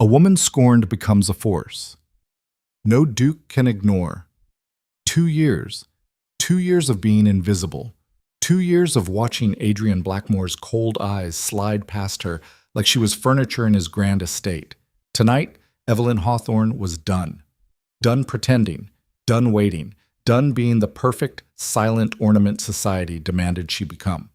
A woman scorned becomes a force. No Duke can ignore. 2 years. 2 years of being invisible. 2 years of watching Adrian Blackmore's cold eyes slide past her like she was furniture in his grand estate. Tonight, Evelyn Hawthorne was done. Done pretending. Done waiting. Done being the perfect, silent ornament society demanded she become.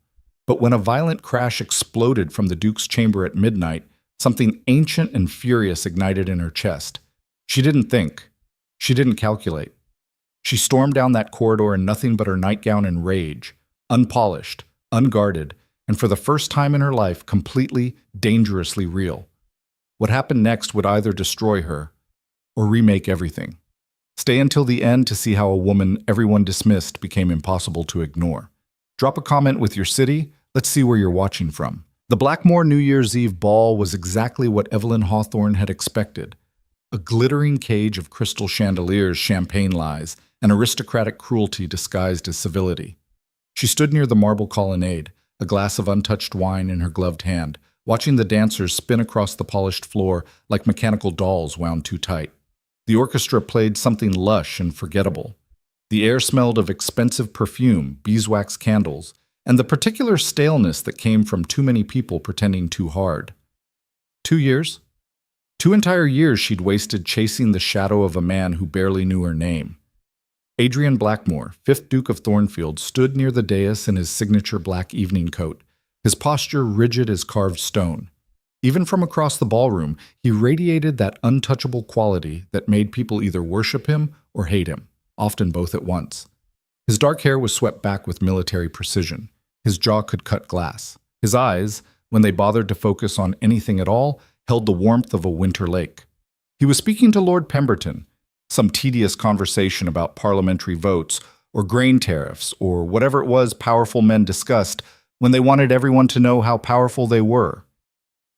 But when a violent crash exploded from the Duke's chamber at midnight, something ancient and furious ignited in her chest. She didn't think. She didn't calculate. She stormed down that corridor in nothing but her nightgown and rage, unpolished, unguarded, and for the first time in her life, completely, dangerously real. What happened next would either destroy her or remake everything. Stay until the end to see how a woman everyone dismissed became impossible to ignore. Drop a comment with your city. Let's see where you're watching from. The Blackmore New Year's Eve ball was exactly what Evelyn Hawthorne had expected. A glittering cage of crystal chandeliers, champagne lies, and aristocratic cruelty disguised as civility. She stood near the marble colonnade, a glass of untouched wine in her gloved hand, watching the dancers spin across the polished floor like mechanical dolls wound too tight. The orchestra played something lush and forgettable. The air smelled of expensive perfume, beeswax candles, and the particular staleness that came from too many people pretending too hard. 2 years? 2 entire years she'd wasted chasing the shadow of a man who barely knew her name. Adrian Blackmore, 5th Duke of Thornfield, stood near the dais in his signature black evening coat, his posture rigid as carved stone. Even from across the ballroom, he radiated that untouchable quality that made people either worship him or hate him, often both at once. His dark hair was swept back with military precision. His jaw could cut glass. His eyes, when they bothered to focus on anything at all, held the warmth of a winter lake. He was speaking to Lord Pemberton, some tedious conversation about parliamentary votes or grain tariffs or whatever it was powerful men discussed when they wanted everyone to know how powerful they were.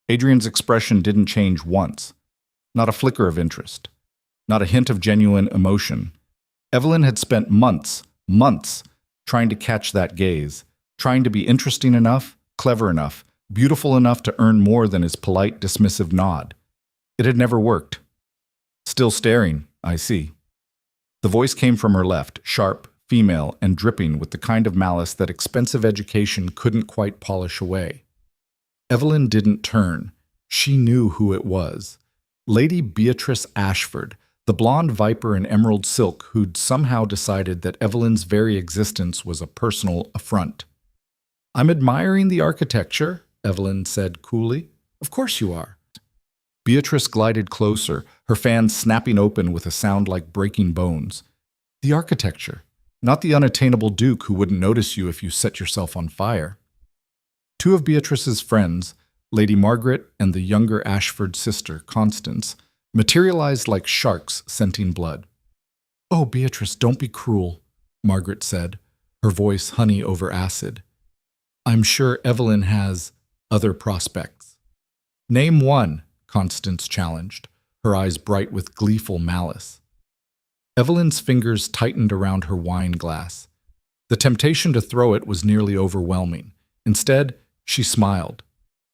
Adrian's expression didn't change once. Not a flicker of interest. Not a hint of genuine emotion. Evelyn had spent months, trying to catch that gaze, trying to be interesting enough, clever enough, beautiful enough to earn more than his polite, dismissive nod. It had never worked. Still staring, I see. The voice came from her left, sharp, female, and dripping with the kind of malice that expensive education couldn't quite polish away. Evelyn didn't turn. She knew who it was. Lady Beatrice Ashford, the blonde viper in emerald silk who'd somehow decided that Evelyn's very existence was a personal affront. "I'm admiring the architecture," Evelyn said coolly. "Of course you are." Beatrice glided closer, her fan snapping open with a sound like breaking bones. "The architecture, not the unattainable Duke who wouldn't notice you if you set yourself on fire." Two of Beatrice's friends, Lady Margaret and the younger Ashford sister, Constance, materialized like sharks scenting blood. "Oh, Beatrice, don't be cruel," Margaret said, her voice honey over acid. "I'm sure Evelyn has other prospects." "Name one," Constance challenged, her eyes bright with gleeful malice. Evelyn's fingers tightened around her wine glass. The temptation to throw it was nearly overwhelming. Instead, she smiled.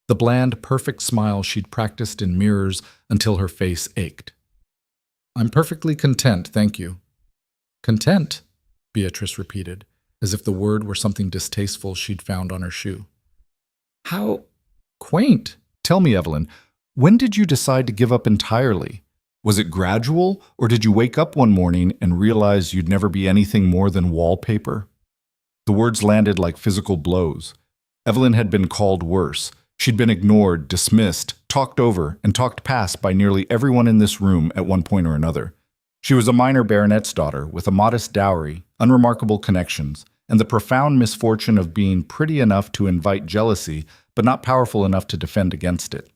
The bland, perfect smile she'd practiced in mirrors until her face ached. "I'm perfectly content, thank you." "Content?" Beatrice repeated, as if the word were something distasteful she'd found on her shoe. "How quaint. Tell me, Evelyn, when did you decide to give up entirely? Was it gradual, or did you wake up one morning and realize you'd never be anything more than wallpaper?" The words landed like physical blows. Evelyn had been called worse. She'd been ignored, dismissed, talked over, and talked past by nearly everyone in this room at one point or another. She was a minor baronet's daughter with a modest dowry, unremarkable connections, and the profound misfortune of being pretty enough to invite jealousy, but not powerful enough to defend against it.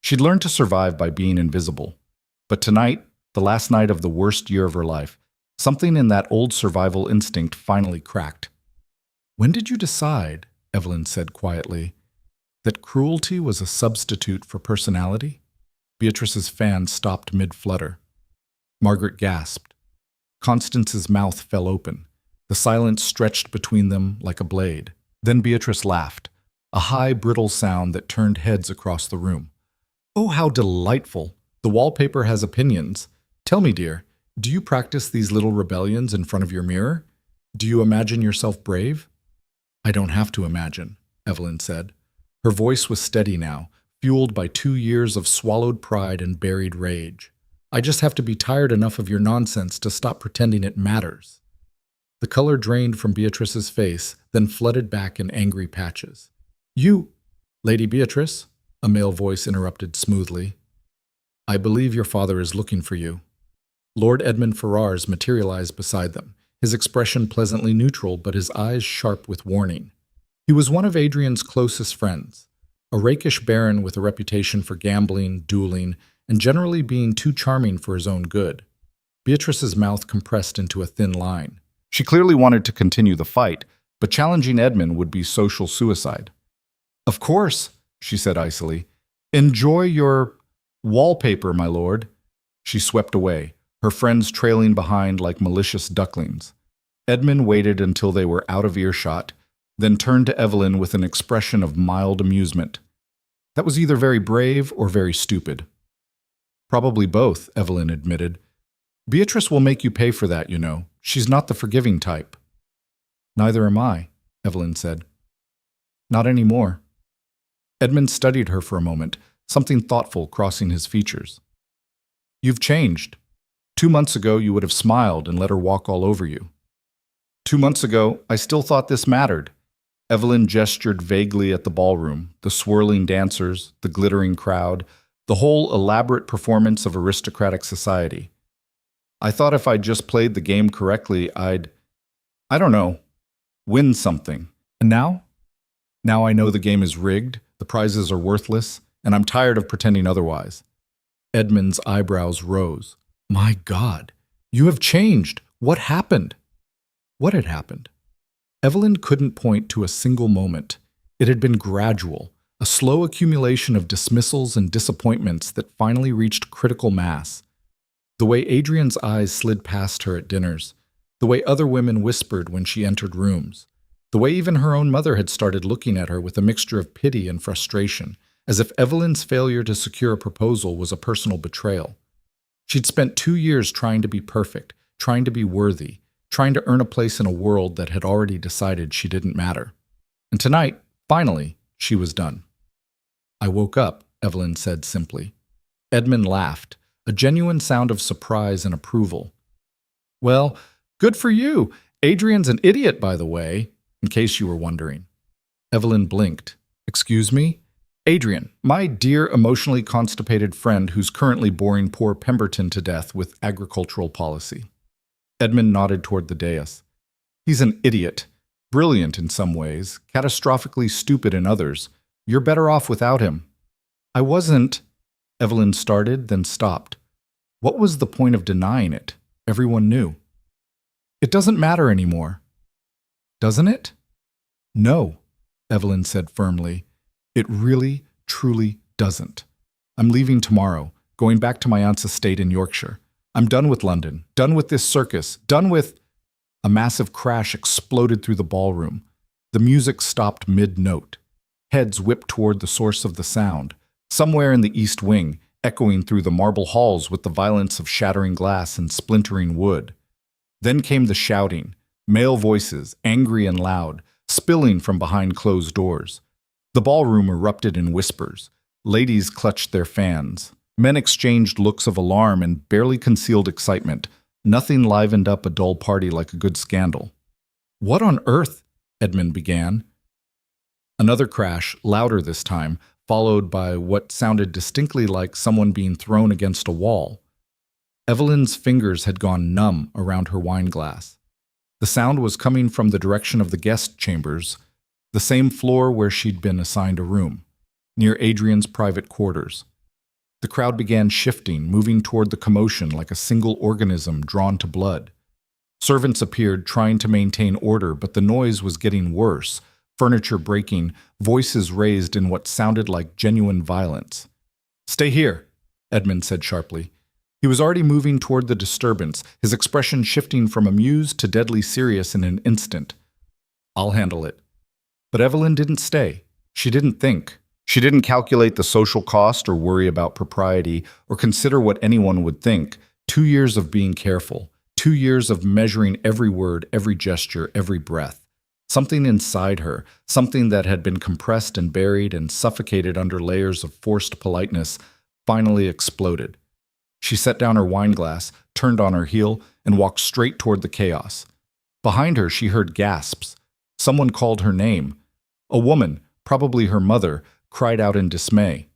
She'd learned to survive by being invisible. But tonight, the last night of the worst year of her life, something in that old survival instinct finally cracked. "When did you decide," Evelyn said quietly, "that cruelty was a substitute for personality?" Beatrice's fan stopped mid-flutter. Margaret gasped. Constance's mouth fell open. The silence stretched between them like a blade. Then Beatrice laughed, a high, brittle sound that turned heads across the room. "Oh, how delightful! The wallpaper has opinions. Tell me, dear, do you practice these little rebellions in front of your mirror? Do you imagine yourself brave? I don't have to imagine, Evelyn said. Her voice was steady now, fueled by 2 years of swallowed pride and buried rage. I just have to be tired enough of your nonsense to stop pretending it matters. The color drained from Beatrice's face, then flooded back in angry patches. You, Lady Beatrice, a male voice interrupted smoothly. I believe your father is looking for you. Lord Edmund Ferrars materialized beside them, his expression pleasantly neutral but his eyes sharp with warning. He was one of Adrian's closest friends, a rakish baron with a reputation for gambling, dueling, and generally being too charming for his own good. Beatrice's mouth compressed into a thin line. She clearly wanted to continue the fight, but challenging Edmund would be social suicide. Of course, she said icily. Enjoy your wallpaper, my lord. She swept away, her friends trailing behind like malicious ducklings. Edmund waited until they were out of earshot, then turned to Evelyn with an expression of mild amusement. That was either very brave or very stupid. Probably both, Evelyn admitted. Beatrice will make you pay for that, you know. She's not the forgiving type. Neither am I, Evelyn said. Not anymore. Edmund studied her for a moment, something thoughtful crossing his features. You've changed. 2 months ago, you would have smiled and let her walk all over you. 2 months ago, I still thought this mattered. Evelyn gestured vaguely at the ballroom, the swirling dancers, the glittering crowd, the whole elaborate performance of aristocratic society. I thought if I just played the game correctly, I don't know, win something. And now? Now I know the game is rigged, the prizes are worthless, and I'm tired of pretending otherwise. Edmund's eyebrows rose. My God, you have changed. What happened? What had happened? Evelyn couldn't point to a single moment. It had been gradual, a slow accumulation of dismissals and disappointments that finally reached critical mass. The way Adrian's eyes slid past her at dinners, the way other women whispered when she entered rooms, the way even her own mother had started looking at her with a mixture of pity and frustration, as if Evelyn's failure to secure a proposal was a personal betrayal. She'd spent 2 years trying to be perfect, trying to be worthy, trying to earn a place in a world that had already decided she didn't matter. And tonight, finally, she was done. I woke up, Evelyn said simply. Edmund laughed, a genuine sound of surprise and approval. Well, good for you. Adrian's an idiot, by the way, in case you were wondering. Evelyn blinked. Excuse me? Adrian, my dear emotionally constipated friend who's currently boring poor Pemberton to death with agricultural policy. Edmund nodded toward the dais. He's an idiot. Brilliant in some ways, catastrophically stupid in others. You're better off without him. I wasn't. Evelyn started, then stopped. What was the point of denying it? Everyone knew. It doesn't matter anymore. Doesn't it? No, Evelyn said firmly. It really, truly doesn't. I'm leaving tomorrow, going back to my aunt's estate in Yorkshire. I'm done with London, done with this circus, done with… A massive crash exploded through the ballroom. The music stopped mid-note. Heads whipped toward the source of the sound, somewhere in the east wing, echoing through the marble halls with the violence of shattering glass and splintering wood. Then came the shouting, male voices, angry and loud, spilling from behind closed doors. The ballroom erupted in whispers. Ladies clutched their fans. Men exchanged looks of alarm and barely concealed excitement. Nothing livened up a dull party like a good scandal. What on earth? Edmund began. Another crash, louder this time, followed by what sounded distinctly like someone being thrown against a wall. Evelyn's fingers had gone numb around her wine glass. The sound was coming from the direction of the guest chambers, the same floor where she'd been assigned a room, near Adrian's private quarters. The crowd began shifting, moving toward the commotion like a single organism drawn to blood. Servants appeared, trying to maintain order, but the noise was getting worse, furniture breaking, voices raised in what sounded like genuine violence. Stay here, Edmund said sharply. He was already moving toward the disturbance, his expression shifting from amused to deadly serious in an instant. I'll handle it. But Evelyn didn't stay. She didn't think. She didn't calculate the social cost or worry about propriety or consider what anyone would think. 2 years of being careful, 2 years of measuring every word, every gesture, every breath. Something inside her, something that had been compressed and buried and suffocated under layers of forced politeness, finally exploded. She set down her wineglass, turned on her heel, and walked straight toward the chaos. Behind her, she heard gasps. Someone called her name. A woman, probably her mother, cried out in dismay.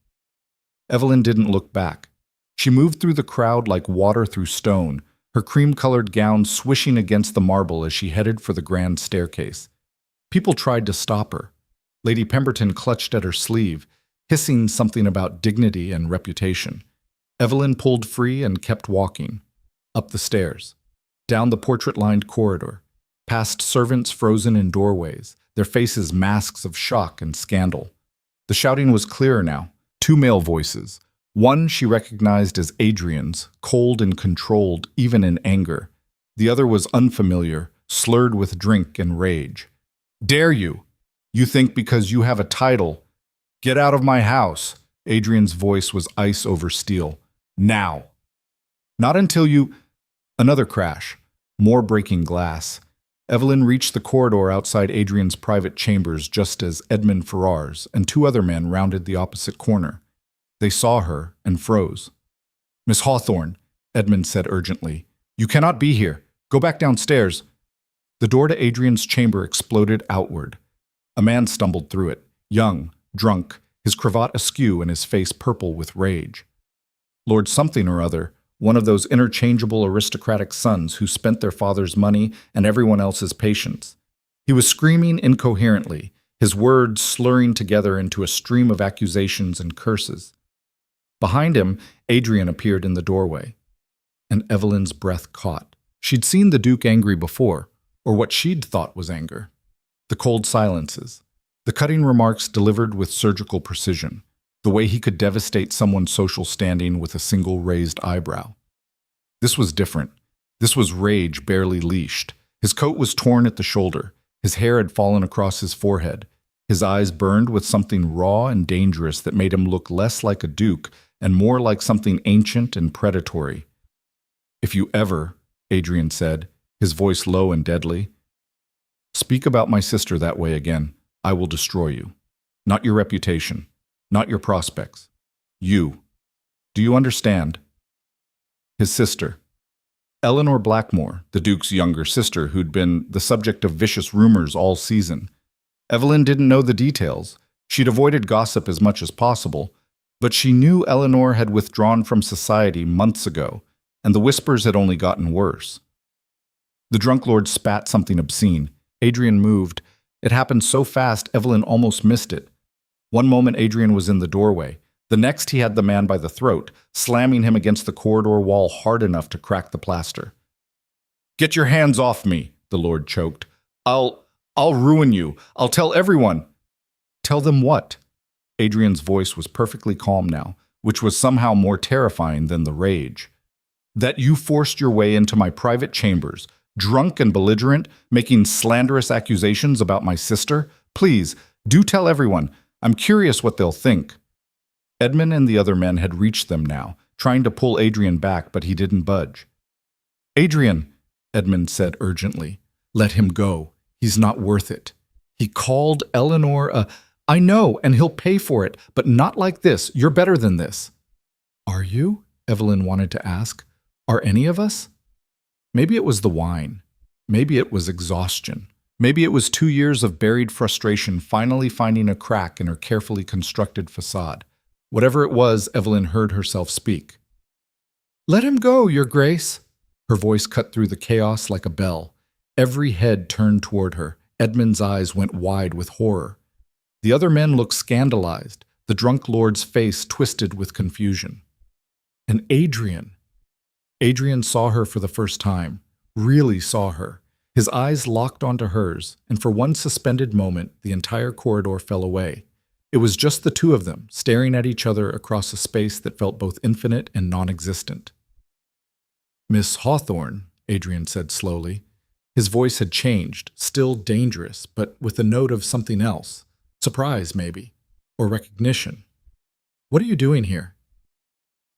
Evelyn didn't look back. She moved through the crowd like water through stone, her cream-colored gown swishing against the marble as she headed for the grand staircase. People tried to stop her. Lady Pemberton clutched at her sleeve, hissing something about dignity and reputation. Evelyn pulled free and kept walking. Up the stairs, down the portrait-lined corridor, past servants frozen in doorways, their faces masks of shock and scandal. The shouting was clearer now. 2 male voices. One she recognized as Adrian's, cold and controlled even in anger. The other was unfamiliar, slurred with drink and rage. "Dare you? You think because you have a title. Get out of my house." Adrian's voice was ice over steel. "Now." "Not until you—" Another crash. More breaking glass. Evelyn reached the corridor outside Adrian's private chambers just as Edmund Ferrars and 2 other men rounded the opposite corner. They saw her and froze. "Miss Hawthorne," Edmund said urgently, "you cannot be here. Go back downstairs." The door to Adrian's chamber exploded outward. A man stumbled through it, young, drunk, his cravat askew and his face purple with rage. Lord something or other, one of those interchangeable aristocratic sons who spent their father's money and everyone else's patience. He was screaming incoherently, his words slurring together into a stream of accusations and curses. Behind him, Adrian appeared in the doorway, and Evelyn's breath caught. She'd seen the Duke angry before, or what she'd thought was anger. The cold silences, the cutting remarks delivered with surgical precision, the way he could devastate someone's social standing with a single raised eyebrow. This was different. This was rage barely leashed. His coat was torn at the shoulder. His hair had fallen across his forehead. His eyes burned with something raw and dangerous that made him look less like a duke and more like something ancient and predatory. "If you ever," Adrian said, his voice low and deadly, "speak about my sister that way again, I will destroy you. Not your reputation. Not your prospects. You. Do you understand?" His sister. Eleanor Blackmore, the Duke's younger sister who'd been the subject of vicious rumors all season. Evelyn didn't know the details. She'd avoided gossip as much as possible, but she knew Eleanor had withdrawn from society months ago, and the whispers had only gotten worse. The drunk lord spat something obscene. Adrian moved. It happened so fast Evelyn almost missed it. One moment Adrian was in the doorway. The next he had the man by the throat, slamming him against the corridor wall hard enough to crack the plaster. "Get your hands off me," the lord choked. I'll ruin you. I'll tell everyone." "Tell them what?" Adrian's voice was perfectly calm now, which was somehow more terrifying than the rage. "That you forced your way into my private chambers, drunk and belligerent, making slanderous accusations about my sister. Please, do tell everyone. I'm curious what they'll think." Edmund and the other men had reached them now, trying to pull Adrian back, but he didn't budge. "Adrian," Edmund said urgently, "let him go. He's not worth it. He called Eleanor a—" "I know, and he'll pay for it, but not like this. You're better than this." "Are you?" Evelyn wanted to ask. "Are any of us?" Maybe it was the wine. Maybe it was exhaustion. Maybe it was 2 years of buried frustration finally finding a crack in her carefully constructed facade. Whatever it was, Evelyn heard herself speak. "Let him go, Your Grace." Her voice cut through the chaos like a bell. Every head turned toward her. Edmund's eyes went wide with horror. The other men looked scandalized, the drunk lord's face twisted with confusion. And Adrian. Adrian saw her for the first time, really saw her. His eyes locked onto hers, and for one suspended moment, the entire corridor fell away. It was just the 2 of them, staring at each other across a space that felt both infinite and non-existent. "Miss Hawthorne," Adrian said slowly. His voice had changed, still dangerous, but with a note of something else. Surprise, maybe. or recognition. What are you doing here?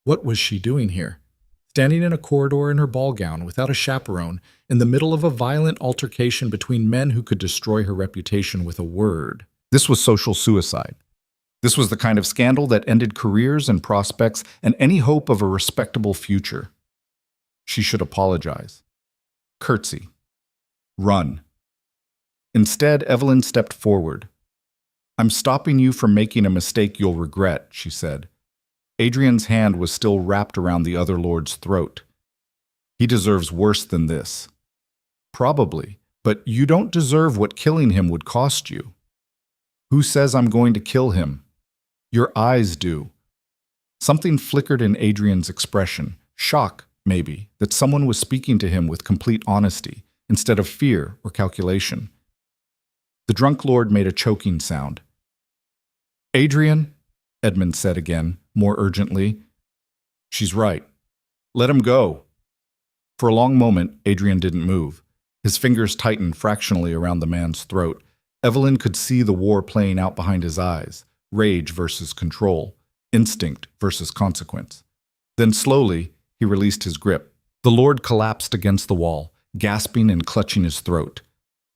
What was she doing here? Standing in a corridor in her ball gown without a chaperone, in the middle of a violent altercation between men who could destroy her reputation with a word. This was social suicide. This was the kind of scandal that ended careers and prospects and any hope of a respectable future. She should apologize. Curtsy. Run. Instead, Evelyn stepped forward. "I'm stopping you from making a mistake you'll regret," she said. Adrian's hand was still wrapped around the other lord's throat. "He deserves worse than this." "Probably, but you don't deserve what killing him would cost you." "Who says I'm going to kill him?" "Your eyes do." Something flickered in Adrian's expression. Shock, maybe, that someone was speaking to him with complete honesty, instead of fear or calculation. The drunk lord made a choking sound. "Adrian," Edmund said again, more urgently. "She's right. Let him go." For a long moment, Adrian didn't move. His fingers tightened fractionally around the man's throat. Evelyn could see the war playing out behind his eyes. Rage versus control. Instinct versus consequence. Then slowly, he released his grip. The lord collapsed against the wall, gasping and clutching his throat.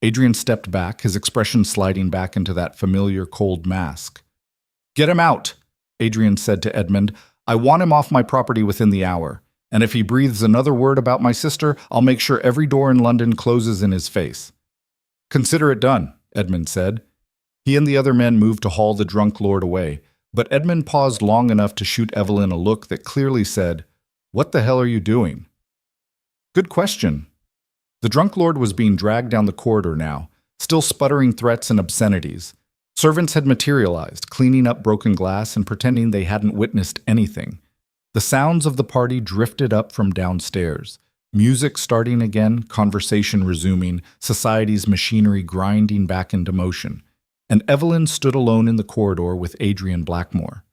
Adrian stepped back, his expression sliding back into that familiar cold mask. "Get him out," Adrian said to Edmund. "I want him off my property within the hour. And if he breathes another word about my sister, I'll make sure every door in London closes in his face." "Consider it done," Edmund said. He and the other men moved to haul the drunk lord away, but Edmund paused long enough to shoot Evelyn a look that clearly said, "What the hell are you doing?" "Good question." The drunk lord was being dragged down the corridor now, still sputtering threats and obscenities. Servants had materialized, cleaning up broken glass and pretending they hadn't witnessed anything. The sounds of the party drifted up from downstairs. Music starting again, conversation resuming, society's machinery grinding back into motion. And Evelyn stood alone in the corridor with Adrian Blackmore.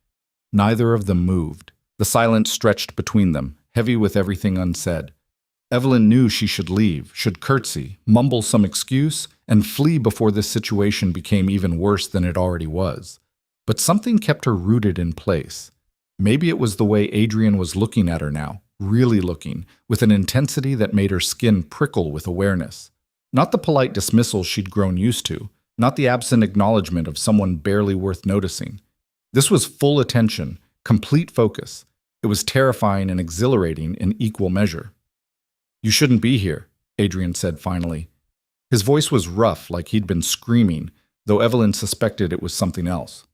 Neither of them moved. The silence stretched between them, heavy with everything unsaid. Evelyn knew she should leave, should curtsy, mumble some excuse, and flee before this situation became even worse than it already was. But something kept her rooted in place. Maybe it was the way Adrian was looking at her now, really looking, with an intensity that made her skin prickle with awareness. Not the polite dismissal she'd grown used to, not the absent acknowledgement of someone barely worth noticing. This was full attention, complete focus. It was terrifying and exhilarating in equal measure. "You shouldn't be here," Adrian said finally. His voice was rough, like he'd been screaming, though Evelyn suspected it was something else.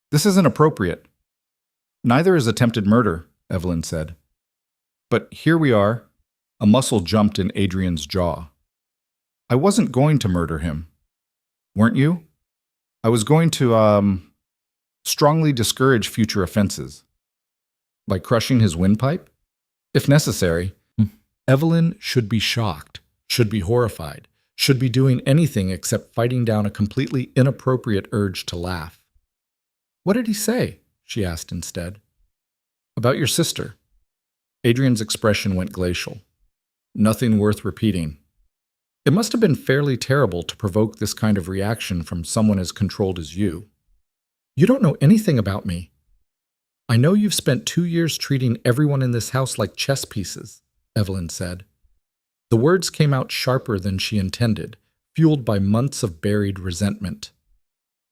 "This isn't appropriate." "Neither is attempted murder," Evelyn said. "But here we are." A muscle jumped in Adrian's jaw. "I wasn't going to murder him." "Weren't you?" "I was going to, strongly discourage future offenses." "By crushing his windpipe?" "If necessary." Evelyn should be shocked, should be horrified, should be doing anything except fighting down a completely inappropriate urge to laugh. "What did he say?" she asked instead. "About your sister." Adrian's expression went glacial. "Nothing worth repeating." It must have been fairly terrible to provoke this kind of reaction from someone as controlled as you. "You don't know anything about me." "I know you've spent 2 years treating everyone in this house like chess pieces," Evelyn said. The words came out sharper than she intended, fueled by months of buried resentment.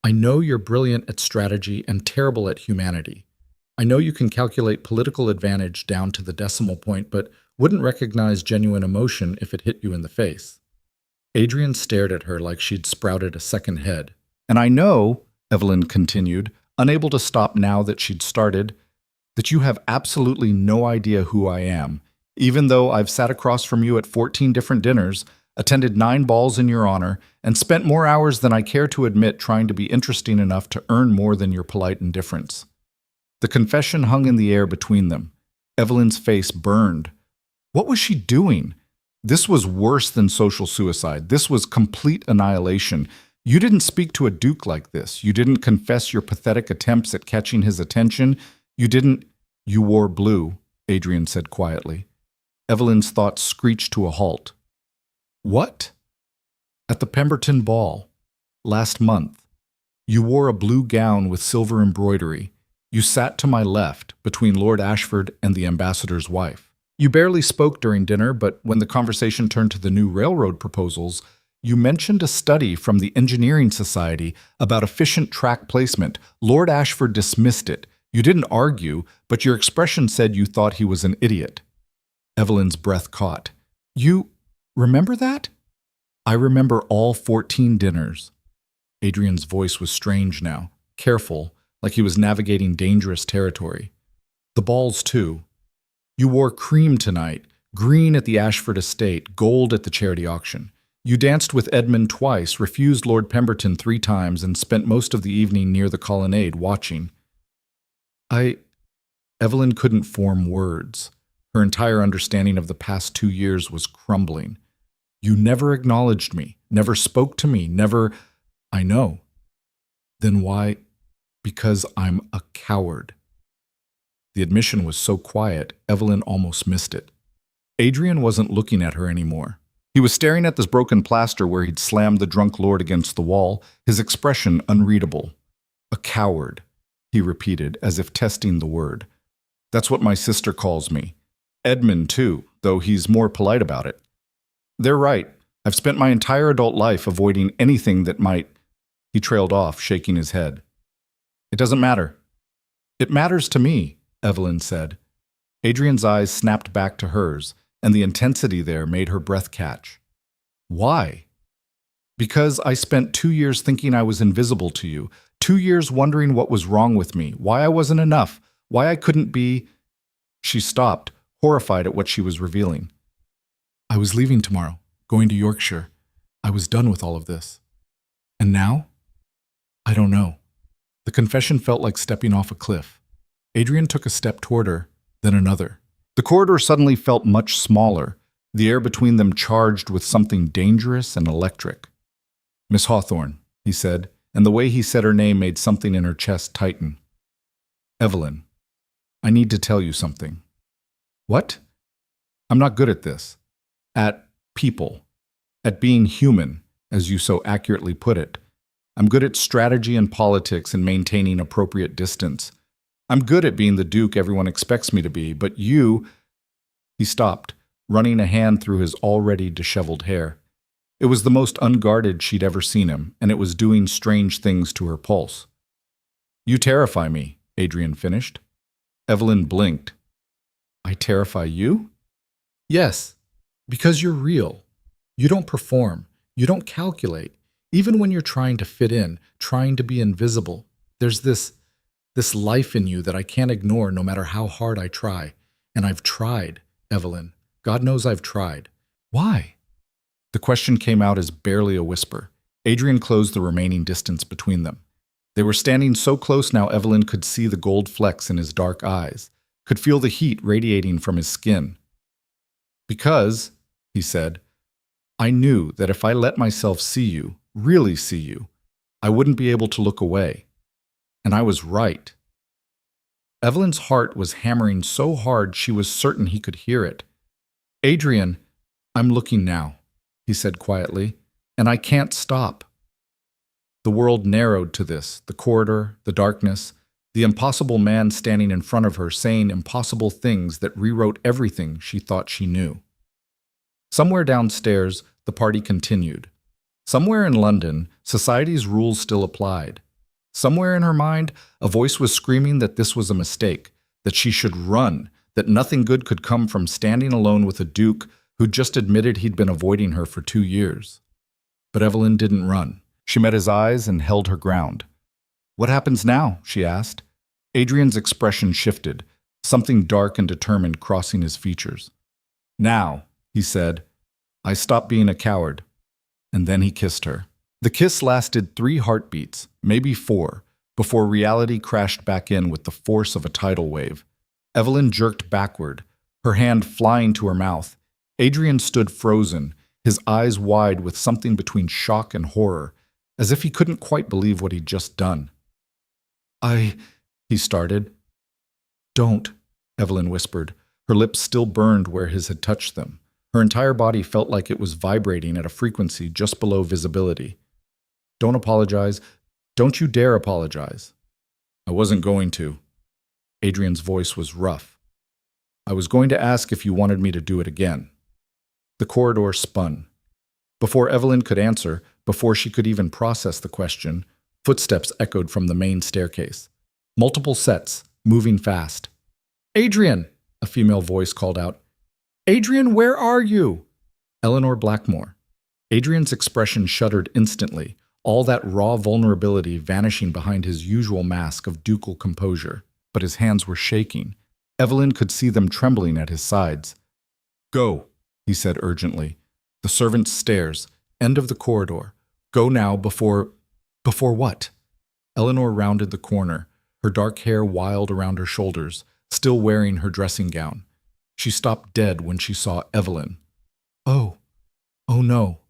"I know you're brilliant at strategy and terrible at humanity. I know you can calculate political advantage down to the decimal point, but wouldn't recognize genuine emotion if it hit you in the face." Adrian stared at her like she'd sprouted a second head. "And I know," Evelyn continued, unable to stop now that she'd started, "that you have absolutely no idea who I am, even though I've sat across from you at 14 different dinners, attended 9 balls in your honor, and spent more hours than I care to admit trying to be interesting enough to earn more than your polite indifference." The confession hung in the air between them. Evelyn's face burned. What was she doing? This was worse than social suicide. This was complete annihilation. You didn't speak to a duke like this. You didn't confess your pathetic attempts at catching his attention. You wore blue, Adrian said quietly. Evelyn's thoughts screeched to a halt. "What?" "At the Pemberton Ball. Last month. You wore a blue gown with silver embroidery. You sat to my left, between Lord Ashford and the ambassador's wife. You barely spoke during dinner, but when the conversation turned to the new railroad proposals, you mentioned a study from the Engineering Society about efficient track placement. Lord Ashford dismissed it. You didn't argue, but your expression said you thought he was an idiot. Evelyn's breath caught. You remember that? I remember all 14 dinners. Adrian's voice was strange now, careful, like he was navigating dangerous territory. The balls, too. You wore cream tonight, green at the Ashford estate, gold at the charity auction. You danced with Edmund twice, refused Lord Pemberton 3 times, and spent most of the evening near the colonnade watching. Evelyn couldn't form words. Her entire understanding of the past 2 years was crumbling. You never acknowledged me, never spoke to me, never... I know. Then why? Because I'm a coward. The admission was so quiet, Evelyn almost missed it. Adrian wasn't looking at her anymore. He was staring at this broken plaster where he'd slammed the drunk lord against the wall, his expression unreadable. A coward, he repeated, as if testing the word. That's what my sister calls me. Edmund, too, though he's more polite about it. They're right. I've spent my entire adult life avoiding anything that might... He trailed off, shaking his head. It doesn't matter. It matters to me, Evelyn said. Adrian's eyes snapped back to hers, and the intensity there made her breath catch. Why? Because I spent 2 years thinking I was invisible to you, 2 years wondering what was wrong with me, why I wasn't enough, why I couldn't be... She stopped, horrified at what she was revealing. I was leaving tomorrow, going to Yorkshire. I was done with all of this. And now? I don't know. The confession felt like stepping off a cliff. Adrian took a step toward her, then another. The corridor suddenly felt much smaller, the air between them charged with something dangerous and electric. Miss Hawthorne, he said, and the way he said her name made something in her chest tighten. Evelyn, I need to tell you something. What? I'm not good at this. At people. At being human, as you so accurately put it. I'm good at strategy and politics and maintaining appropriate distance. I'm good at being the Duke everyone expects me to be, but you... He stopped, running a hand through his already disheveled hair. It was the most unguarded she'd ever seen him, and it was doing strange things to her pulse. You terrify me, Adrian finished. Evelyn blinked. I terrify you? Yes, because you're real. You don't perform. You don't calculate. Even when you're trying to fit in, trying to be invisible, there's this life in you that I can't ignore no matter how hard I try. And I've tried, Evelyn. God knows I've tried. Why? The question came out as barely a whisper. Adrian closed the remaining distance between them. They were standing so close now Evelyn could see the gold flecks in his dark eyes, could feel the heat radiating from his skin. Because, he said, I knew that if I let myself see you, really see you, I wouldn't be able to look away. And I was right. Evelyn's heart was hammering so hard she was certain he could hear it. Adrian, I'm looking now, he said quietly, and I can't stop. The world narrowed to this, the corridor, the darkness, the impossible man standing in front of her saying impossible things that rewrote everything she thought she knew. Somewhere downstairs, the party continued. Somewhere in London, society's rules still applied. Somewhere in her mind, a voice was screaming that this was a mistake, that she should run, that nothing good could come from standing alone with a duke who'd just admitted he'd been avoiding her for 2 years. But Evelyn didn't run. She met his eyes and held her ground. What happens now? She asked. Adrian's expression shifted, something dark and determined crossing his features. Now, he said, I stop being a coward. And then he kissed her. The kiss lasted 3 heartbeats, maybe 4, before reality crashed back in with the force of a tidal wave. Evelyn jerked backward, her hand flying to her mouth. Adrian stood frozen, his eyes wide with something between shock and horror, as if he couldn't quite believe what he'd just done. He started. Don't, Evelyn whispered. Her lips still burned where his had touched them. Her entire body felt like it was vibrating at a frequency just below visibility. Don't apologize. Don't you dare apologize." "I wasn't going to." Adrian's voice was rough. "I was going to ask if you wanted me to do it again." The corridor spun. Before Evelyn could answer, before she could even process the question, footsteps echoed from the main staircase. Multiple sets, moving fast. "Adrian!" a female voice called out. "Adrian, where are you?" Eleanor Blackmore. Adrian's expression shuddered instantly, all that raw vulnerability vanishing behind his usual mask of ducal composure. But his hands were shaking. Evelyn could see them trembling at his sides. "Go," he said urgently. "The servants' stairs, end of the corridor. Go now before—" "Before what?" Eleanor rounded the corner, her dark hair wild around her shoulders, still wearing her dressing gown. She stopped dead when she saw Evelyn. Oh no."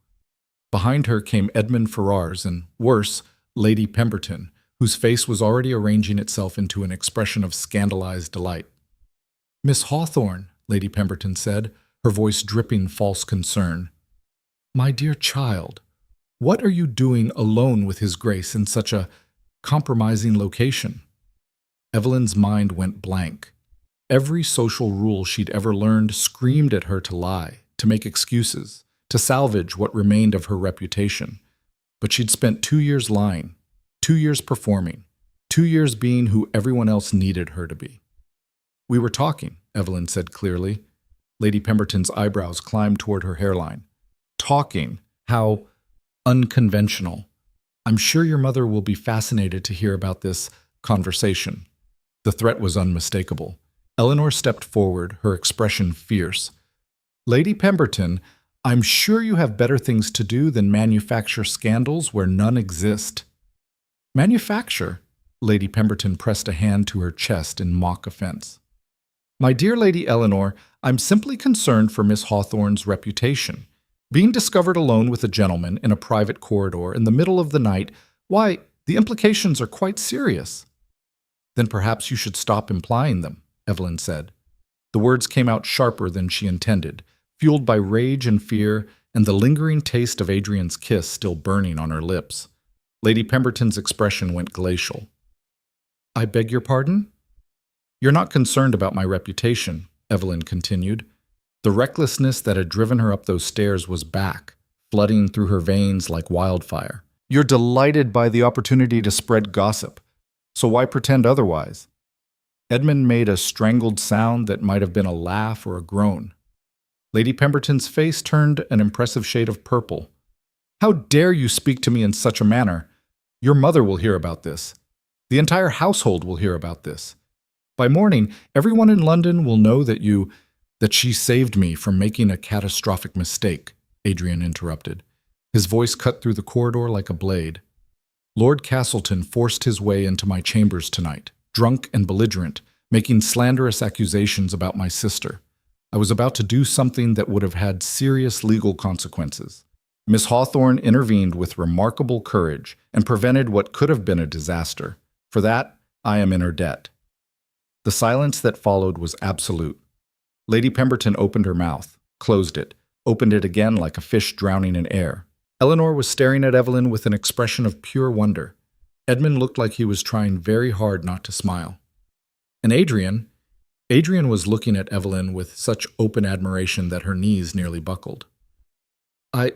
Behind her came Edmund Ferrars and, worse, Lady Pemberton, whose face was already arranging itself into an expression of scandalized delight. "Miss Hawthorne," Lady Pemberton said, her voice dripping false concern. "My dear child, what are you doing alone with His Grace in such a compromising location?" Evelyn's mind went blank. Every social rule she'd ever learned screamed at her to lie, to make excuses, to salvage what remained of her reputation. But she'd spent 2 years lying, 2 years performing, 2 years being who everyone else needed her to be. "We were talking," Evelyn said clearly. Lady Pemberton's eyebrows climbed toward her hairline. "Talking. How unconventional. I'm sure your mother will be fascinated to hear about this conversation." The threat was unmistakable. Eleanor stepped forward, her expression fierce. "Lady Pemberton, I'm sure you have better things to do than manufacture scandals where none exist." "Manufacture?" Lady Pemberton pressed a hand to her chest in mock offense. "My dear Lady Eleanor, I'm simply concerned for Miss Hawthorne's reputation. Being discovered alone with a gentleman in a private corridor in the middle of the night, why, the implications are quite serious." "Then perhaps you should stop implying them," Evelyn said. The words came out sharper than she intended, fueled by rage and fear and the lingering taste of Adrian's kiss still burning on her lips. Lady Pemberton's expression went glacial. "I beg your pardon?" "You're not concerned about my reputation," Evelyn continued. The recklessness that had driven her up those stairs was back, flooding through her veins like wildfire. "You're delighted by the opportunity to spread gossip, so why pretend otherwise?" Edmund made a strangled sound that might have been a laugh or a groan. Lady Pemberton's face turned an impressive shade of purple. "How dare you speak to me in such a manner? Your mother will hear about this. The entire household will hear about this. By morning, everyone in London will know that she saved me from making a catastrophic mistake," Adrian interrupted. His voice cut through the corridor like a blade. "Lord Castleton forced his way into my chambers tonight, drunk and belligerent, making slanderous accusations about my sister. I was about to do something that would have had serious legal consequences. Miss Hawthorne intervened with remarkable courage and prevented what could have been a disaster. For that, I am in her debt." The silence that followed was absolute. Lady Pemberton opened her mouth, closed it, opened it again like a fish drowning in air. Eleanor was staring at Evelyn with an expression of pure wonder. Edmund looked like he was trying very hard not to smile. And Adrian was looking at Evelyn with such open admiration that her knees nearly buckled. "I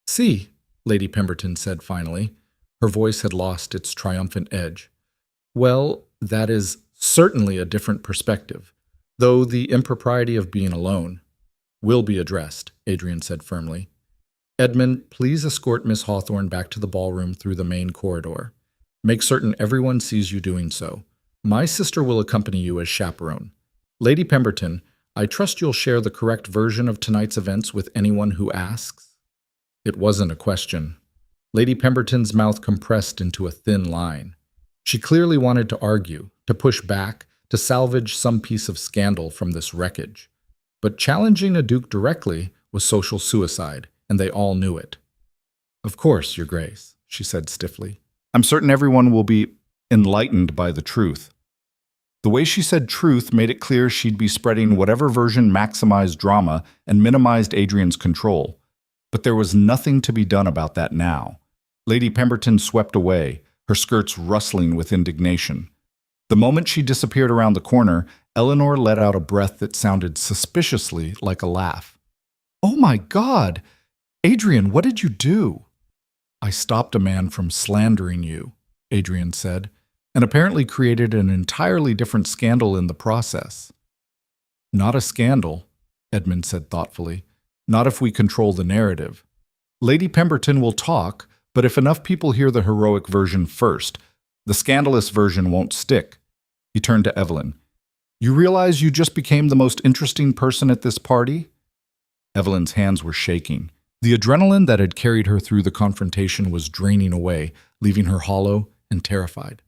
see," Lady Pemberton said finally. Her voice had lost its triumphant edge. "Well, that is certainly a different perspective, though the impropriety of being alone will be addressed," Adrian said firmly. "Edmund, please escort Miss Hawthorne back to the ballroom through the main corridor. Make certain everyone sees you doing so. My sister will accompany you as chaperone. Lady Pemberton, I trust you'll share the correct version of tonight's events with anyone who asks." It wasn't a question. Lady Pemberton's mouth compressed into a thin line. She clearly wanted to argue, to push back, to salvage some piece of scandal from this wreckage. But challenging a duke directly was social suicide, and they all knew it. "Of course, Your Grace," she said stiffly. "I'm certain everyone will be enlightened by the truth." The way she said truth made it clear she'd be spreading whatever version maximized drama and minimized Adrian's control. But there was nothing to be done about that now. Lady Pemberton swept away, her skirts rustling with indignation. The moment she disappeared around the corner, Eleanor let out a breath that sounded suspiciously like a laugh. "Oh my God! Adrian, what did you do?" "I stopped a man from slandering you," Adrian said, "and apparently created an entirely different scandal in the process." "Not a scandal," Edmund said thoughtfully. "Not if we control the narrative. Lady Pemberton will talk, but if enough people hear the heroic version first, the scandalous version won't stick." He turned to Evelyn. "You realize you just became the most interesting person at this party?" Evelyn's hands were shaking. The adrenaline that had carried her through the confrontation was draining away, leaving her hollow and terrified.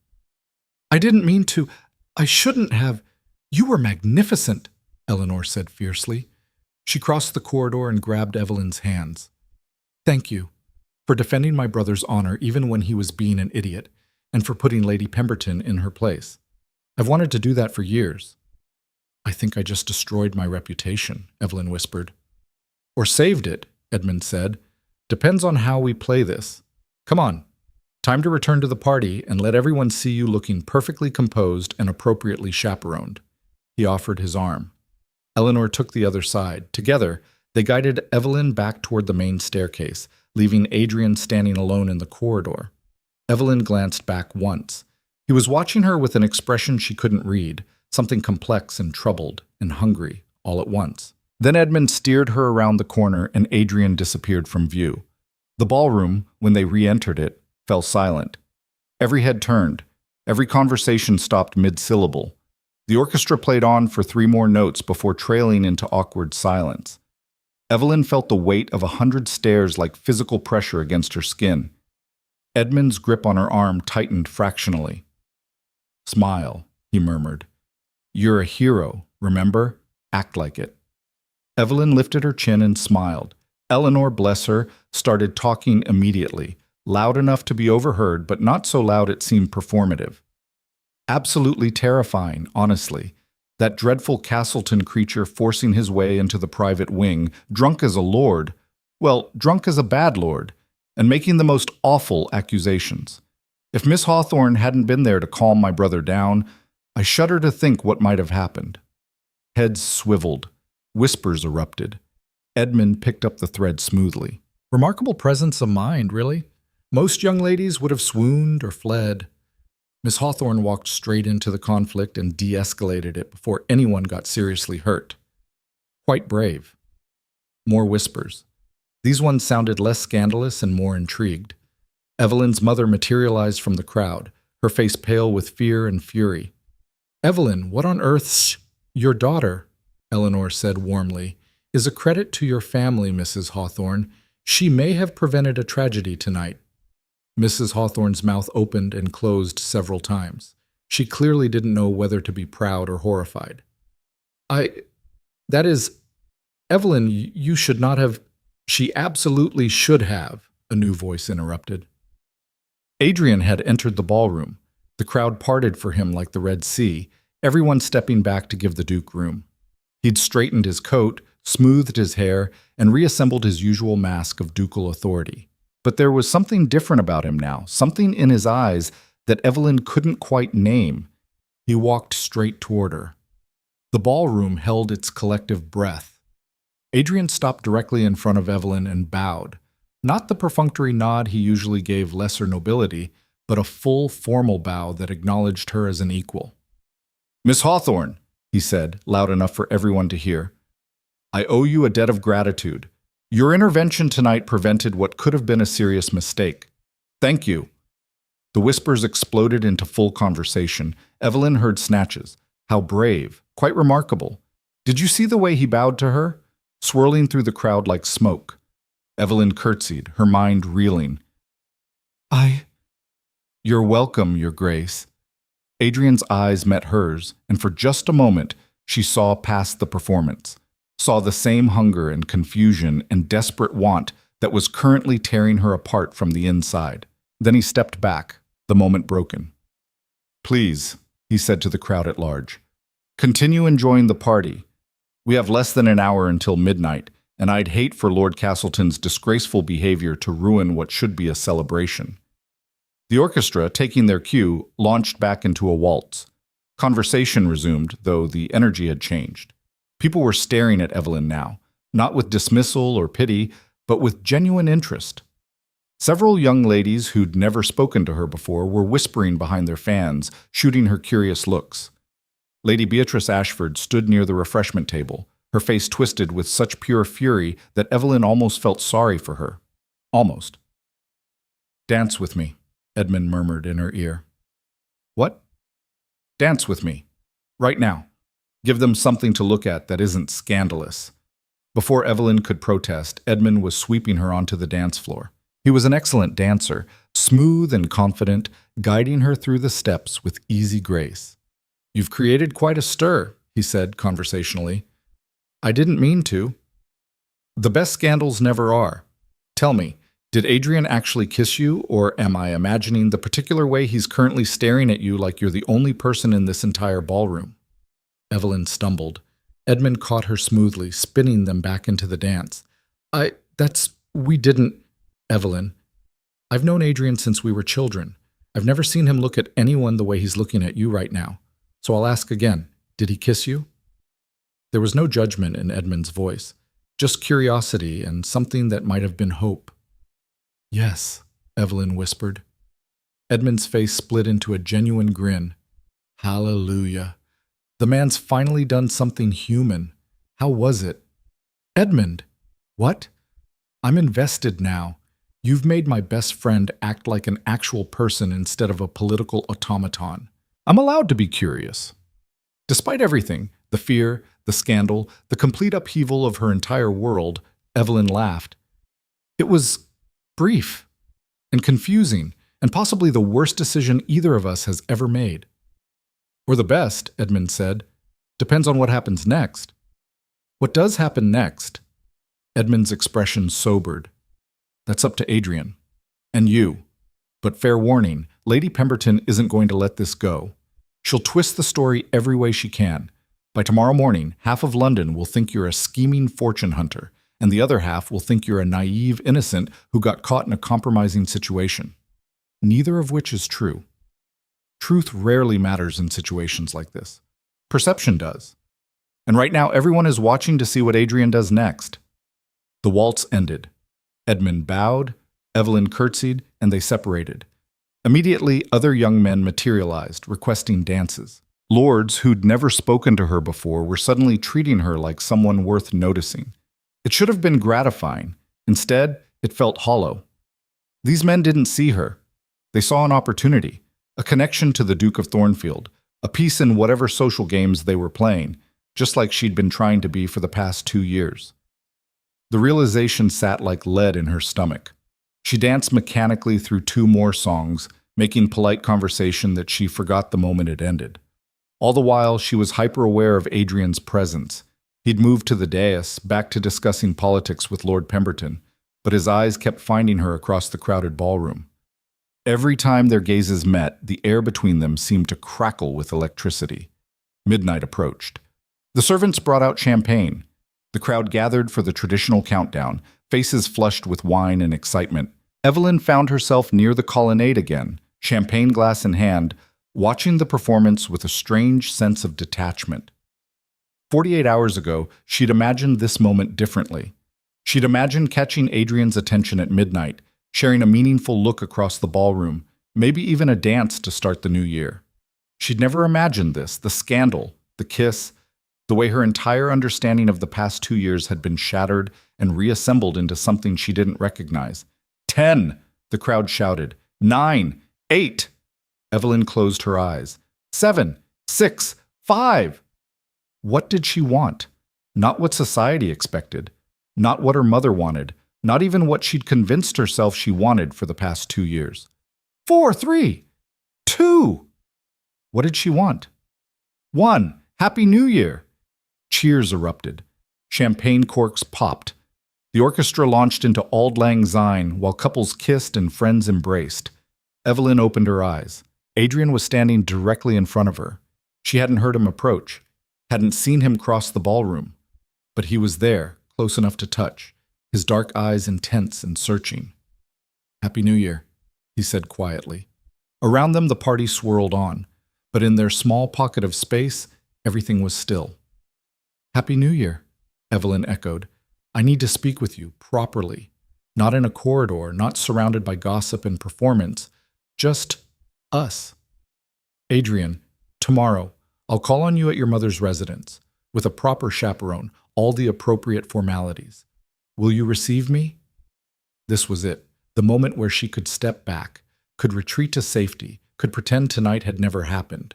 "I didn't mean to. I shouldn't have. You were magnificent," Eleanor said fiercely. She crossed the corridor and grabbed Evelyn's hands. "Thank you for defending my brother's honor even when he was being an idiot, and for putting Lady Pemberton in her place. I've wanted to do that for years." "I think I just destroyed my reputation," Evelyn whispered. "Or saved it," Edmund said. "Depends on how we play this. Come on, time to return to the party and let everyone see you looking perfectly composed and appropriately chaperoned." He offered his arm. Eleanor took the other side. Together, they guided Evelyn back toward the main staircase, leaving Adrian standing alone in the corridor. Evelyn glanced back once. He was watching her with an expression she couldn't read, something complex and troubled and hungry all at once. Then Edmund steered her around the corner and Adrian disappeared from view. The ballroom, when they re-entered it, fell silent. Every head turned. Every conversation stopped mid-syllable. The orchestra played on for 3 more notes before trailing into awkward silence. Evelyn felt the weight of 100 stares like physical pressure against her skin. Edmund's grip on her arm tightened fractionally. "Smile," he murmured. "You're a hero, remember? Act like it." Evelyn lifted her chin and smiled. Eleanor, bless her, started talking immediately, loud enough to be overheard, but not so loud it seemed performative. Absolutely terrifying, honestly. That dreadful Castleton creature forcing his way into the private wing, drunk as a lord, well, drunk as a bad lord, and making the most awful accusations. If Miss Hawthorne hadn't been there to calm my brother down, I shudder to think what might have happened. Heads swiveled. Whispers erupted. Edmund picked up the thread smoothly. "Remarkable presence of mind, really. Most young ladies would have swooned or fled. Miss Hawthorne walked straight into the conflict and de-escalated it before anyone got seriously hurt. Quite brave." More whispers. These ones sounded less scandalous and more intrigued. Evelyn's mother materialized from the crowd, her face pale with fear and fury. "Evelyn, what on earth's—" "Your daughter," Eleanor said warmly, "is a credit to your family, Mrs. Hawthorne. She may have prevented a tragedy tonight." Mrs. Hawthorne's mouth opened and closed several times. She clearly didn't know whether to be proud or horrified. That is, Evelyn, you should not have—" "She absolutely should have," a new voice interrupted. Adrian had entered the ballroom. The crowd parted for him like the Red Sea, everyone stepping back to give the Duke room. He'd straightened his coat, smoothed his hair, and reassembled his usual mask of ducal authority. But there was something different about him now, something in his eyes that Evelyn couldn't quite name. He walked straight toward her. The ballroom held its collective breath. Adrian stopped directly in front of Evelyn and bowed. Not the perfunctory nod he usually gave lesser nobility, but a full, formal bow that acknowledged her as an equal. "Miss Hawthorne," he said, loud enough for everyone to hear, "I owe you a debt of gratitude. Your intervention tonight prevented what could have been a serious mistake. Thank you." The whispers exploded into full conversation. Evelyn heard snatches. How brave. Quite remarkable. Did you see the way he bowed to her? Swirling through the crowd like smoke. Evelyn curtsied, her mind reeling. "You're welcome, Your Grace." Adrian's eyes met hers, and for just a moment, she saw past the performance. Saw the same hunger and confusion and desperate want that was currently tearing her apart from the inside. Then he stepped back, the moment broken. "Please," he said to the crowd at large, "continue enjoying the party. We have less than an hour until midnight, and I'd hate for Lord Castleton's disgraceful behavior to ruin what should be a celebration." The orchestra, taking their cue, launched back into a waltz. Conversation resumed, though the energy had changed. People were staring at Evelyn now, not with dismissal or pity, but with genuine interest. Several young ladies who'd never spoken to her before were whispering behind their fans, shooting her curious looks. Lady Beatrice Ashford stood near the refreshment table, her face twisted with such pure fury that Evelyn almost felt sorry for her. Almost. "Dance with me," Edmund murmured in her ear. "What?" "Dance with me. Right now. Give them something to look at that isn't scandalous." Before Evelyn could protest, Edmund was sweeping her onto the dance floor. He was an excellent dancer, smooth and confident, guiding her through the steps with easy grace. "You've created quite a stir," he said conversationally. "I didn't mean to." "The best scandals never are. Tell me, did Adrian actually kiss you, or am I imagining the particular way he's currently staring at you like you're the only person in this entire ballroom?" Evelyn stumbled. Edmund caught her smoothly, spinning them back into the dance. We didn't... Evelyn, I've known Adrian since we were children. I've never seen him look at anyone the way he's looking at you right now. So I'll ask again, did he kiss you? There was no judgment in Edmund's voice, just curiosity and something that might have been hope. "Yes," Evelyn whispered. Edmund's face split into a genuine grin. Hallelujah. The man's finally done something human. How was it? "Edmund!" "What?" "I'm invested now. You've made my best friend act like an actual person instead of a political automaton. I'm allowed to be curious." Despite everything, the fear, the scandal, the complete upheaval of her entire world, Evelyn laughed. It was brief and confusing and possibly the worst decision either of us has ever made. "Or the best," Edmund said. "Depends on what happens next." "What does happen next?" Edmund's expression sobered. "That's up to Adrian. And you. But fair warning, Lady Pemberton isn't going to let this go. She'll twist the story every way she can. By tomorrow morning, half of London will think you're a scheming fortune hunter, and the other half will think you're a naive innocent who got caught in a compromising situation. Neither of which is true. Truth rarely matters in situations like this. Perception does. And right now, everyone is watching to see what Adrian does next." The waltz ended. Edmund bowed, Evelyn curtsied, and they separated. Immediately, other young men materialized, requesting dances. Lords who'd never spoken to her before were suddenly treating her like someone worth noticing. It should have been gratifying. Instead, it felt hollow. These men didn't see her. They saw an opportunity, a connection to the Duke of Thornfield, a piece in whatever social games they were playing, just like she'd been trying to be for the past 2 years. The realization sat like lead in her stomach. She danced mechanically through 2 more songs, making polite conversation that she forgot the moment it ended. All the while, she was hyper-aware of Adrian's presence. He'd moved to the dais, back to discussing politics with Lord Pemberton, but his eyes kept finding her across the crowded ballroom. Every time their gazes met, the air between them seemed to crackle with electricity. Midnight approached. The servants brought out champagne. The crowd gathered for the traditional countdown, faces flushed with wine and excitement. Evelyn found herself near the colonnade again, champagne glass in hand, watching the performance with a strange sense of detachment. 48 hours ago, she'd imagined this moment differently. She'd imagined catching Adrian's attention at midnight, sharing a meaningful look across the ballroom, maybe even a dance to start the new year. She'd never imagined this, the scandal, the kiss, the way her entire understanding of the past 2 years had been shattered and reassembled into something she didn't recognize. 10, the crowd shouted. 9, 8. Evelyn closed her eyes. 7, 6, 5. What did she want? Not what society expected. Not what her mother wanted. Not even what she'd convinced herself she wanted for the past 2 years. 4, 3, 2. What did she want? 1. Happy New Year! Cheers erupted. Champagne corks popped. The orchestra launched into Auld Lang Syne while couples kissed and friends embraced. Evelyn opened her eyes. Adrian was standing directly in front of her. She hadn't heard him approach, hadn't seen him cross the ballroom. But he was there, close enough to touch, his dark eyes intense and searching. "Happy New Year," he said quietly. Around them, the party swirled on, but in their small pocket of space, everything was still. "Happy New Year," Evelyn echoed. "I need to speak with you properly. Not in a corridor, not surrounded by gossip and performance. Just us. Adrian, tomorrow, I'll call on you at your mother's residence, with a proper chaperone, all the appropriate formalities. Will you receive me?" This was it, the moment where she could step back, could retreat to safety, could pretend tonight had never happened.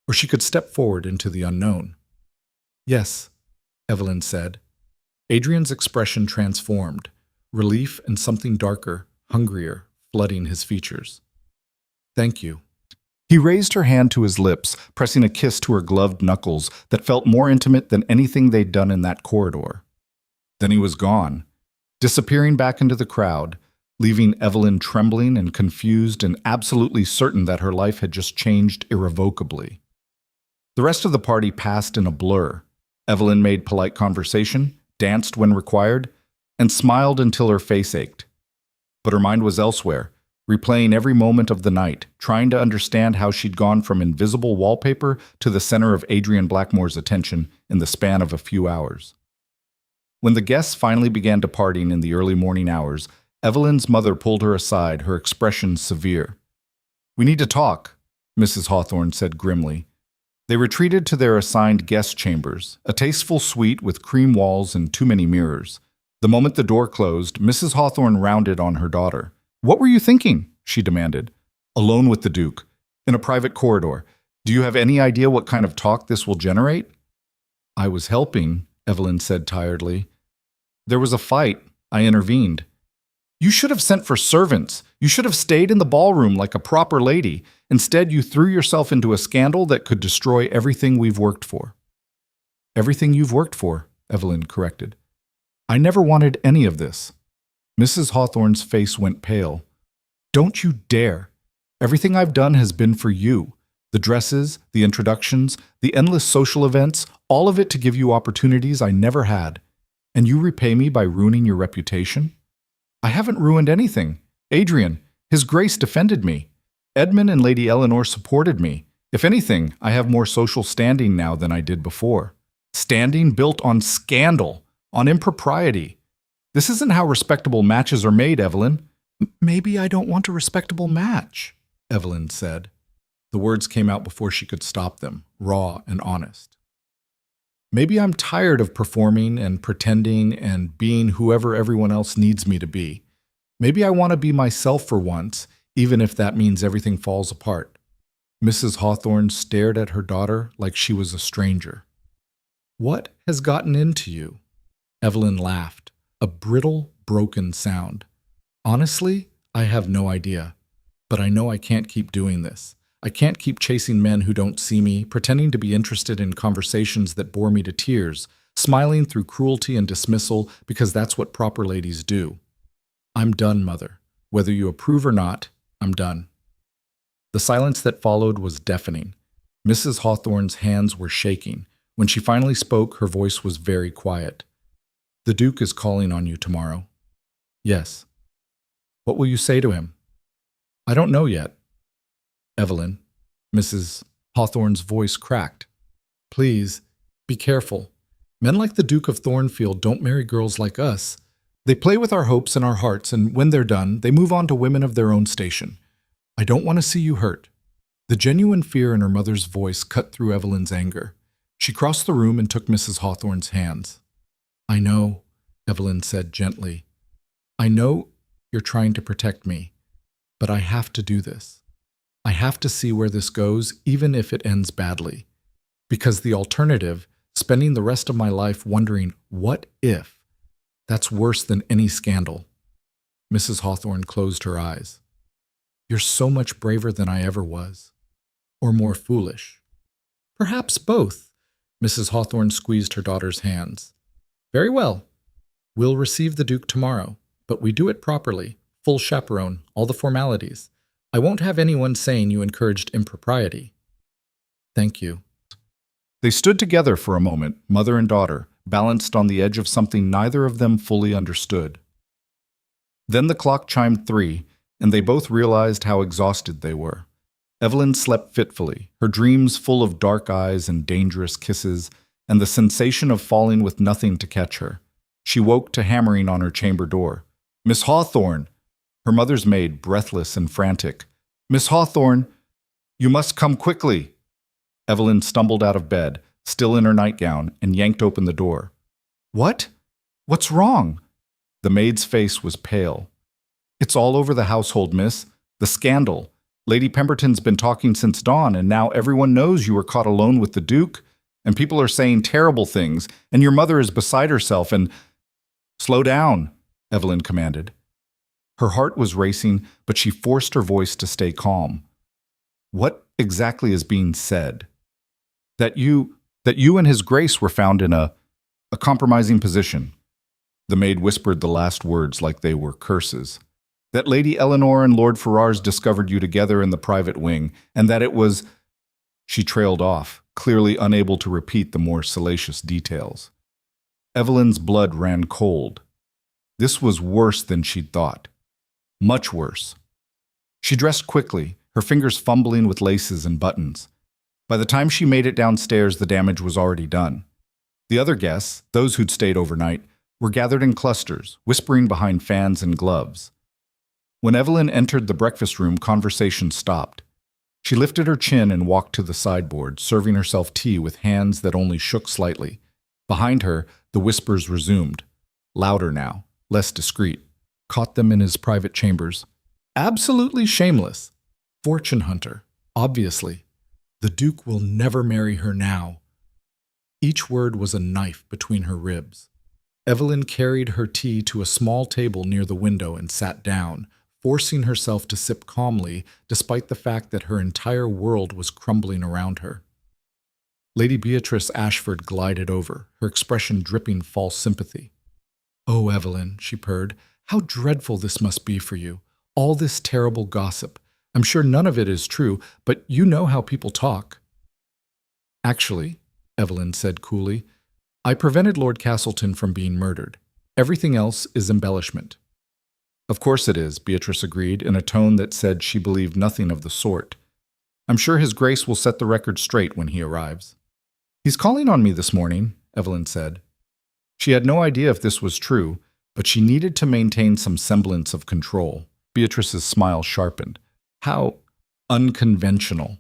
Or she could step forward into the unknown. "Yes," Evelyn said. Adrian's expression transformed, relief and something darker, hungrier, flooding his features. "Thank you." He raised her hand to his lips, pressing a kiss to her gloved knuckles that felt more intimate than anything they'd done in that corridor. Then he was gone, disappearing back into the crowd, leaving Evelyn trembling and confused and absolutely certain that her life had just changed irrevocably. The rest of the party passed in a blur. Evelyn made polite conversation, danced when required, and smiled until her face ached. But her mind was elsewhere, replaying every moment of the night, trying to understand how she'd gone from invisible wallpaper to the center of Adrian Blackmore's attention in the span of a few hours. When the guests finally began departing in the early morning hours, Evelyn's mother pulled her aside, her expression severe. "We need to talk," Mrs. Hawthorne said grimly. They retreated to their assigned guest chambers, a tasteful suite with cream walls and too many mirrors. The moment the door closed, Mrs. Hawthorne rounded on her daughter. "What were you thinking?" she demanded. "Alone with the Duke, in a private corridor. Do you have any idea what kind of talk this will generate?" "I was helping," Evelyn said tiredly. "There was a fight. I intervened." "You should have sent for servants. You should have stayed in the ballroom like a proper lady. Instead, you threw yourself into a scandal that could destroy everything we've worked for." "Everything you've worked for," Evelyn corrected. "I never wanted any of this." Mrs. Hawthorne's face went pale. "Don't you dare. Everything I've done has been for you. The dresses, the introductions, the endless social events, all of it to give you opportunities I never had. And you repay me by ruining your reputation? I haven't ruined anything. Adrian, His Grace defended me. Edmund and Lady Eleanor supported me. If anything, I have more social standing now than I did before. Standing built on scandal, on impropriety. This isn't how respectable matches are made, Evelyn." "Maybe I don't want a respectable match," Evelyn said. The words came out before she could stop them, raw and honest. "Maybe I'm tired of performing and pretending and being whoever everyone else needs me to be. Maybe I want to be myself for once, even if that means everything falls apart." Mrs. Hawthorne stared at her daughter like she was a stranger. "What has gotten into you?" Evelyn laughed, a brittle, broken sound. "Honestly, I have no idea. But I know I can't keep doing this. I can't keep chasing men who don't see me, pretending to be interested in conversations that bore me to tears, smiling through cruelty and dismissal because that's what proper ladies do. I'm done, Mother. Whether you approve or not, I'm done." The silence that followed was deafening. Mrs. Hawthorne's hands were shaking. When she finally spoke, her voice was very quiet. "The Duke is calling on you tomorrow." "Yes." "What will you say to him?" "I don't know yet." "Evelyn," Mrs. Hawthorne's voice cracked. "Please, be careful. Men like the Duke of Thornfield don't marry girls like us. They play with our hopes and our hearts, and when they're done, they move on to women of their own station. I don't want to see you hurt." The genuine fear in her mother's voice cut through Evelyn's anger. She crossed the room and took Mrs. Hawthorne's hands. "I know," Evelyn said gently. "I know you're trying to protect me, but I have to do this. I have to see where this goes, even if it ends badly. Because the alternative, spending the rest of my life wondering, what if? That's worse than any scandal." Mrs. Hawthorne closed her eyes. "You're so much braver than I ever was. Or more foolish." "Perhaps both." Mrs. Hawthorne squeezed her daughter's hands. "Very well. We'll receive the Duke tomorrow, but we do it properly, full chaperone, all the formalities. I won't have anyone saying you encouraged impropriety." "Thank you." They stood together for a moment, mother and daughter, balanced on the edge of something neither of them fully understood. Then the clock chimed 3, and they both realized how exhausted they were. Evelyn slept fitfully, her dreams full of dark eyes and dangerous kisses, and the sensation of falling with nothing to catch her. She woke to hammering on her chamber door. "Miss Hawthorne!" Her mother's maid, breathless and frantic. "Miss Hawthorne, you must come quickly!" Evelyn stumbled out of bed, still in her nightgown, and yanked open the door. "What? What's wrong?" The maid's face was pale. "It's all over the household, miss. The scandal. Lady Pemberton's been talking since dawn, and now everyone knows you were caught alone with the Duke, and people are saying terrible things, and your mother is beside herself, and—" "Slow down," Evelyn commanded. Her heart was racing, but she forced her voice to stay calm. "What exactly is being said?" That you and His Grace were found in a compromising position." The maid whispered the last words like they were curses. "That Lady Eleanor and Lord Ferrars discovered you together in the private wing, and that it was—" She trailed off, clearly unable to repeat the more salacious details. Evelyn's blood ran cold. This was worse than she'd thought. Much worse. She dressed quickly, her fingers fumbling with laces and buttons. By the time she made it downstairs, the damage was already done. The other guests, those who'd stayed overnight, were gathered in clusters, whispering behind fans and gloves. When Evelyn entered the breakfast room, conversation stopped. She lifted her chin and walked to the sideboard, serving herself tea with hands that only shook slightly. Behind her, the whispers resumed. Louder now, less discreet. Caught them in his private chambers. Absolutely shameless. Fortune hunter, obviously. The Duke will never marry her now. Each word was a knife between her ribs. Evelyn carried her tea to a small table near the window and sat down, forcing herself to sip calmly despite the fact that her entire world was crumbling around her. Lady Beatrice Ashford glided over, her expression dripping false sympathy. "Oh, Evelyn," she purred, "how dreadful this must be for you. All this terrible gossip. I'm sure none of it is true, but you know how people talk." "Actually," Evelyn said coolly, "I prevented Lord Castleton from being murdered. Everything else is embellishment." "Of course it is," Beatrice agreed, in a tone that said she believed nothing of the sort. "I'm sure His Grace will set the record straight when he arrives." "He's calling on me this morning," Evelyn said. She had no idea if this was true, but she needed to maintain some semblance of control. Beatrice's smile sharpened. How unconventional.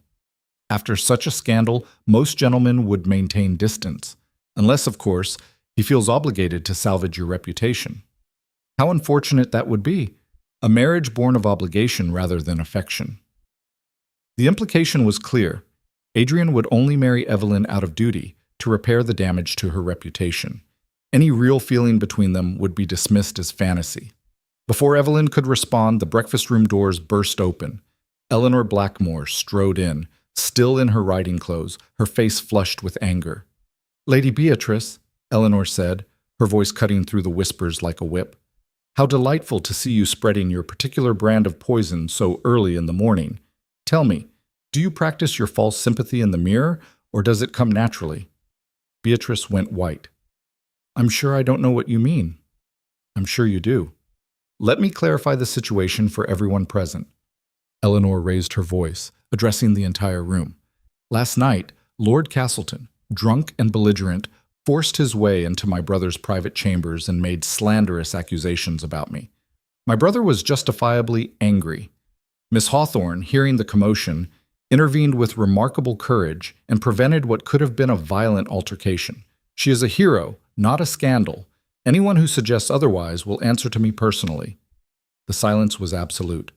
After such a scandal, most gentlemen would maintain distance, unless, of course, he feels obligated to salvage your reputation. How unfortunate that would be. A marriage born of obligation rather than affection. The implication was clear. Adrian would only marry Evelyn out of duty, to repair the damage to her reputation. Any real feeling between them would be dismissed as fantasy. Before Evelyn could respond, the breakfast room doors burst open. Eleanor Blackmore strode in, still in her riding clothes, her face flushed with anger. "Lady Beatrice," Eleanor said, her voice cutting through the whispers like a whip. "How delightful to see you spreading your particular brand of poison so early in the morning. Tell me, do you practice your false sympathy in the mirror, or does it come naturally?" Beatrice went white. "I'm sure I don't know what you mean." "I'm sure you do. Let me clarify the situation for everyone present." Eleanor raised her voice, addressing the entire room. "Last night, Lord Castleton, drunk and belligerent, forced his way into my brother's private chambers and made slanderous accusations about me. My brother was justifiably angry. Miss Hawthorne, hearing the commotion, intervened with remarkable courage and prevented what could have been a violent altercation. She is a hero, not a scandal. Anyone who suggests otherwise will answer to me personally." The silence was absolute.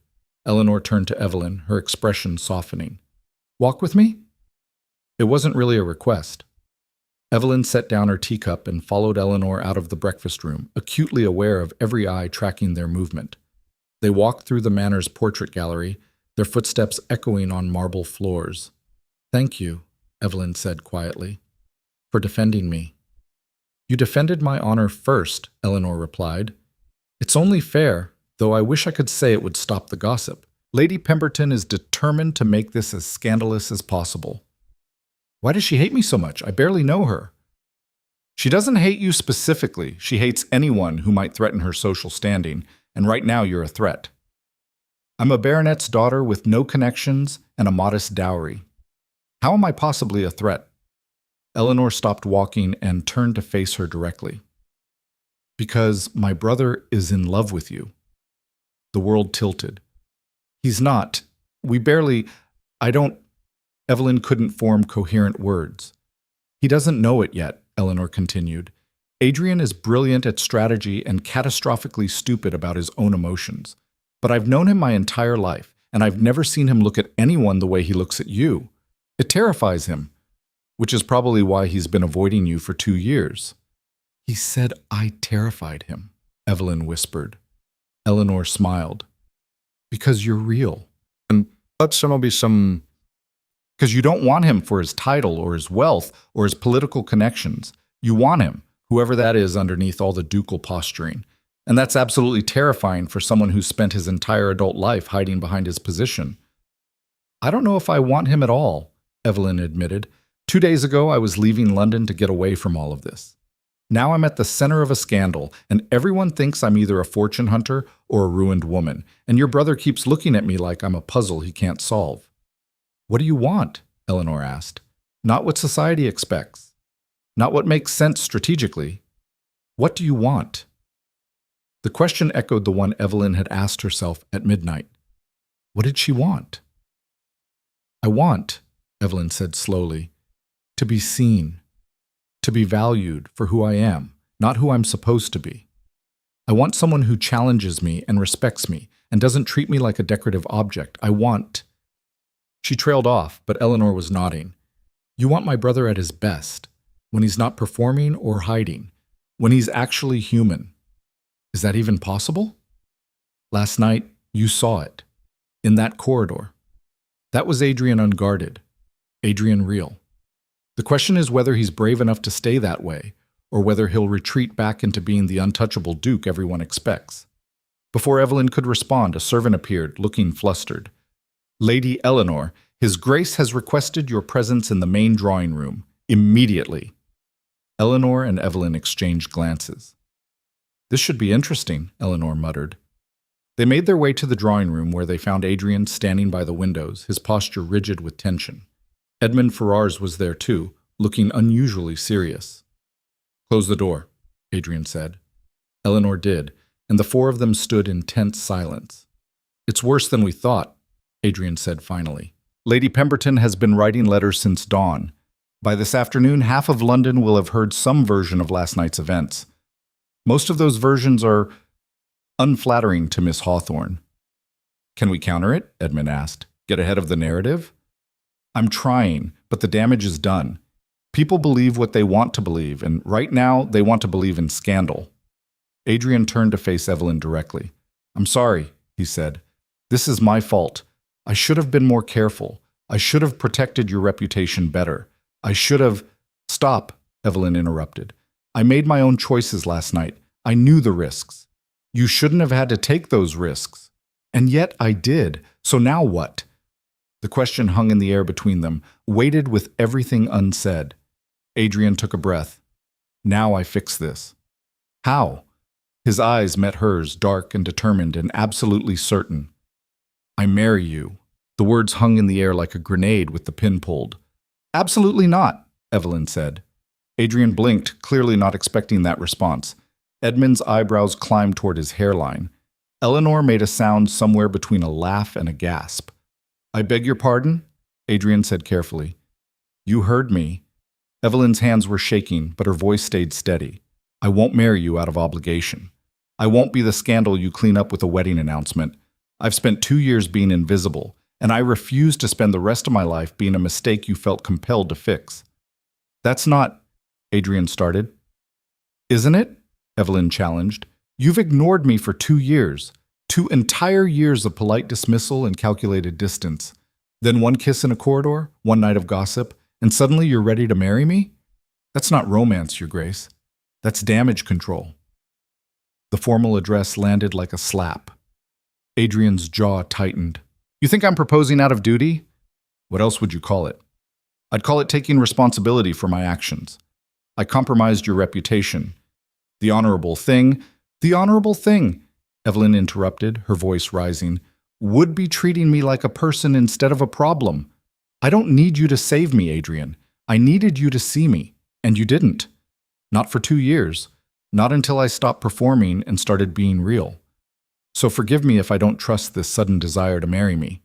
Eleanor turned to Evelyn, her expression softening. "Walk with me?" It wasn't really a request. Evelyn set down her teacup and followed Eleanor out of the breakfast room, acutely aware of every eye tracking their movement. They walked through the Manor's portrait gallery, their footsteps echoing on marble floors. "Thank you," Evelyn said quietly, "for defending me." "You defended my honor first," Eleanor replied. "It's only fair, though I wish I could say it would stop the gossip. Lady Pemberton is determined to make this as scandalous as possible." "Why does she hate me so much? I barely know her." "She doesn't hate you specifically. She hates anyone who might threaten her social standing, and right now you're a threat." I'm a baronet's daughter with no connections and a modest dowry. How am I possibly a threat? Eleanor stopped walking and turned to face her directly. Because my brother is in love with you. The world tilted. He's not. I don't. Evelyn couldn't form coherent words. He doesn't know it yet, Eleanor continued. Adrian is brilliant at strategy and catastrophically stupid about his own emotions. But I've known him my entire life, and I've never seen him look at anyone the way he looks at you. It terrifies him, which is probably why he's been avoiding you for 2 years. He said I terrified him, Evelyn whispered. Eleanor smiled. Because you're real. And but because you don't want him for his title or his wealth or his political connections. You want him, whoever that is underneath all the ducal posturing. And that's absolutely terrifying for someone who's spent his entire adult life hiding behind his position. I don't know if I want him at all, Evelyn admitted. 2 days ago, I was leaving London to get away from all of this. Now I'm at the center of a scandal, and everyone thinks I'm either a fortune hunter or a ruined woman, and your brother keeps looking at me like I'm a puzzle he can't solve. What do you want? Eleanor asked. Not what society expects. Not what makes sense strategically. What do you want? The question echoed the one Evelyn had asked herself at midnight. What did she want? I want, Evelyn said slowly, to be seen, to be valued for who I am, not who I'm supposed to be. I want someone who challenges me and respects me and doesn't treat me like a decorative object. I want... She trailed off, but Eleanor was nodding. You want my brother at his best, when he's not performing or hiding, when he's actually human. Is that even possible? Last night, you saw it, in that corridor. That was Adrian unguarded, Adrian real. The question is whether he's brave enough to stay that way, or whether he'll retreat back into being the untouchable Duke everyone expects. Before Evelyn could respond, a servant appeared, looking flustered. Lady Eleanor, His Grace has requested your presence in the main drawing room, immediately. Eleanor and Evelyn exchanged glances. This should be interesting, Eleanor muttered. They made their way to the drawing room where they found Adrian standing by the windows, his posture rigid with tension. Edmund Ferrars was there too, looking unusually serious. Close the door, Adrian said. Eleanor did, and the four of them stood in tense silence. It's worse than we thought, Adrian said finally. Lady Pemberton has been writing letters since dawn. By this afternoon, half of London will have heard some version of last night's events. Most of those versions are unflattering to Miss Hawthorne. Can we counter it? Edmund asked. Get ahead of the narrative? I'm trying, but the damage is done. People believe what they want to believe, and right now they want to believe in scandal. Adrian turned to face Evelyn directly. I'm sorry, he said. This is my fault. I should have been more careful. I should have protected your reputation better. I should have... Stop, Evelyn interrupted. I made my own choices last night. I knew the risks. You shouldn't have had to take those risks. And yet I did. So now what? The question hung in the air between them, weighted with everything unsaid. Adrian took a breath. Now I fix this. How? His eyes met hers, dark and determined and absolutely certain. I marry you. The words hung in the air like a grenade with the pin pulled. Absolutely not, Evelyn said. Adrian blinked, clearly not expecting that response. Edmund's eyebrows climbed toward his hairline. Eleanor made a sound somewhere between a laugh and a gasp. I beg your pardon? Adrian said carefully. You heard me. Evelyn's hands were shaking, but her voice stayed steady. I won't marry you out of obligation. I won't be the scandal you clean up with a wedding announcement. I've spent 2 years being invisible, and I refuse to spend the rest of my life being a mistake you felt compelled to fix. That's not... Adrian started. Isn't it? Evelyn challenged. You've ignored me for 2 years. 2 entire years of polite dismissal and calculated distance. Then 1 kiss in a corridor, 1 night of gossip, and suddenly you're ready to marry me? That's not romance, Your Grace. That's damage control. The formal address landed like a slap. Adrian's jaw tightened. You think I'm proposing out of duty? What else would you call it? I'd call it taking responsibility for my actions. I compromised your reputation. The honorable thing, Evelyn interrupted, her voice rising. would be treating me like a person instead of a problem. I don't need you to save me, Adrian. I needed you to see me, and you didn't. Not for 2 years. Not until I stopped performing and started being real. So forgive me if I don't trust this sudden desire to marry me."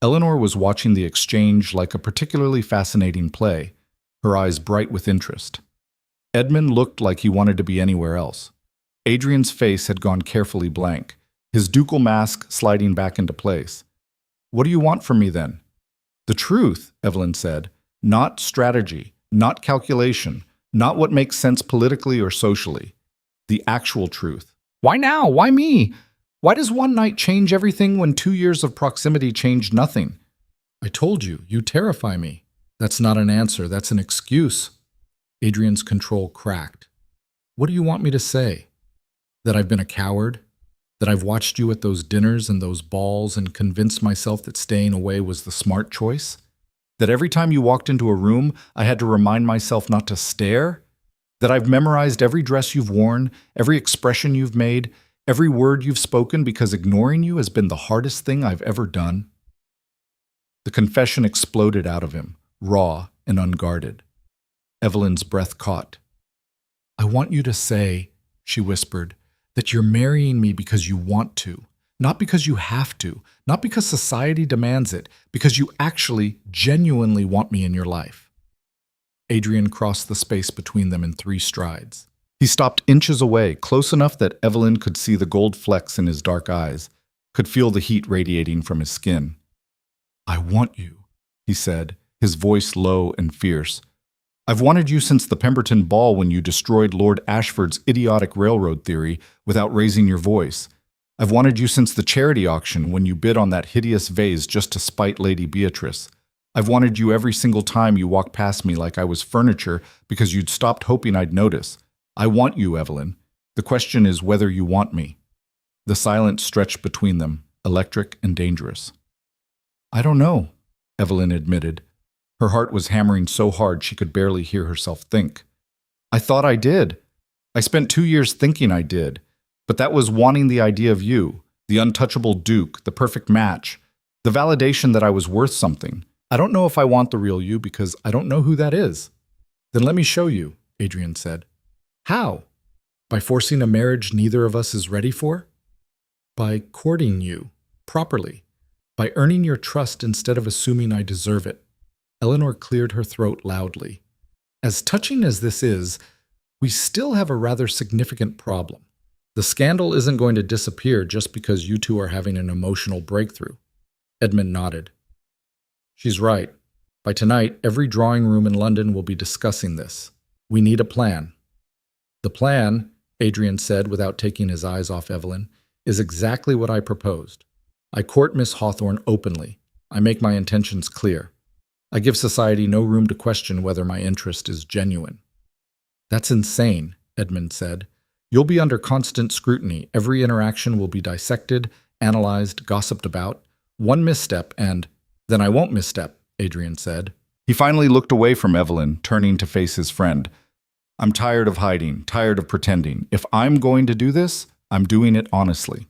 Eleanor was watching the exchange like a particularly fascinating play, her eyes bright with interest. Edmund looked like he wanted to be anywhere else. Adrian's face had gone carefully blank, his ducal mask sliding back into place. "What do you want from me, then?" "The truth," Evelyn said. "Not strategy, not calculation, not what makes sense politically or socially. The actual truth." "Why now? Why me? Why does one night change everything when 2 years of proximity changed nothing?" "I told you, you terrify me." "That's not an answer, that's an excuse." Adrian's control cracked. "What do you want me to say? That I've been a coward? That I've watched you at those dinners and those balls and convinced myself that staying away was the smart choice? That every time you walked into a room, I had to remind myself not to stare? That I've memorized every dress you've worn, every expression you've made, every word you've spoken because ignoring you has been the hardest thing I've ever done?" The confession exploded out of him, raw and unguarded. Evelyn's breath caught. "I want you to say," she whispered, "that you're marrying me because you want to, not because you have to, not because society demands it, because you actually, genuinely want me in your life." Adrian crossed the space between them in 3 strides. He stopped inches away, close enough that Evelyn could see the gold flecks in his dark eyes, could feel the heat radiating from his skin. "I want you," he said, his voice low and fierce. "I've wanted you since the Pemberton Ball when you destroyed Lord Ashford's idiotic railroad theory without raising your voice. I've wanted you since the charity auction when you bid on that hideous vase just to spite Lady Beatrice. I've wanted you every single time you walked past me like I was furniture because you'd stopped hoping I'd notice. I want you, Evelyn. The question is whether you want me." The silence stretched between them, electric and dangerous. "I don't know," Evelyn admitted. Her heart was hammering so hard she could barely hear herself think. "I thought I did. I spent 2 years thinking I did. But that was wanting the idea of you, the untouchable Duke, the perfect match, the validation that I was worth something. I don't know if I want the real you because I don't know who that is." "Then let me show you," Adrian said. "How? By forcing a marriage neither of us is ready for? By courting you, properly. By earning your trust instead of assuming I deserve it." Eleanor cleared her throat loudly. "As touching as this is, we still have a rather significant problem. The scandal isn't going to disappear just because you two are having an emotional breakthrough." Edmund nodded. "She's right. By tonight, every drawing room in London will be discussing this. We need a plan." "The plan," Adrian said without taking his eyes off Evelyn, "is exactly what I proposed. I court Miss Hawthorne openly. I make my intentions clear. I give society no room to question whether my interest is genuine." "That's insane," Edmund said. "You'll be under constant scrutiny. Every interaction will be dissected, analyzed, gossiped about. One misstep and—" "Then I won't misstep," Adrian said. He finally looked away from Evelyn, turning to face his friend. "I'm tired of hiding, tired of pretending. If I'm going to do this, I'm doing it honestly."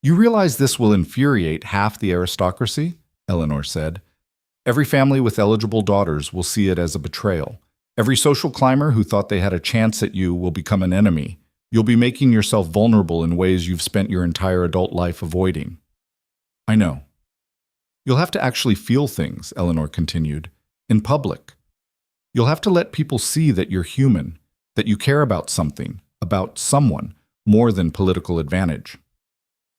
"You realize this will infuriate half the aristocracy?" Eleanor said. "Every family with eligible daughters will see it as a betrayal. Every social climber who thought they had a chance at you will become an enemy. You'll be making yourself vulnerable in ways you've spent your entire adult life avoiding." "I know." "You'll have to actually feel things," Eleanor continued, "in public. You'll have to let people see that you're human, that you care about something, about someone, more than political advantage."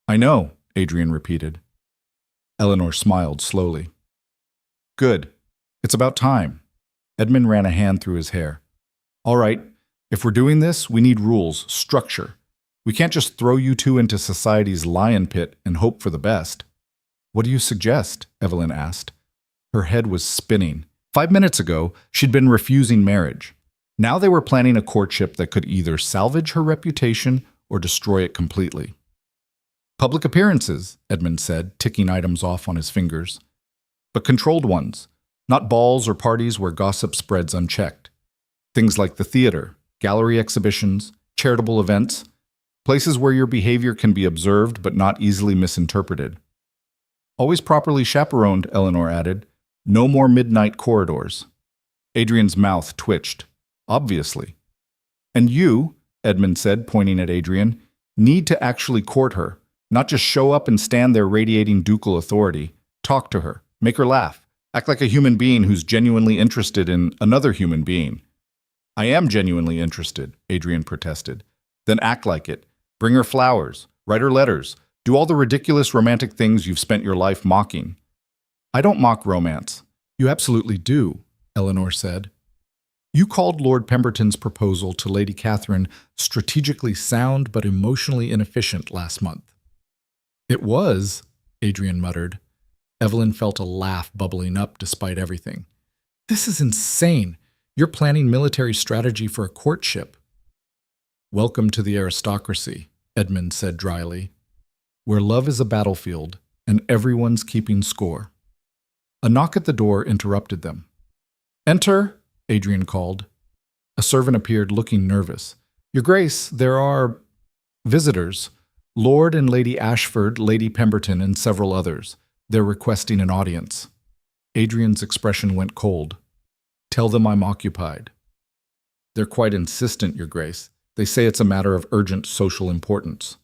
"I know," Adrian repeated. Eleanor smiled slowly. "Good. It's about time." Edmund ran a hand through his hair. "All right, if we're doing this, we need rules, structure. We can't just throw you two into society's lion pit and hope for the best." "What do you suggest?" Evelyn asked. Her head was spinning. 5 minutes ago, she'd been refusing marriage. Now they were planning a courtship that could either salvage her reputation or destroy it completely. "Public appearances," Edmund said, ticking items off on his fingers. "But controlled ones, not balls or parties where gossip spreads unchecked. Things like the theater, gallery exhibitions, charitable events, places where your behavior can be observed but not easily misinterpreted." Always properly chaperoned, Eleanor added. No more midnight corridors. Adrian's mouth twitched. Obviously. And you, Edmund said, pointing at Adrian, need to actually court her, not just show up and stand there radiating ducal authority. Talk to her. Make her laugh. Act like a human being who's genuinely interested in another human being. I am genuinely interested, Adrian protested. Then act like it. Bring her flowers. Write her letters. Do all the ridiculous romantic things you've spent your life mocking. I don't mock romance. You absolutely do, Eleanor said. You called Lord Pemberton's proposal to Lady Catherine strategically sound but emotionally inefficient last month. It was, Adrian muttered. Evelyn felt a laugh bubbling up despite everything. This is insane. You're planning military strategy for a courtship. Welcome to the aristocracy, Edmund said dryly, where love is a battlefield and everyone's keeping score. A knock at the door interrupted them. Enter, Adrian called. A servant appeared looking nervous. Your Grace, there are visitors. Lord and Lady Ashford, Lady Pemberton, and several others. They're requesting an audience. Adrian's expression went cold. Tell them I'm occupied. They're quite insistent, Your Grace. They say it's a matter of urgent social importance.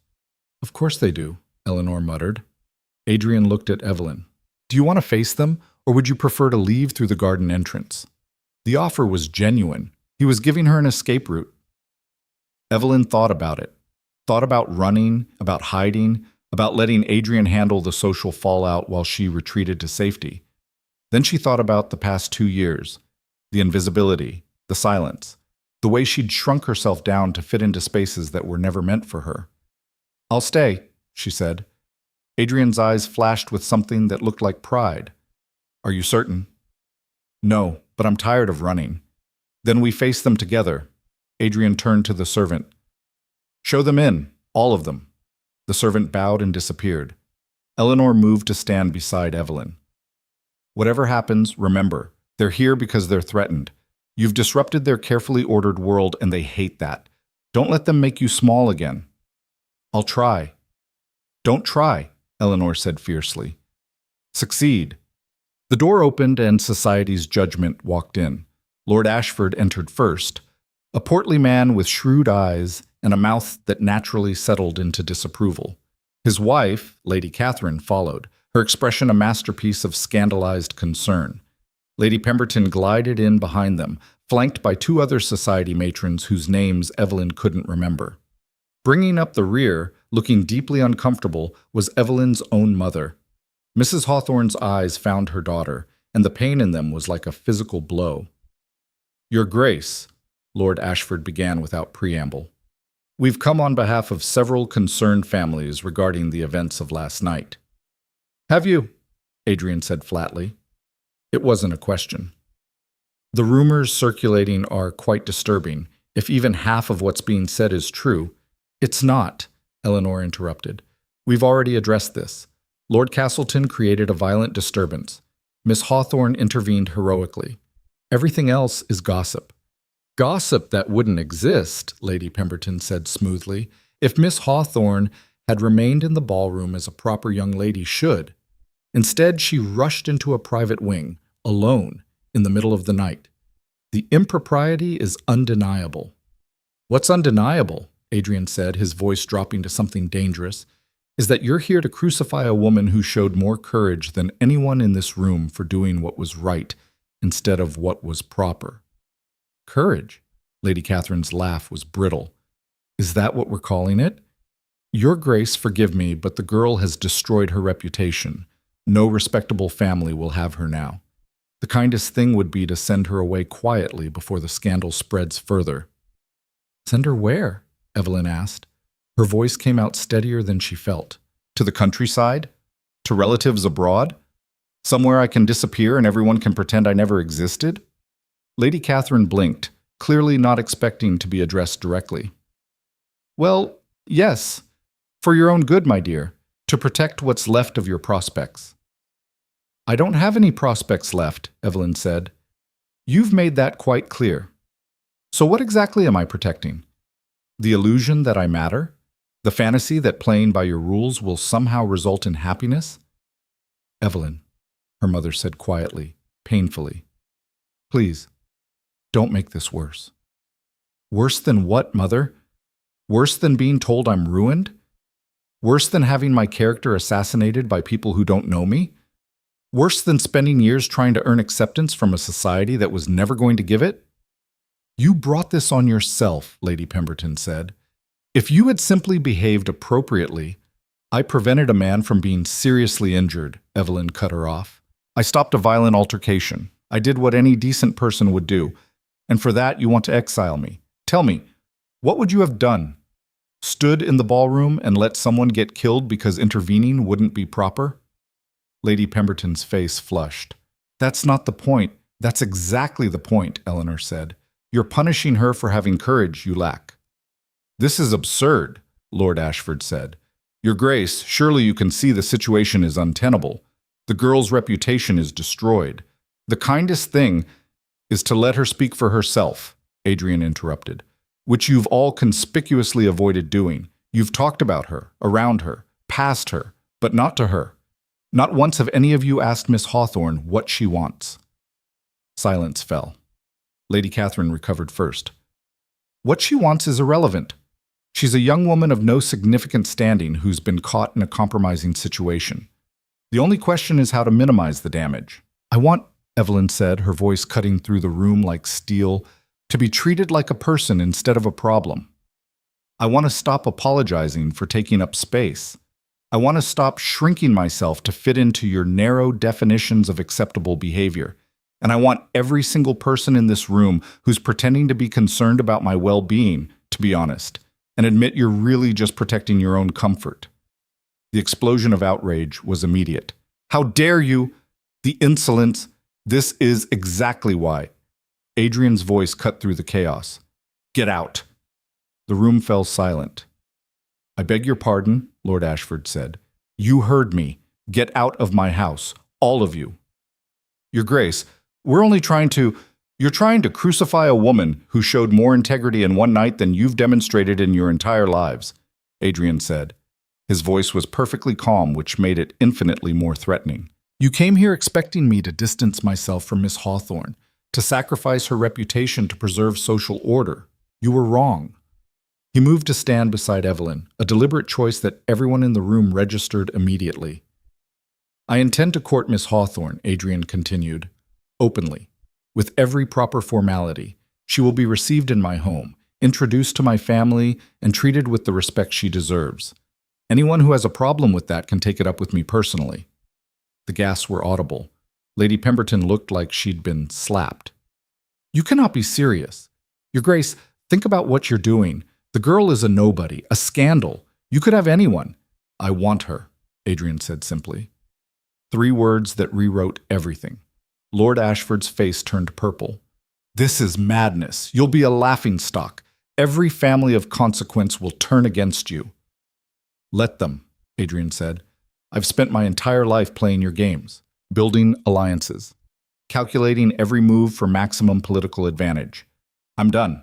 Of course they do, Eleanor muttered. Adrian looked at Evelyn. Do you want to face them, or would you prefer to leave through the garden entrance? The offer was genuine. He was giving her an escape route. Evelyn thought about it. Thought about running, about hiding, about letting Adrian handle the social fallout while she retreated to safety. Then she thought about the past 2 years, the invisibility, the silence, the way she'd shrunk herself down to fit into spaces that were never meant for her. I'll stay, she said. Adrian's eyes flashed with something that looked like pride. Are you certain? No, but I'm tired of running. Then we faced them together. Adrian turned to the servant. Show them in, all of them. The servant bowed and disappeared. Eleanor moved to stand beside Evelyn. Whatever happens, remember, they're here because they're threatened. You've disrupted their carefully ordered world and they hate that. Don't let them make you small again. I'll try. Don't try, Eleanor said fiercely. Succeed. The door opened and society's judgment walked in. Lord Ashford entered first, a portly man with shrewd eyes and a mouth that naturally settled into disapproval. His wife, Lady Catherine, followed, her expression a masterpiece of scandalized concern. Lady Pemberton glided in behind them, flanked by 2 other society matrons whose names Evelyn couldn't remember. Bringing up the rear, looking deeply uncomfortable, was Evelyn's own mother. Mrs. Hawthorne's eyes found her daughter, and the pain in them was like a physical blow. Your Grace, Lord Ashford began without preamble. We've come on behalf of several concerned families regarding the events of last night. Have you? Adrian said flatly. It wasn't a question. The rumors circulating are quite disturbing. If even half of what's being said is true, it's not, Eleanor interrupted. We've already addressed this. Lord Castleton created a violent disturbance. Miss Hawthorne intervened heroically. Everything else is gossip. Gossip that wouldn't exist, Lady Pemberton said smoothly, if Miss Hawthorne had remained in the ballroom as a proper young lady should. Instead, she rushed into a private wing, alone, in the middle of the night. The impropriety is undeniable. What's undeniable, Adrian said, his voice dropping to something dangerous, is that you're here to crucify a woman who showed more courage than anyone in this room for doing what was right instead of what was proper. Courage? Lady Catherine's laugh was brittle. Is that what we're calling it? Your Grace, forgive me, but the girl has destroyed her reputation. No respectable family will have her now. The kindest thing would be to send her away quietly before the scandal spreads further. Send her where? Evelyn asked. Her voice came out steadier than she felt. To the countryside? To relatives abroad? Somewhere I can disappear and everyone can pretend I never existed? Lady Catherine blinked, clearly not expecting to be addressed directly. Well, yes. For your own good, my dear. To protect what's left of your prospects. I don't have any prospects left, Evelyn said. You've made that quite clear. So what exactly am I protecting? The illusion that I matter? The fantasy that playing by your rules will somehow result in happiness? Evelyn, her mother said quietly, painfully. Please, don't make this worse. Worse than what, Mother? Worse than being told I'm ruined? Worse than having my character assassinated by people who don't know me? Worse than spending years trying to earn acceptance from a society that was never going to give it? You brought this on yourself, Lady Pemberton said. If you had simply behaved appropriately, I prevented a man from being seriously injured, Evelyn cut her off. I stopped a violent altercation. I did what any decent person would do. And for that, you want to exile me. Tell me, what would you have done? Stood in the ballroom and let someone get killed because intervening wouldn't be proper? Lady Pemberton's face flushed. That's not the point. That's exactly the point, Eleanor said. You're punishing her for having courage you lack. This is absurd, Lord Ashford said. Your Grace, surely you can see the situation is untenable. The girl's reputation is destroyed. The kindest thing is to let her speak for herself, Adrian interrupted, which you've all conspicuously avoided doing. You've talked about her, around her, past her, but not to her. Not once have any of you asked Miss Hawthorne what she wants. Silence fell. Lady Catherine recovered first. What she wants is irrelevant. She's a young woman of no significant standing who's been caught in a compromising situation. The only question is how to minimize the damage. I want, Evelyn said, her voice cutting through the room like steel, to be treated like a person instead of a problem. I want to stop apologizing for taking up space. I want to stop shrinking myself to fit into your narrow definitions of acceptable behavior. And I want every single person in this room who's pretending to be concerned about my well-being to be honest and admit you're really just protecting your own comfort. The explosion of outrage was immediate. How dare you? The insolence! This is exactly why. Adrian's voice cut through the chaos. Get out! The room fell silent. I beg your pardon, Lord Ashford said. You heard me. Get out of my house, all of you. Your Grace, you're trying to crucify a woman who showed more integrity in one night than you've demonstrated in your entire lives, Adrian said. His voice was perfectly calm, which made it infinitely more threatening. You came here expecting me to distance myself from Miss Hawthorne, to sacrifice her reputation to preserve social order. You were wrong. He moved to stand beside Evelyn, a deliberate choice that everyone in the room registered immediately. I intend to court Miss Hawthorne, Adrian continued, openly. With every proper formality, she will be received in my home, introduced to my family, and treated with the respect she deserves. Anyone who has a problem with that can take it up with me personally. The gasps were audible. Lady Pemberton looked like she'd been slapped. You cannot be serious. Your Grace, think about what you're doing. The girl is a nobody, a scandal. You could have anyone. I want her, Adrian said simply. 3 words that rewrote everything. Lord Ashford's face turned purple. This is madness. You'll be a laughingstock. Every family of consequence will turn against you. Let them, Adrian said. I've spent my entire life playing your games, building alliances, calculating every move for maximum political advantage. I'm done.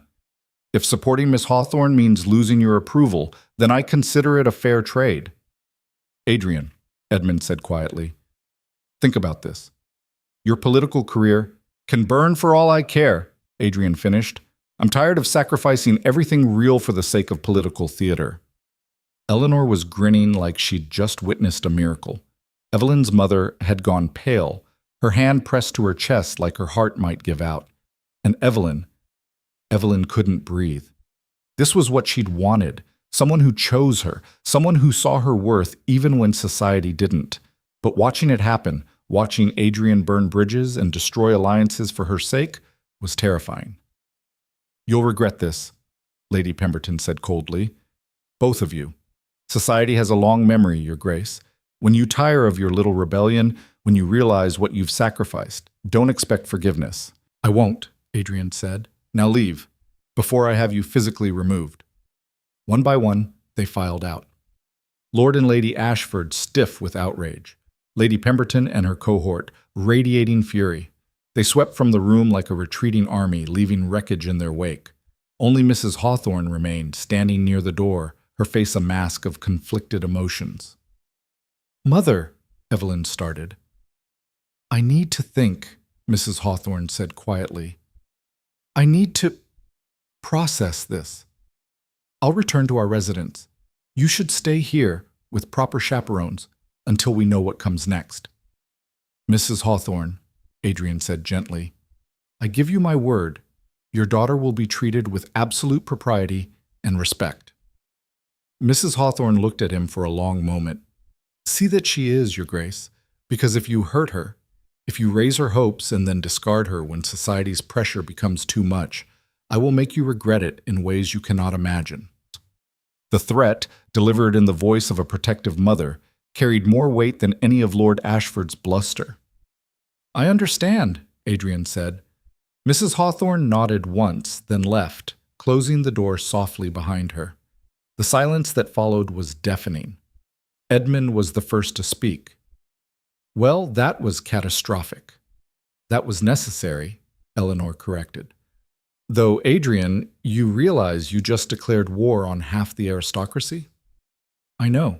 If supporting Miss Hawthorne means losing your approval, then I consider it a fair trade. Adrian, Edmund said quietly, think about this. Your political career can burn for all I care, Adrian finished. I'm tired of sacrificing everything real for the sake of political theater. Eleanor was grinning like she'd just witnessed a miracle. Evelyn's mother had gone pale, her hand pressed to her chest like her heart might give out. And Evelyn couldn't breathe. This was what she'd wanted, someone who chose her, someone who saw her worth even when society didn't. But watching it happen, watching Adrian burn bridges and destroy alliances for her sake, was terrifying. You'll regret this, Lady Pemberton said coldly. Both of you. Society has a long memory, Your Grace. When you tire of your little rebellion, when you realize what you've sacrificed, don't expect forgiveness. I won't, Adrian said. Now leave, before I have you physically removed. One by one, they filed out. Lord and Lady Ashford stiff with outrage. Lady Pemberton and her cohort radiating fury. They swept from the room like a retreating army, leaving wreckage in their wake. Only Mrs. Hawthorne remained, standing near the door, her face a mask of conflicted emotions. Mother, Evelyn started. I need to think, Mrs. Hawthorne said quietly. I need to process this. I'll return to our residence. You should stay here with proper chaperones until we know what comes next. Mrs. Hawthorne, Adrian said gently, I give you my word, your daughter will be treated with absolute propriety and respect. Mrs. Hawthorne looked at him for a long moment. See that she is, Your Grace, because if you hurt her, if you raise her hopes and then discard her when society's pressure becomes too much, I will make you regret it in ways you cannot imagine. The threat, delivered in the voice of a protective mother, carried more weight than any of Lord Ashford's bluster. I understand, Adrian said. Mrs. Hawthorne nodded once, then left, closing the door softly behind her. The silence that followed was deafening. Edmund was the first to speak. Well, that was catastrophic. That was necessary, Eleanor corrected. Though, Adrian, you realize you just declared war on half the aristocracy? I know.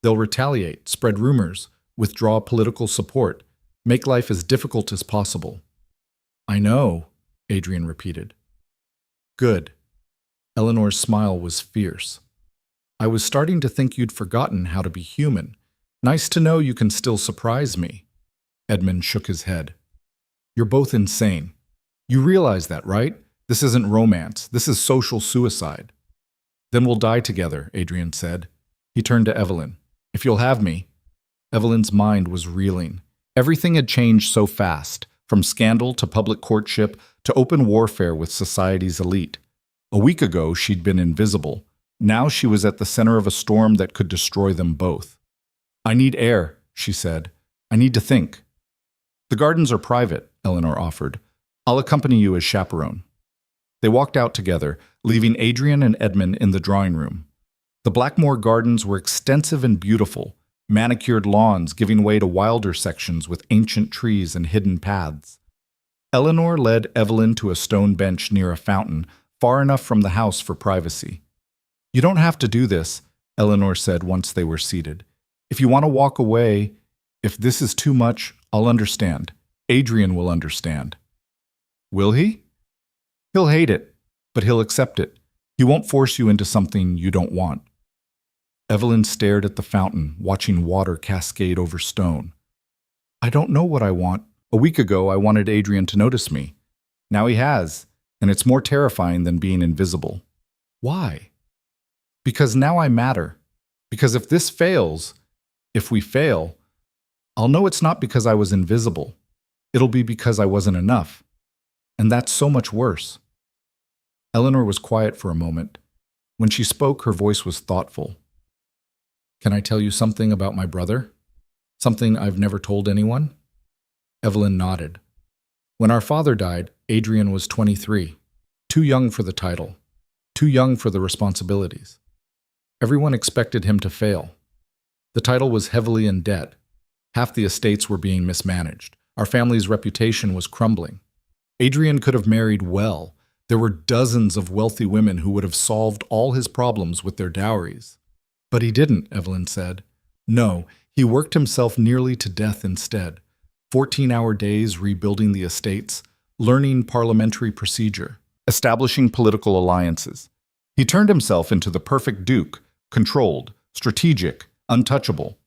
They'll retaliate, spread rumors, withdraw political support, make life as difficult as possible. I know, Adrian repeated. Good. Eleanor's smile was fierce. I was starting to think you'd forgotten how to be human. Nice to know you can still surprise me. Edmund shook his head. You're both insane. You realize that, right? This isn't romance. This is social suicide. Then we'll die together, Adrian said. He turned to Evelyn. If you'll have me. Evelyn's mind was reeling. Everything had changed so fast, from scandal to public courtship to open warfare with society's elite. A week ago, she'd been invisible. Now she was at the center of a storm that could destroy them both. I need air, she said. I need to think. The gardens are private, Eleanor offered. I'll accompany you as chaperone. They walked out together, leaving Adrian and Edmund in the drawing room. The Blackmore gardens were extensive and beautiful, manicured lawns giving way to wilder sections with ancient trees and hidden paths. Eleanor led Evelyn to a stone bench near a fountain, far enough from the house for privacy. You don't have to do this, Eleanor said once they were seated. If you want to walk away, if this is too much, I'll understand. Adrian will understand. Will he? He'll hate it, but he'll accept it. He won't force you into something you don't want. Evelyn stared at the fountain, watching water cascade over stone. I don't know what I want. A week ago, I wanted Adrian to notice me. Now he has, and it's more terrifying than being invisible. Why? Because now I matter. Because if this fails, if we fail, I'll know it's not because I was invisible. It'll be because I wasn't enough. And that's so much worse. Eleanor was quiet for a moment. When she spoke, her voice was thoughtful. Can I tell you something about my brother? Something I've never told anyone? Evelyn nodded. When our father died, Adrian was 23. Too young for the title. Too young for the responsibilities. Everyone expected him to fail. The title was heavily in debt. Half the estates were being mismanaged. Our family's reputation was crumbling. Adrian could have married well. There were dozens of wealthy women who would have solved all his problems with their dowries. But he didn't, Evelyn said. No, he worked himself nearly to death instead. 14-hour days rebuilding the estates, learning parliamentary procedure, establishing political alliances. He turned himself into the perfect duke, controlled, strategic, untouchable.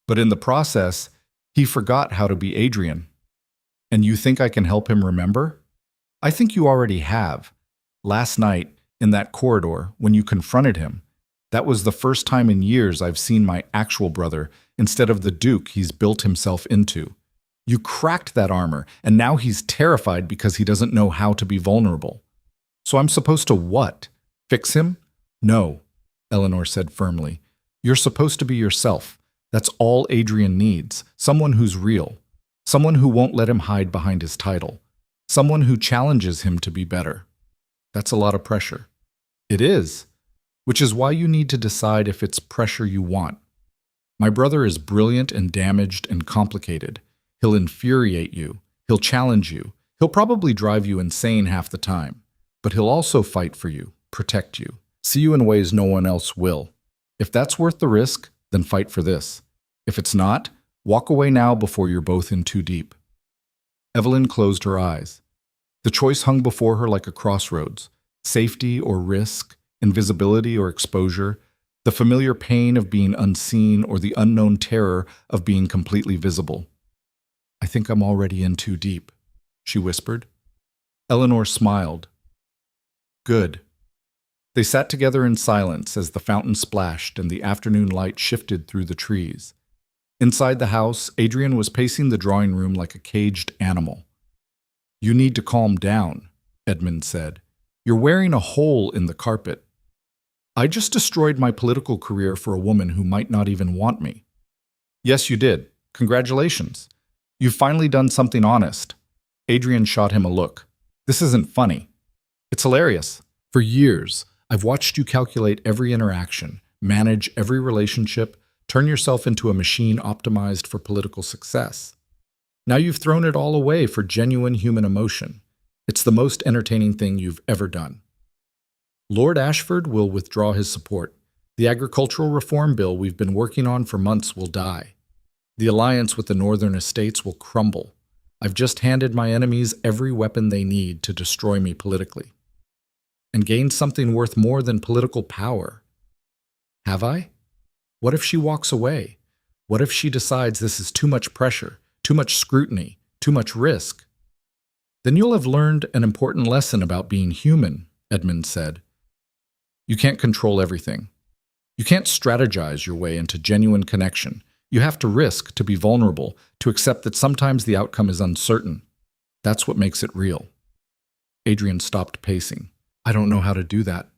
But in the process, he forgot how to be Adrian. And you think I can help him remember? I think you already have. Last night, in that corridor, when you confronted him, that was the first time in years I've seen my actual brother instead of the duke he's built himself into. You cracked that armor, and now he's terrified because he doesn't know how to be vulnerable. So I'm supposed to what? Fix him? No, Eleanor said firmly. You're supposed to be yourself. That's all Adrian needs. Someone who's real. Someone who won't let him hide behind his title. Someone who challenges him to be better. That's a lot of pressure. It is. Which is why you need to decide if it's pressure you want. My brother is brilliant and damaged and complicated. He'll infuriate you. He'll challenge you. He'll probably drive you insane half the time. But he'll also fight for you, protect you, see you in ways no one else will. If that's worth the risk, then fight for this. If it's not, Walk away now before you're both in too deep. Evelyn closed her eyes. The choice hung before her like a crossroads: safety or risk, invisibility or exposure, the familiar pain of being unseen or the unknown terror of being completely visible. "I think I'm already in too deep," she whispered. Eleanor smiled. "Good." They sat together in silence as the fountain splashed and the afternoon light shifted through the trees. Inside the house, Adrian was pacing the drawing room like a caged animal. "You need to calm down," Edmund said. "You're wearing a hole in the carpet." "I just destroyed my political career for a woman who might not even want me." "Yes, you did. Congratulations. You've finally done something honest." Adrian shot him a look. "This isn't funny. It's hilarious. For years, I've watched you calculate every interaction, manage every relationship, turn yourself into a machine optimized for political success. Now you've thrown it all away for genuine human emotion. It's the most entertaining thing you've ever done." "Lord Ashford will withdraw his support. The agricultural reform bill we've been working on for months will die. The alliance with the northern estates will crumble. I've just handed my enemies every weapon they need to destroy me politically. And gained something worth more than political power. Have I? What if she walks away? What if she decides this is too much pressure, too much scrutiny, too much risk?" "Then you'll have learned an important lesson about being human," Edmund said. "You can't control everything. You can't strategize your way into genuine connection. You have to risk, to be vulnerable, to accept that sometimes the outcome is uncertain. That's what makes it real." Adrian stopped pacing. "I don't know how to do that."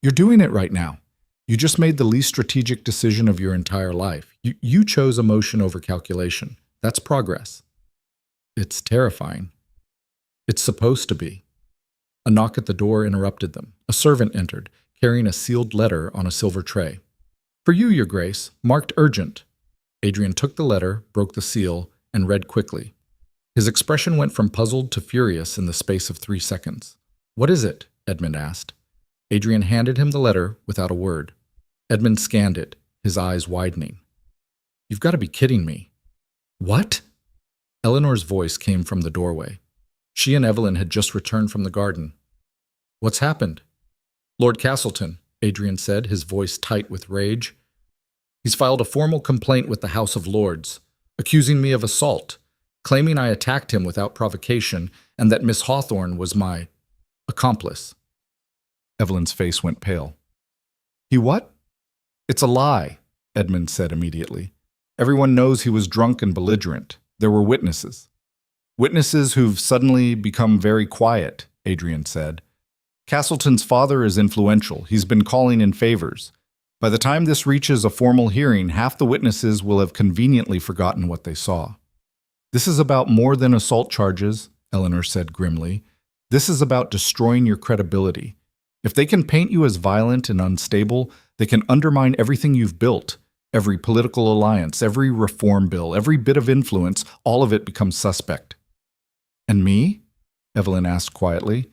"You're doing it right now. You just made the least strategic decision of your entire life. You chose emotion over calculation. That's progress." "It's terrifying." "It's supposed to be." A knock at the door interrupted them. A servant entered, carrying a sealed letter on a silver tray. "For you, Your Grace, marked urgent." Adrian took the letter, broke the seal, and read quickly. His expression went from puzzled to furious in the space of 3 seconds. "What is it?" Edmund asked. Adrian handed him the letter without a word. Edmund scanned it, his eyes widening. "You've got to be kidding me." "What?" Eleanor's voice came from the doorway. She and Evelyn had just returned from the garden. "What's happened?" "Lord Castleton," Adrian said, his voice tight with rage. "He's filed a formal complaint with the House of Lords, accusing me of assault, claiming I attacked him without provocation, and that Miss Hawthorne was my accomplice." Evelyn's face went pale. "He what?" "It's a lie," Edmund said immediately. "Everyone knows he was drunk and belligerent. There were witnesses." "Witnesses who've suddenly become very quiet," Adrian said. "Castleton's father is influential. He's been calling in favors. By the time this reaches a formal hearing, half the witnesses will have conveniently forgotten what they saw." "This is about more than assault charges," Eleanor said grimly. "This is about destroying your credibility. If they can paint you as violent and unstable, they can undermine everything you've built. Every political alliance, every reform bill, every bit of influence, all of it becomes suspect." "And me?" Evelyn asked quietly.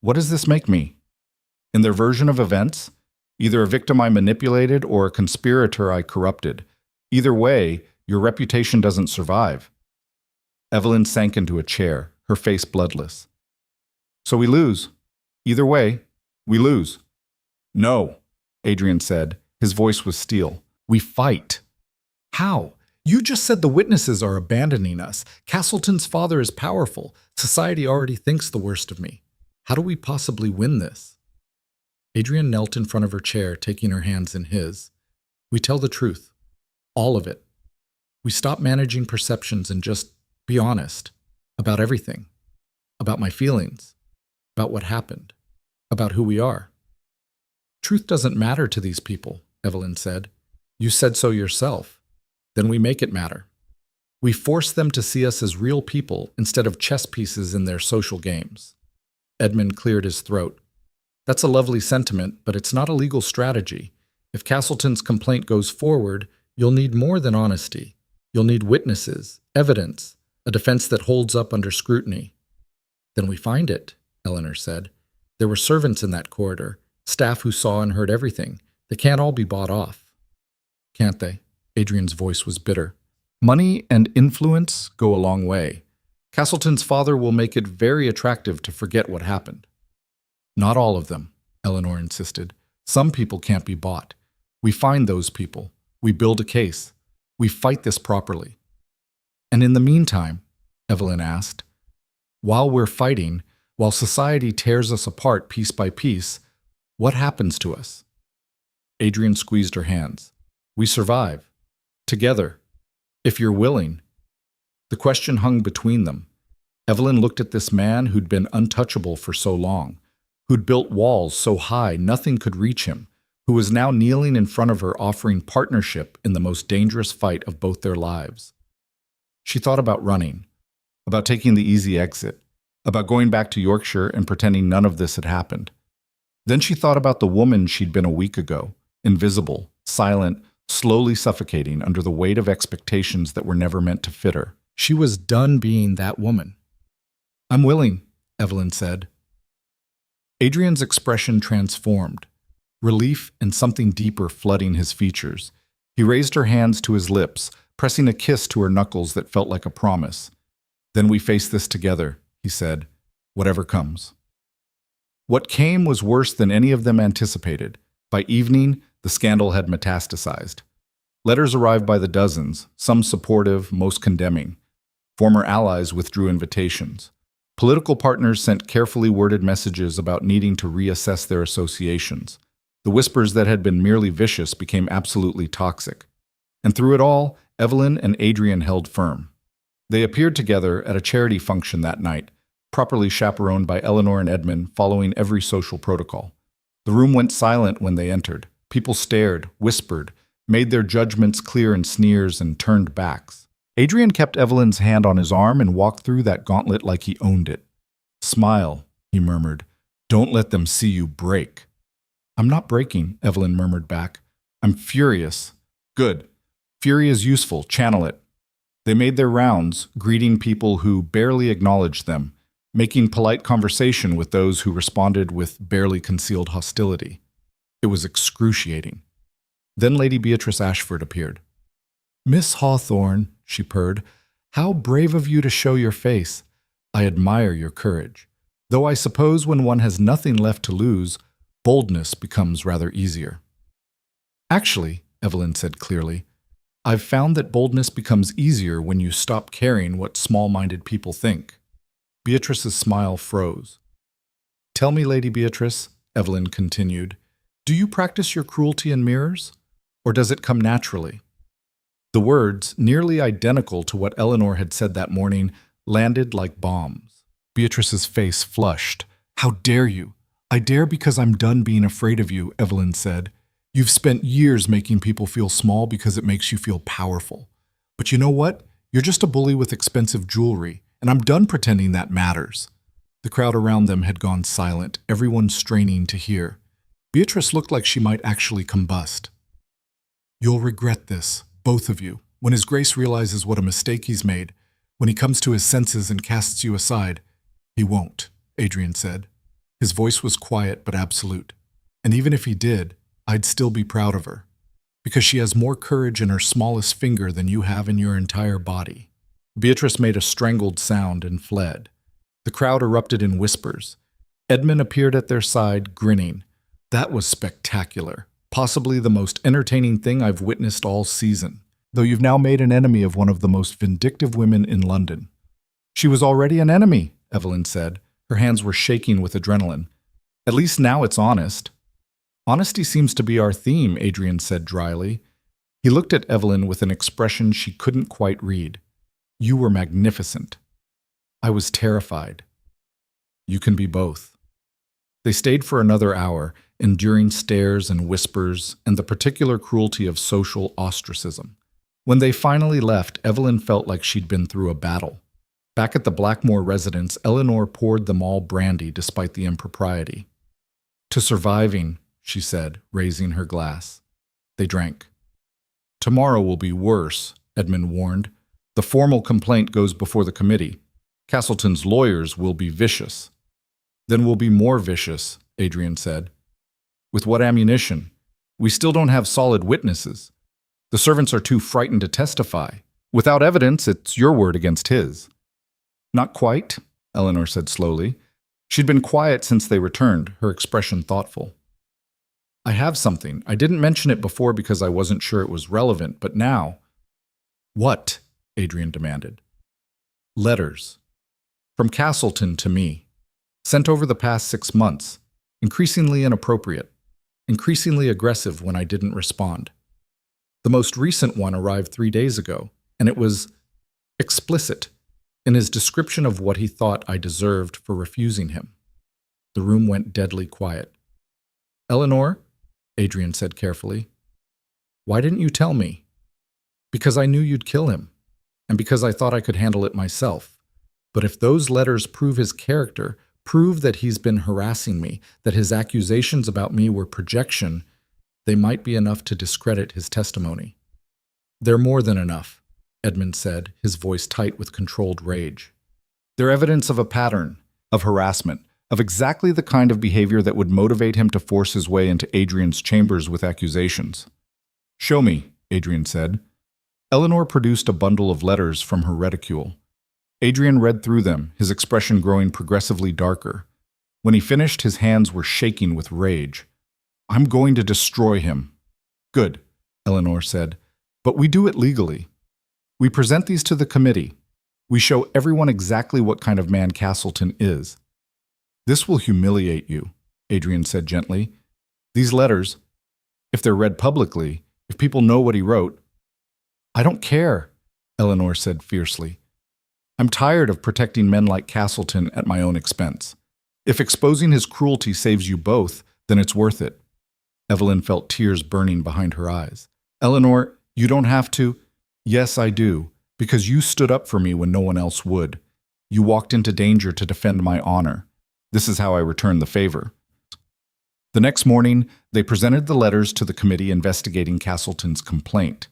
"What does this make me?" "In their version of events, either a victim I manipulated or a conspirator I corrupted. Either way, your reputation doesn't survive." Evelyn sank into a chair, her face bloodless. "So we lose. Either way, we lose." "No," Adrian said. His voice was steel. "We fight." "How? You just said the witnesses are abandoning us. Castleton's father is powerful. Society already thinks the worst of me. How do we possibly win this?" Adrian knelt in front of her chair, taking her hands in his. "We tell the truth. All of it. We stop managing perceptions and just be honest. About everything. About my feelings. About what happened. About who we are." "Truth doesn't matter to these people," Evelyn said. "You said so yourself. Then we make it matter. We force them to see us as real people instead of chess pieces in their social games." Edmund cleared his throat. "That's a lovely sentiment, but it's not a legal strategy. If Castleton's complaint goes forward, you'll need more than honesty. You'll need witnesses, evidence, a defense that holds up under scrutiny." "Then we find it," Eleanor said. "There were servants in that corridor, staff who saw and heard everything. They can't all be bought off." "Can't they?" Adrian's voice was bitter. Money and influence go a long way. Castleton's father will make it very attractive to forget what happened. Not all of them, Eleanor insisted. Some people can't be bought. We find those people. We build a case. We fight this properly. And in the meantime, Evelyn asked, while we're fighting, while society tears us apart piece by piece, what happens to us? Adrian squeezed her hands. We survive. Together. If you're willing. The question hung between them. Evelyn looked at this man who'd been untouchable for so long, who'd built walls so high nothing could reach him, who was now kneeling in front of her offering partnership in the most dangerous fight of both their lives. She thought about running, about taking the easy exit, about going back to Yorkshire and pretending none of this had happened. Then she thought about the woman she'd been a week ago, invisible, silent, slowly suffocating under the weight of expectations that were never meant to fit her. She was done being that woman. I'm willing, Evelyn said. Adrian's expression transformed, relief and something deeper flooding his features. He raised her hands to his lips, pressing a kiss to her knuckles that felt like a promise. Then we face this together, he said, whatever comes. What came was worse than any of them anticipated. By evening, the scandal had metastasized. Letters arrived by the dozens, some supportive, most condemning. Former allies withdrew invitations. Political partners sent carefully worded messages about needing to reassess their associations. The whispers that had been merely vicious became absolutely toxic. And through it all, Evelyn and Adrian held firm. They appeared together at a charity function that night, properly chaperoned by Eleanor and Edmund, following every social protocol. The room went silent when they entered. People stared, whispered, made their judgments clear in sneers and turned backs. Adrian kept Evelyn's hand on his arm and walked through that gauntlet like he owned it. Smile, he murmured. Don't let them see you break. I'm not breaking, Evelyn murmured back. I'm furious. Good. Fury is useful. Channel it. They made their rounds, greeting people who barely acknowledged them, making polite conversation with those who responded with barely concealed hostility. It was excruciating. Then Lady Beatrice Ashford appeared. Miss Hawthorne, she purred, how brave of you to show your face. I admire your courage. Though I suppose when one has nothing left to lose, boldness becomes rather easier. Actually, Evelyn said clearly, I've found that boldness becomes easier when you stop caring what small-minded people think. Beatrice's smile froze. Tell me, Lady Beatrice, Evelyn continued, do you practice your cruelty in mirrors, or does it come naturally? The words, nearly identical to what Eleanor had said that morning, landed like bombs. Beatrice's face flushed. How dare you? I dare because I'm done being afraid of you, Evelyn said. You've spent years making people feel small because it makes you feel powerful. But you know what? You're just a bully with expensive jewelry, and I'm done pretending that matters. The crowd around them had gone silent, everyone straining to hear. Beatrice looked like she might actually combust. You'll regret this, both of you, when His Grace realizes what a mistake he's made, when he comes to his senses and casts you aside. He won't, Adrian said. His voice was quiet but absolute. And even if he did, I'd still be proud of her, because she has more courage in her smallest finger than you have in your entire body. Beatrice made a strangled sound and fled. The crowd erupted in whispers. Edmund appeared at their side, grinning. That was spectacular, possibly the most entertaining thing I've witnessed all season, though you've now made an enemy of one of the most vindictive women in London. She was already an enemy, Evelyn said. Her hands were shaking with adrenaline. At least now it's honest. Honesty seems to be our theme, Adrian said dryly. He looked at Evelyn with an expression she couldn't quite read. You were magnificent. I was terrified. You can be both. They stayed for another hour, enduring stares and whispers and the particular cruelty of social ostracism. When they finally left, Evelyn felt like she'd been through a battle. Back at the Blackmore residence, Eleanor poured them all brandy despite the impropriety. To surviving, she said, raising her glass. They drank. Tomorrow will be worse, Edmund warned. The formal complaint goes before the committee. Castleton's lawyers will be vicious. Then we'll be more vicious, Adrian said. With what ammunition? We still don't have solid witnesses. The servants are too frightened to testify. Without evidence, it's your word against his. Not quite, Eleanor said slowly. She'd been quiet since they returned, her expression thoughtful. I have something. I didn't mention it before because I wasn't sure it was relevant, but now... What? Adrian demanded. Letters. From Castleton to me. Sent over the past 6 months. Increasingly inappropriate. Increasingly aggressive when I didn't respond. The most recent one arrived 3 days ago, and it was explicit in his description of what he thought I deserved for refusing him. The room went deadly quiet. Eleanor, Adrian said carefully, why didn't you tell me? Because I knew you'd kill him, and because I thought I could handle it myself. But if those letters prove his character, prove that he's been harassing me, that his accusations about me were projection, they might be enough to discredit his testimony. They're more than enough, Edmund said, his voice tight with controlled rage. They're evidence of a pattern, of harassment, of exactly the kind of behavior that would motivate him to force his way into Adrian's chambers with accusations. Show me, Adrian said. Eleanor produced a bundle of letters from her reticule. Adrian read through them, his expression growing progressively darker. When he finished, his hands were shaking with rage. I'm going to destroy him. Good, Eleanor said, but we do it legally. We present these to the committee. We show everyone exactly what kind of man Castleton is. This will humiliate you, Adrian said gently. These letters, if they're read publicly, if people know what he wrote... I don't care, Eleanor said fiercely. I'm tired of protecting men like Castleton at my own expense. If exposing his cruelty saves you both, then it's worth it. Evelyn felt tears burning behind her eyes. Eleanor, you don't have to. Yes, I do, because you stood up for me when no one else would. You walked into danger to defend my honor. This is how I return the favor. The next morning, they presented the letters to the committee investigating Castleton's complaint.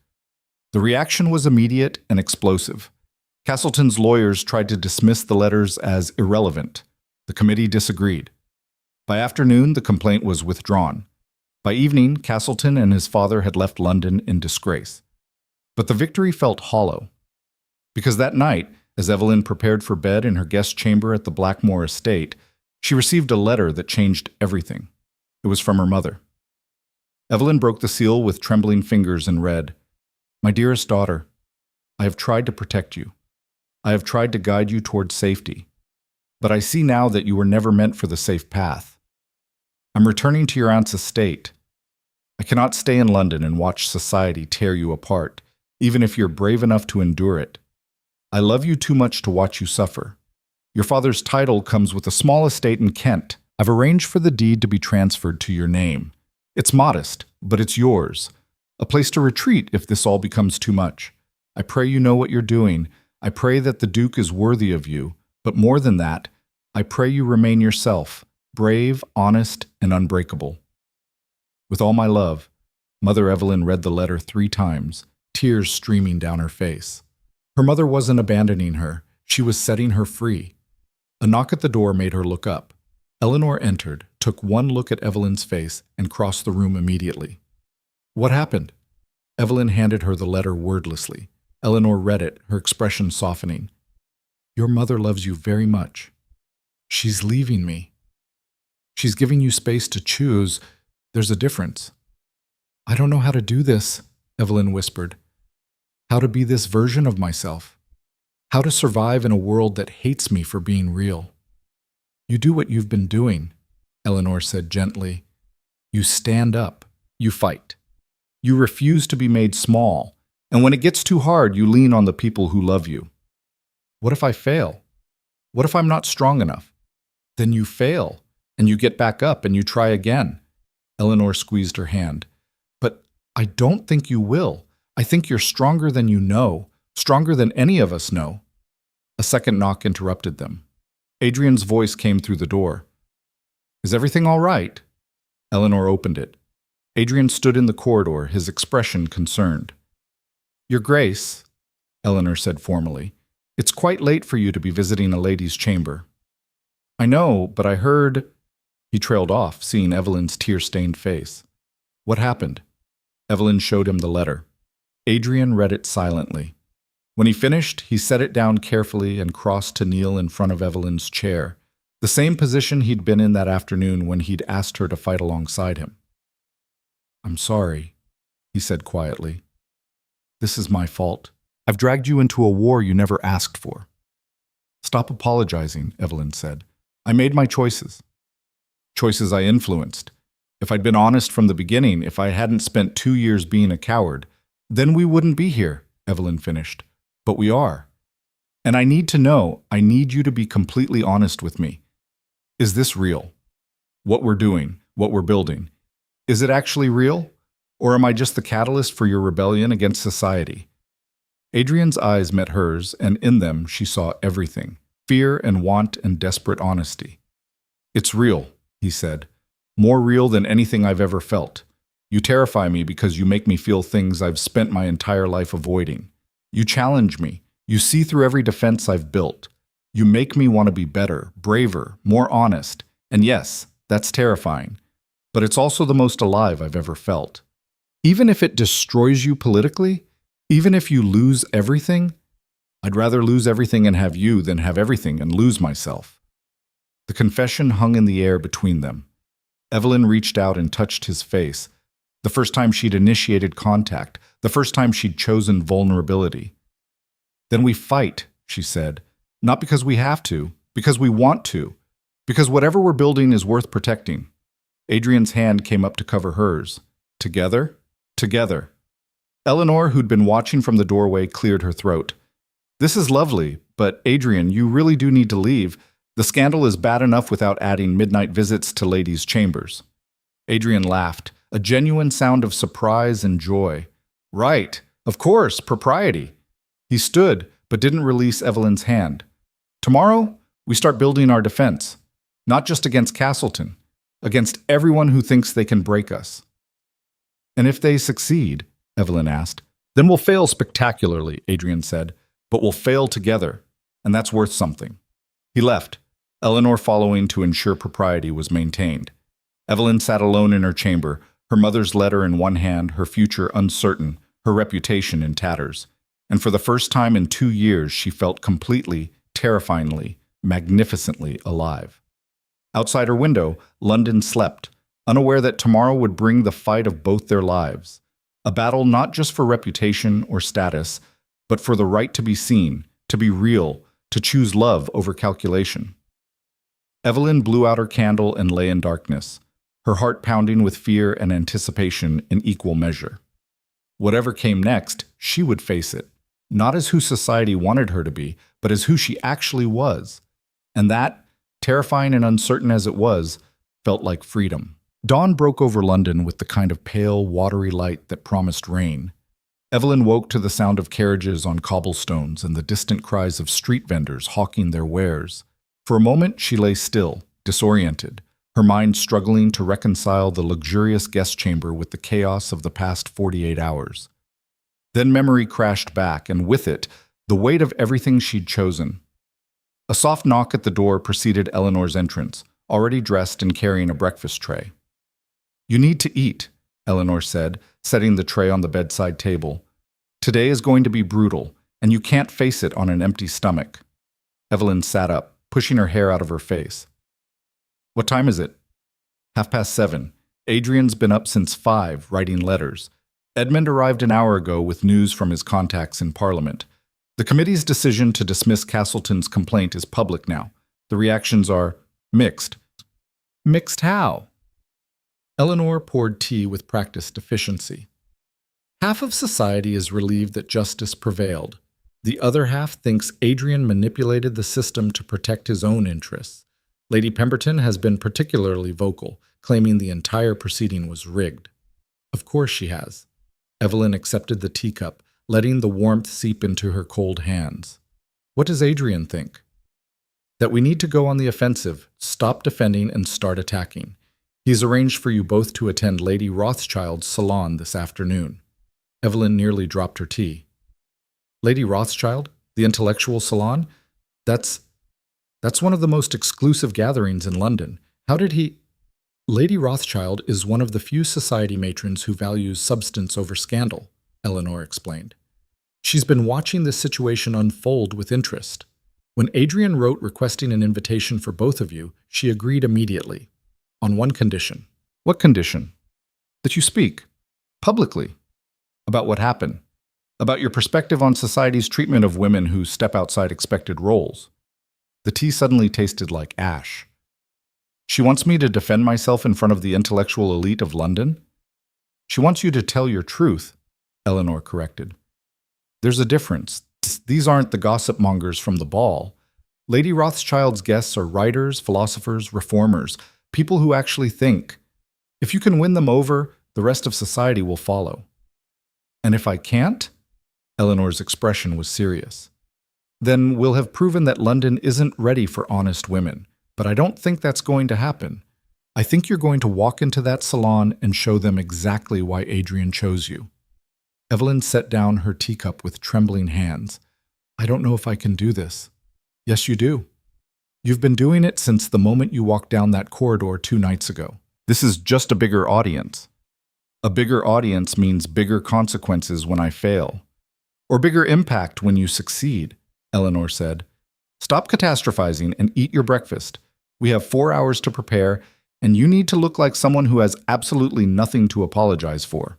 The reaction was immediate and explosive. Castleton's lawyers tried to dismiss the letters as irrelevant. The committee disagreed. By afternoon, the complaint was withdrawn. By evening, Castleton and his father had left London in disgrace. But the victory felt hollow. Because that night, as Evelyn prepared for bed in her guest chamber at the Blackmore estate, she received a letter that changed everything. It was from her mother. Evelyn broke the seal with trembling fingers and read, My dearest daughter, I have tried to protect you. I have tried to guide you towards safety. But I see now that you were never meant for the safe path. I'm returning to your aunt's estate. I cannot stay in London and watch society tear you apart, even if you're brave enough to endure it. I love you too much to watch you suffer. Your father's title comes with a small estate in Kent. I've arranged for the deed to be transferred to your name. It's modest, but it's yours. A place to retreat if this all becomes too much. I pray you know what you're doing. I pray that the Duke is worthy of you. But more than that, I pray you remain yourself, brave, honest, and unbreakable. With all my love, Mother Evelyn read the letter 3 times, tears streaming down her face. Her mother wasn't abandoning her. She was setting her free. A knock at the door made her look up. Eleanor entered, took one look at Evelyn's face, and crossed the room immediately. What happened? Evelyn handed her the letter wordlessly. Eleanor read it, her expression softening. Your mother loves you very much. She's leaving me. She's giving you space to choose. There's a difference. I don't know how to do this, Evelyn whispered. How to be this version of myself. How to survive in a world that hates me for being real. You do what you've been doing, Eleanor said gently. You stand up. You fight. You refuse to be made small. And when it gets too hard, you lean on the people who love you. What if I fail? What if I'm not strong enough? Then you fail, and you get back up and you try again. Eleanor squeezed her hand. But I don't think you will. I think you're stronger than you know, stronger than any of us know. A second knock interrupted them. Adrian's voice came through the door. Is everything all right? Eleanor opened it. Adrian stood in the corridor, his expression concerned. Your Grace, Eleanor said formally, it's quite late for you to be visiting a lady's chamber. I know, but I heard... He trailed off, seeing Evelyn's tear-stained face. What happened? Evelyn showed him the letter. Adrian read it silently. When he finished, he set it down carefully and crossed to kneel in front of Evelyn's chair, the same position he'd been in that afternoon when he'd asked her to fight alongside him. "I'm sorry," he said quietly. "This is my fault. I've dragged you into a war you never asked for." "Stop apologizing," Evelyn said. "I made my choices. Choices I influenced. If I'd been honest from the beginning, if I hadn't spent 2 years being a coward, then we wouldn't be here," Evelyn finished. "But we are. And I need to know, I need you to be completely honest with me. Is this real? What we're doing, what we're building, is it actually real? Or am I just the catalyst for your rebellion against society?" Adrian's eyes met hers, and in them she saw everything: fear and want and desperate honesty. "It's real," he said. "More real than anything I've ever felt. You terrify me because you make me feel things I've spent my entire life avoiding. You challenge me. You see through every defense I've built. You make me want to be better, braver, more honest. And yes, that's terrifying. But it's also the most alive I've ever felt. Even if it destroys you politically, even if you lose everything, I'd rather lose everything and have you than have everything and lose myself." The confession hung in the air between them. Evelyn reached out and touched his face. The first time she'd initiated contact, the first time she'd chosen vulnerability. "Then we fight," she said. "Not because we have to, because we want to. Because whatever we're building is worth protecting." Adrian's hand came up to cover hers. "Together? Together." Eleanor, who'd been watching from the doorway, cleared her throat. "This is lovely, but Adrian, you really do need to leave. The scandal is bad enough without adding midnight visits to ladies' chambers." Adrian laughed, a genuine sound of surprise and joy. "Right, of course, propriety." He stood, but didn't release Evelyn's hand. "Tomorrow, we start building our defense. Not just against Castleton, against everyone who thinks they can break us." "And if they succeed?" Evelyn asked. "Then we'll fail spectacularly," Adrian said, "but we'll fail together, and that's worth something." He left, Eleanor following to ensure propriety was maintained. Evelyn sat alone in her chamber, her mother's letter in one hand, her future uncertain, her reputation in tatters. And for the first time in 2 years, she felt completely, terrifyingly, magnificently alive. Outside her window, London slept, unaware that tomorrow would bring the fight of both their lives. A battle not just for reputation or status, but for the right to be seen, to be real, to choose love over calculation. Evelyn blew out her candle and lay in darkness, her heart pounding with fear and anticipation in equal measure. Whatever came next, she would face it, not as who society wanted her to be, but as who she actually was. And that, terrifying and uncertain as it was, felt like freedom. Dawn broke over London with the kind of pale, watery light that promised rain. Evelyn woke to the sound of carriages on cobblestones and the distant cries of street vendors hawking their wares. For a moment, she lay still, disoriented, her mind struggling to reconcile the luxurious guest chamber with the chaos of the past 48 hours. Then memory crashed back, and with it, the weight of everything she'd chosen. A soft knock at the door preceded Eleanor's entrance, already dressed and carrying a breakfast tray. "You need to eat," Eleanor said, setting the tray on the bedside table. "Today is going to be brutal, and you can't face it on an empty stomach." Evelyn sat up, pushing her hair out of her face. "What time is it?" 7:30. Adrian's been up since 5, writing letters. Edmund arrived an hour ago with news from his contacts in Parliament. The committee's decision to dismiss Castleton's complaint is public now. The reactions are mixed. Mixed how? Eleanor poured tea with practiced efficiency. Half of society is relieved that justice prevailed. The other half thinks Adrian manipulated the system to protect his own interests. Lady Pemberton has been particularly vocal, claiming the entire proceeding was rigged. Of course she has. Evelyn accepted the teacup, letting the warmth seep into her cold hands. What does Adrian think? That we need to go on the offensive, stop defending, and start attacking. He's arranged for you both to attend Lady Rothschild's salon this afternoon. Evelyn nearly dropped her tea. Lady Rothschild? The intellectual salon? That's one of the most exclusive gatherings in London. How did he... Lady Rothschild is one of the few society matrons who values substance over scandal, Eleanor explained. She's been watching this situation unfold with interest. When Adrian wrote requesting an invitation for both of you, she agreed immediately, on one condition. What condition? That you speak, publicly, about what happened, about your perspective on society's treatment of women who step outside expected roles. The tea suddenly tasted like ash. She wants me to defend myself in front of the intellectual elite of London? She wants you to tell your truth, Eleanor corrected. There's a difference. These aren't the gossip mongers from the ball. Lady Rothschild's guests are writers, philosophers, reformers, people who actually think. If you can win them over, the rest of society will follow. And if I can't? Eleanor's expression was serious. Then we'll have proven that London isn't ready for honest women. But I don't think that's going to happen. I think you're going to walk into that salon and show them exactly why Adrian chose you. Evelyn set down her teacup with trembling hands. I don't know if I can do this. Yes, you do. You've been doing it since the moment you walked down that corridor 2 nights ago. This is just a bigger audience. A bigger audience means bigger consequences when I fail. Or bigger impact when you succeed, Eleanor said. Stop catastrophizing and eat your breakfast. We have 4 hours to prepare, and you need to look like someone who has absolutely nothing to apologize for.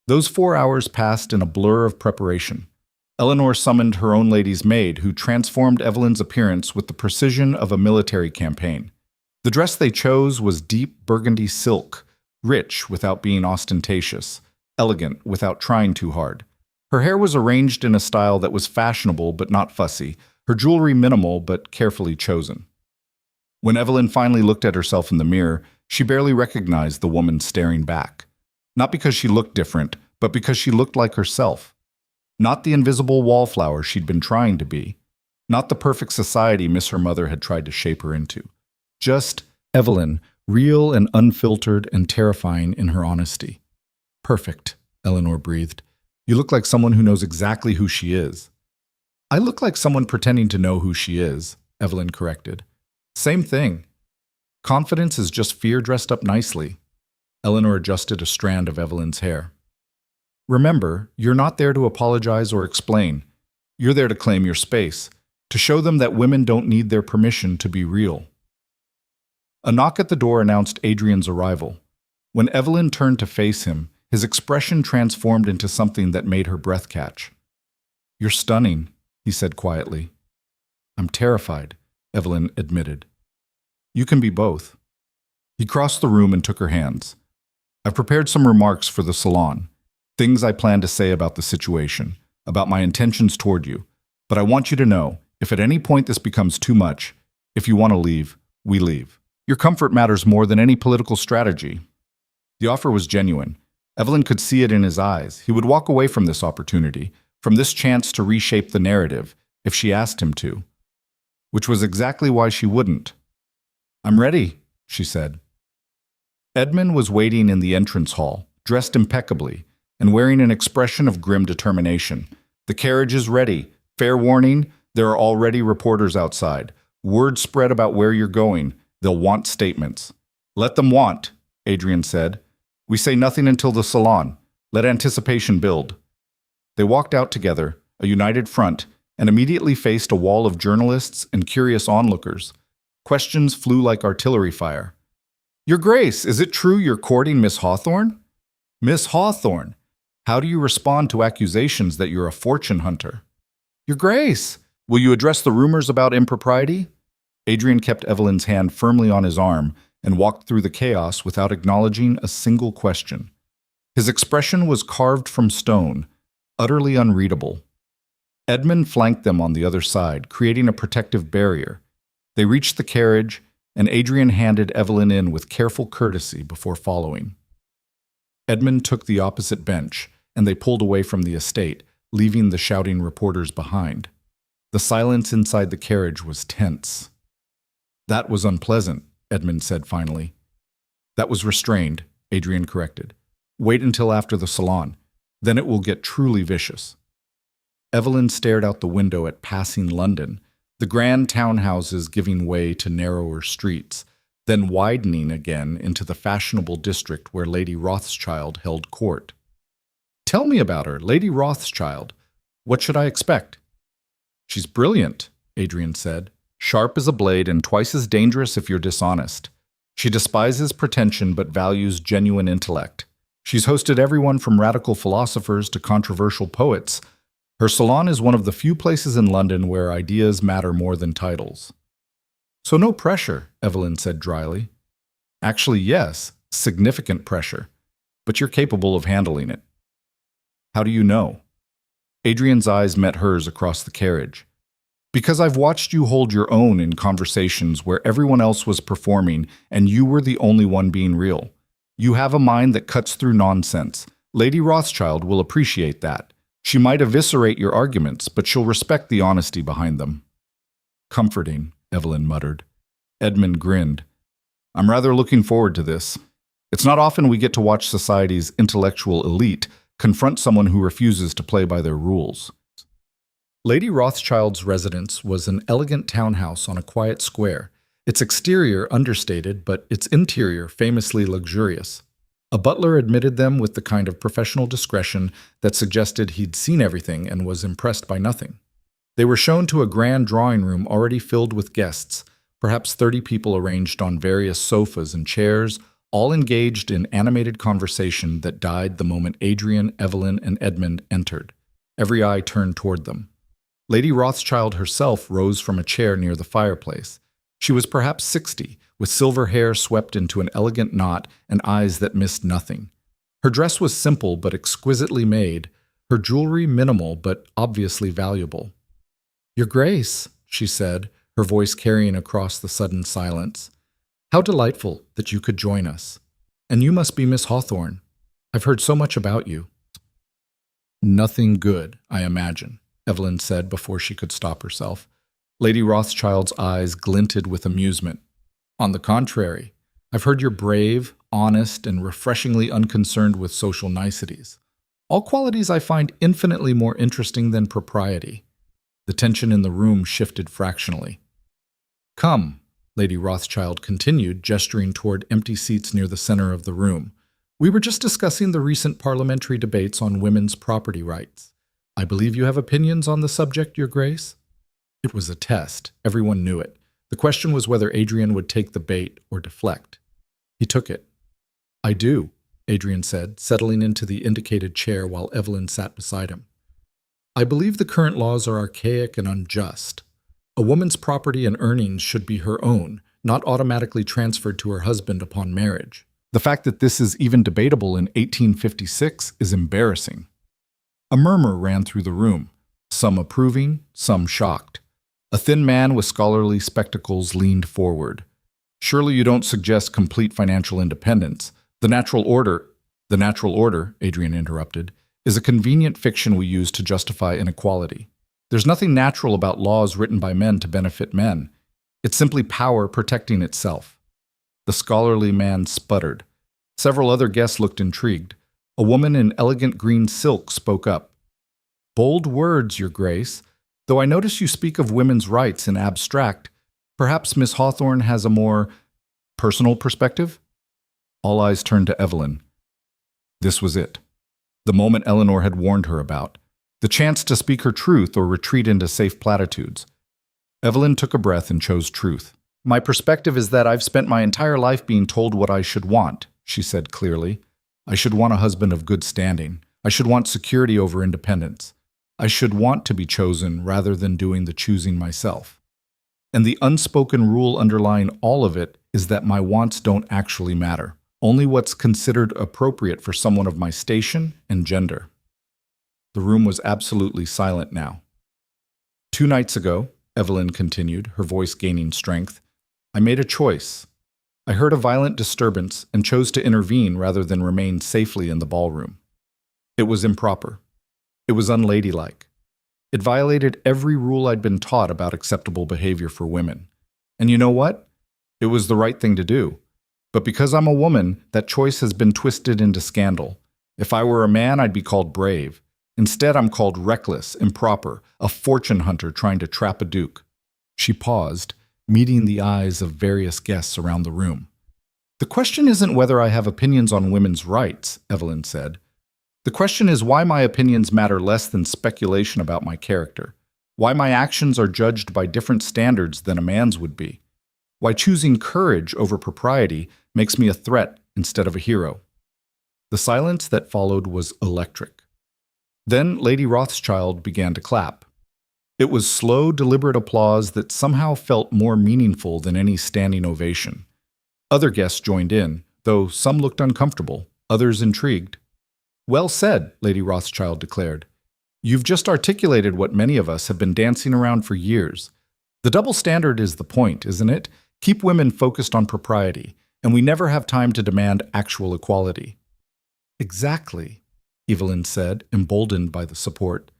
Those 4 hours passed in a blur of preparation. Eleanor summoned her own lady's maid, who transformed Evelyn's appearance with the precision of a military campaign. The dress they chose was deep burgundy silk, rich without being ostentatious, elegant without trying too hard. Her hair was arranged in a style that was fashionable but not fussy, her jewelry minimal but carefully chosen. When Evelyn finally looked at herself in the mirror, she barely recognized the woman staring back. Not because she looked different, but because she looked like herself. Not the invisible wallflower she'd been trying to be. Not the perfect society Miss her mother had tried to shape her into. Just Evelyn, real and unfiltered and terrifying in her honesty. Perfect, Eleanor breathed. You look like someone who knows exactly who she is. I look like someone pretending to know who she is, Evelyn corrected. Same thing. Confidence is just fear dressed up nicely. Eleanor adjusted a strand of Evelyn's hair. Remember, you're not there to apologize or explain. You're there to claim your space, to show them that women don't need their permission to be real. A knock at the door announced Adrian's arrival. When Evelyn turned to face him, his expression transformed into something that made her breath catch. You're stunning, he said quietly. I'm terrified, Evelyn admitted. You can be both. He crossed the room and took her hands. I've prepared some remarks for the salon, things I plan to say about the situation, about my intentions toward you. But I want you to know, if at any point this becomes too much, if you want to leave, we leave. Your comfort matters more than any political strategy. The offer was genuine. Evelyn could see it in his eyes. He would walk away from this opportunity, from this chance to reshape the narrative, if she asked him to. Which was exactly why she wouldn't. I'm ready, she said. Edmund was waiting in the entrance hall, dressed impeccably, and wearing an expression of grim determination. The carriage is ready. Fair warning, there are already reporters outside. Word spread about where you're going. They'll want statements. Let them want, Adrian said. We say nothing until the salon. Let anticipation build. They walked out together, a united front, and immediately faced a wall of journalists and curious onlookers. Questions flew like artillery fire. Your Grace, is it true you're courting Miss Hawthorne? Miss Hawthorne, how do you respond to accusations that you're a fortune hunter? Your Grace, will you address the rumors about impropriety? Adrian kept Evelyn's hand firmly on his arm and walked through the chaos without acknowledging a single question. His expression was carved from stone, utterly unreadable. Edmund flanked them on the other side, creating a protective barrier. They reached the carriage, and Adrian handed Evelyn in with careful courtesy before following. Edmund took the opposite bench, and they pulled away from the estate, leaving the shouting reporters behind. The silence inside the carriage was tense. That was unpleasant, Edmund said finally. That was restrained, Adrian corrected. Wait until after the salon. Then it will get truly vicious. Evelyn stared out the window at passing London, the grand townhouses giving way to narrower streets, then widening again into the fashionable district where Lady Rothschild held court. Tell me about her, Lady Rothschild. What should I expect? She's brilliant, Adrian said. Sharp as a blade and twice as dangerous if you're dishonest. She despises pretension but values genuine intellect. She's hosted everyone from radical philosophers to controversial poets. Her salon is one of the few places in London where ideas matter more than titles. So no pressure, Evelyn said dryly. Actually, yes, significant pressure. But you're capable of handling it. How do you know? Adrian's eyes met hers across the carriage. Because I've watched you hold your own in conversations where everyone else was performing and you were the only one being real. You have a mind that cuts through nonsense. Lady Rothschild will appreciate that. She might eviscerate your arguments, but she'll respect the honesty behind them. Comforting, Evelyn muttered. Edmund grinned. I'm rather looking forward to this. It's not often we get to watch society's intellectual elite confront someone who refuses to play by their rules. Lady Rothschild's residence was an elegant townhouse on a quiet square, its exterior understated, but its interior famously luxurious. A butler admitted them with the kind of professional discretion that suggested he'd seen everything and was impressed by nothing. They were shown to a grand drawing room already filled with guests, perhaps 30 people arranged on various sofas and chairs, all engaged in animated conversation that died the moment Adrian, Evelyn, and Edmund entered. Every eye turned toward them. Lady Rothschild herself rose from a chair near the fireplace. She was perhaps 60, with silver hair swept into an elegant knot and eyes that missed nothing. Her dress was simple but exquisitely made, her jewelry minimal but obviously valuable. "Your Grace," she said, her voice carrying across the sudden silence. "How delightful that you could join us. And you must be Miss Hawthorne. I've heard so much about you." "Nothing good, I imagine," Evelyn said before she could stop herself. Lady Rothschild's eyes glinted with amusement. "On the contrary, I've heard you're brave, honest, and refreshingly unconcerned with social niceties. All qualities I find infinitely more interesting than propriety." The tension in the room shifted fractionally. "Come," Lady Rothschild continued, gesturing toward empty seats near the center of the room. "We were just discussing the recent parliamentary debates on women's property rights. I believe you have opinions on the subject, Your Grace?" It was a test. Everyone knew it. The question was whether Adrian would take the bait or deflect. He took it. "I do," Adrian said, settling into the indicated chair while Evelyn sat beside him. "I believe the current laws are archaic and unjust. A woman's property and earnings should be her own, not automatically transferred to her husband upon marriage. The fact that this is even debatable in 1856 is embarrassing." A murmur ran through the room, some approving, some shocked. A thin man with scholarly spectacles leaned forward. "Surely you don't suggest complete financial independence. The natural order, Adrian interrupted, is a convenient fiction we use to justify inequality. There's nothing natural about laws written by men to benefit men. It's simply power protecting itself." The scholarly man sputtered. Several other guests looked intrigued. A woman in elegant green silk spoke up. "Bold words, Your Grace. Though I notice you speak of women's rights in abstract, perhaps Miss Hawthorne has a more personal perspective?" All eyes turned to Evelyn. This was it. The moment Eleanor had warned her about. The chance to speak her truth or retreat into safe platitudes. Evelyn took a breath and chose truth. "My perspective is that I've spent my entire life being told what I should want," she said clearly. "I should want a husband of good standing. I should want security over independence. I should want to be chosen rather than doing the choosing myself. And the unspoken rule underlying all of it is that my wants don't actually matter. Only what's considered appropriate for someone of my station and gender." The room was absolutely silent now. "2 nights ago," Evelyn continued, her voice gaining strength, "I made a choice. I heard a violent disturbance and chose to intervene rather than remain safely in the ballroom. It was improper. It was unladylike. It violated every rule I'd been taught about acceptable behavior for women. And you know what? It was the right thing to do. But because I'm a woman, that choice has been twisted into scandal. If I were a man, I'd be called brave. Instead, I'm called reckless, improper, a fortune hunter trying to trap a duke." She paused, meeting the eyes of various guests around the room. "The question isn't whether I have opinions on women's rights," Evelyn said. The question is why my opinions matter less than speculation about my character, why my actions are judged by different standards than a man's would be, why choosing courage over propriety makes me a threat instead of a hero. The silence that followed was electric. Then Lady Rothschild began to clap. It was slow, deliberate applause that somehow felt more meaningful than any standing ovation. Other guests joined in, though some looked uncomfortable, others intrigued. "Well said," Lady Rothschild declared. "You've just articulated what many of us have been dancing around for years. The double standard is the point, isn't it? Keep women focused on propriety, and we never have time to demand actual equality." "Exactly," Evelyn said, emboldened by the support.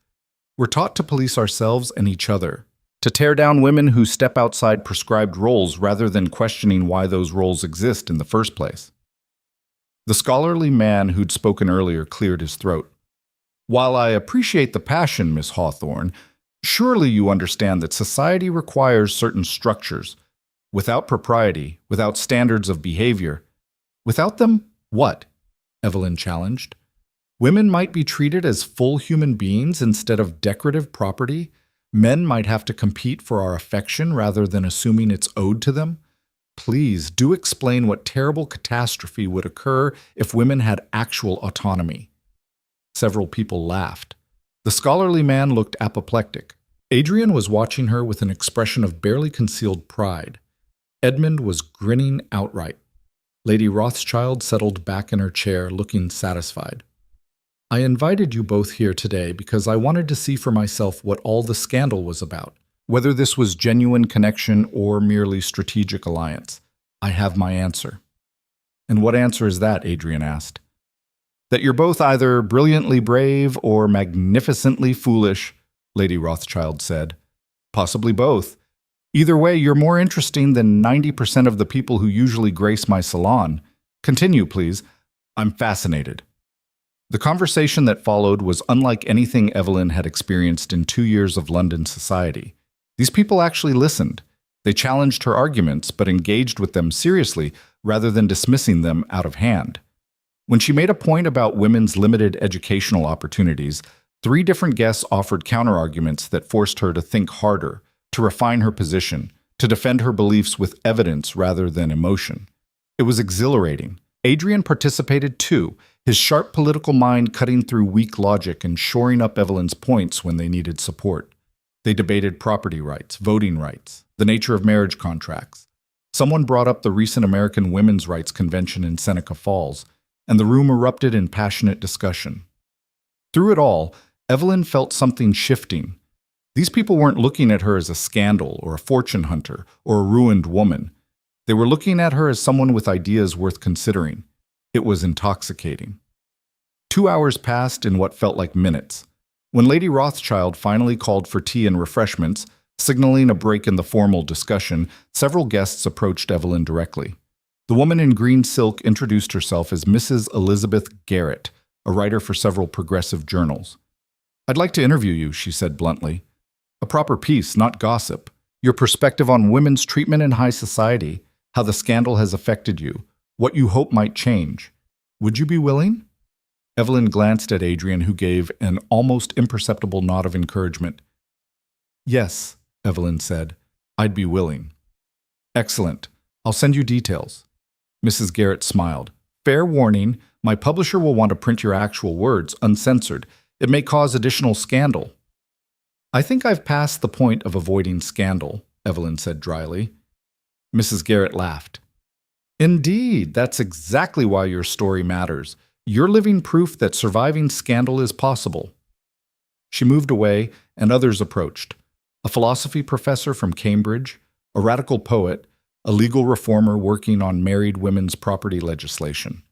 "We're taught to police ourselves and each other, to tear down women who step outside prescribed roles rather than questioning why those roles exist in the first place." The scholarly man who'd spoken earlier cleared his throat. "While I appreciate the passion, Miss Hawthorne, surely you understand that society requires certain structures. Without propriety, without standards of behavior, without them, what?" Evelyn challenged. "Women might be treated as full human beings instead of decorative property. Men might have to compete for our affection rather than assuming it's owed to them. Please do explain what terrible catastrophe would occur if women had actual autonomy." Several people laughed. The scholarly man looked apoplectic. Adrian was watching her with an expression of barely concealed pride. Edmund was grinning outright. Lady Rothschild settled back in her chair, looking satisfied. "I invited you both here today because I wanted to see for myself what all the scandal was about. Whether this was genuine connection or merely strategic alliance. I have my answer." "And what answer is that?" Adrian asked. "That you're both either brilliantly brave or magnificently foolish," Lady Rothschild said. "Possibly both. Either way, you're more interesting than 90% of the people who usually grace my salon. Continue, please. I'm fascinated." The conversation that followed was unlike anything Evelyn had experienced in 2 years of London society. These people actually listened. They challenged her arguments, but engaged with them seriously rather than dismissing them out of hand. When she made a point about women's limited educational opportunities, 3 different guests offered counterarguments that forced her to think harder, to refine her position, to defend her beliefs with evidence rather than emotion. It was exhilarating. Adrian participated too, his sharp political mind cutting through weak logic and shoring up Evelyn's points when they needed support. They debated property rights, voting rights, the nature of marriage contracts. Someone brought up the recent American Women's Rights Convention in Seneca Falls, and the room erupted in passionate discussion. Through it all, Evelyn felt something shifting. These people weren't looking at her as a scandal or a fortune hunter or a ruined woman. They were looking at her as someone with ideas worth considering. It was intoxicating. 2 hours passed in what felt like minutes. When Lady Rothschild finally called for tea and refreshments, signaling a break in the formal discussion, several guests approached Evelyn directly. The woman in green silk introduced herself as Mrs. Elizabeth Garrett, a writer for several progressive journals. "I'd like to interview you," she said bluntly. "A proper piece, not gossip. Your perspective on women's treatment in high society, how the scandal has affected you, what you hope might change. Would you be willing?" Evelyn glanced at Adrian, who gave an almost imperceptible nod of encouragement. "Yes," Evelyn said, "I'd be willing." "Excellent. I'll send you details." Mrs. Garrett smiled. "Fair warning, my publisher will want to print your actual words, uncensored. It may cause additional scandal." "I think I've passed the point of avoiding scandal," Evelyn said dryly. Mrs. Garrett laughed. "Indeed, that's exactly why your story matters. You're living proof that surviving scandal is possible." She moved away, and others approached. A philosophy professor from Cambridge, a radical poet, a legal reformer working on married women's property legislation.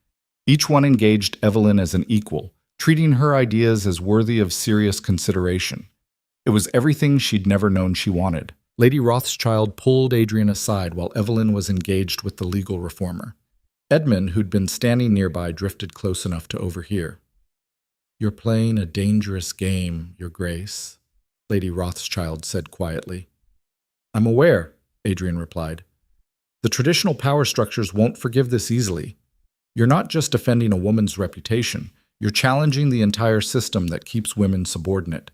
Each one engaged Evelyn as an equal, treating her ideas as worthy of serious consideration. It was everything she'd never known she wanted. Lady Rothschild pulled Adrian aside while Evelyn was engaged with the legal reformer. Edmund, who'd been standing nearby, drifted close enough to overhear. "You're playing a dangerous game, Your Grace," Lady Rothschild said quietly. "I'm aware," Adrian replied. "The traditional power structures won't forgive this easily. You're not just defending a woman's reputation, You're challenging the entire system that keeps women subordinate,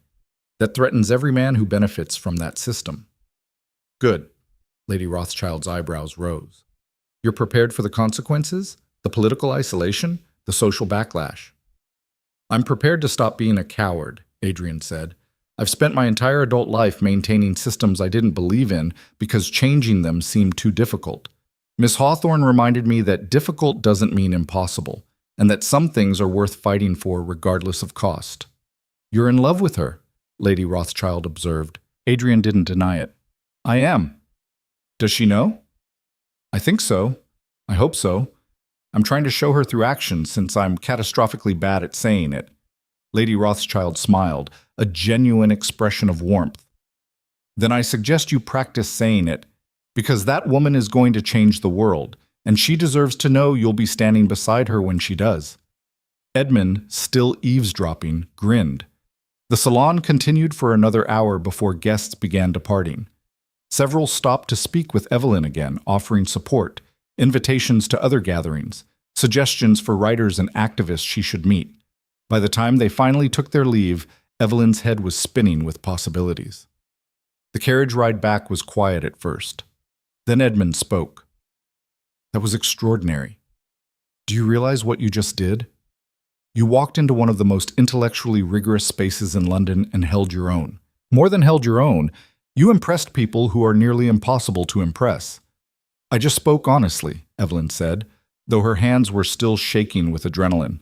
that threatens every man who benefits from that system. Good. Lady Rothschild's eyebrows rose. You're prepared for the consequences? The political isolation? The social backlash? I'm prepared to stop being a coward, Adrian said. I've spent my entire adult life maintaining systems I didn't believe in because changing them seemed too difficult. Miss Hawthorne reminded me that difficult doesn't mean impossible, and that some things are worth fighting for regardless of cost. You're in love with her, Lady Rothschild observed. Adrian didn't deny it. I am. Does she know? I think so. I hope so. I'm trying to show her through action since I'm catastrophically bad at saying it. Lady Rothschild smiled, a genuine expression of warmth. Then I suggest you practice saying it, because that woman is going to change the world, and she deserves to know you'll be standing beside her when she does. Edmund, still eavesdropping, grinned. The salon continued for another hour before guests began departing. Several stopped to speak with Evelyn again, offering support, invitations to other gatherings, suggestions for writers and activists she should meet. By the time they finally took their leave, Evelyn's head was spinning with possibilities. The carriage ride back was quiet at first. Then Edmund spoke. That was extraordinary. Do you realize what you just did? You walked into one of the most intellectually rigorous spaces in London and held your own. More than held your own, you impressed people who are nearly impossible to impress. I just spoke honestly, Evelyn said, though her hands were still shaking with adrenaline.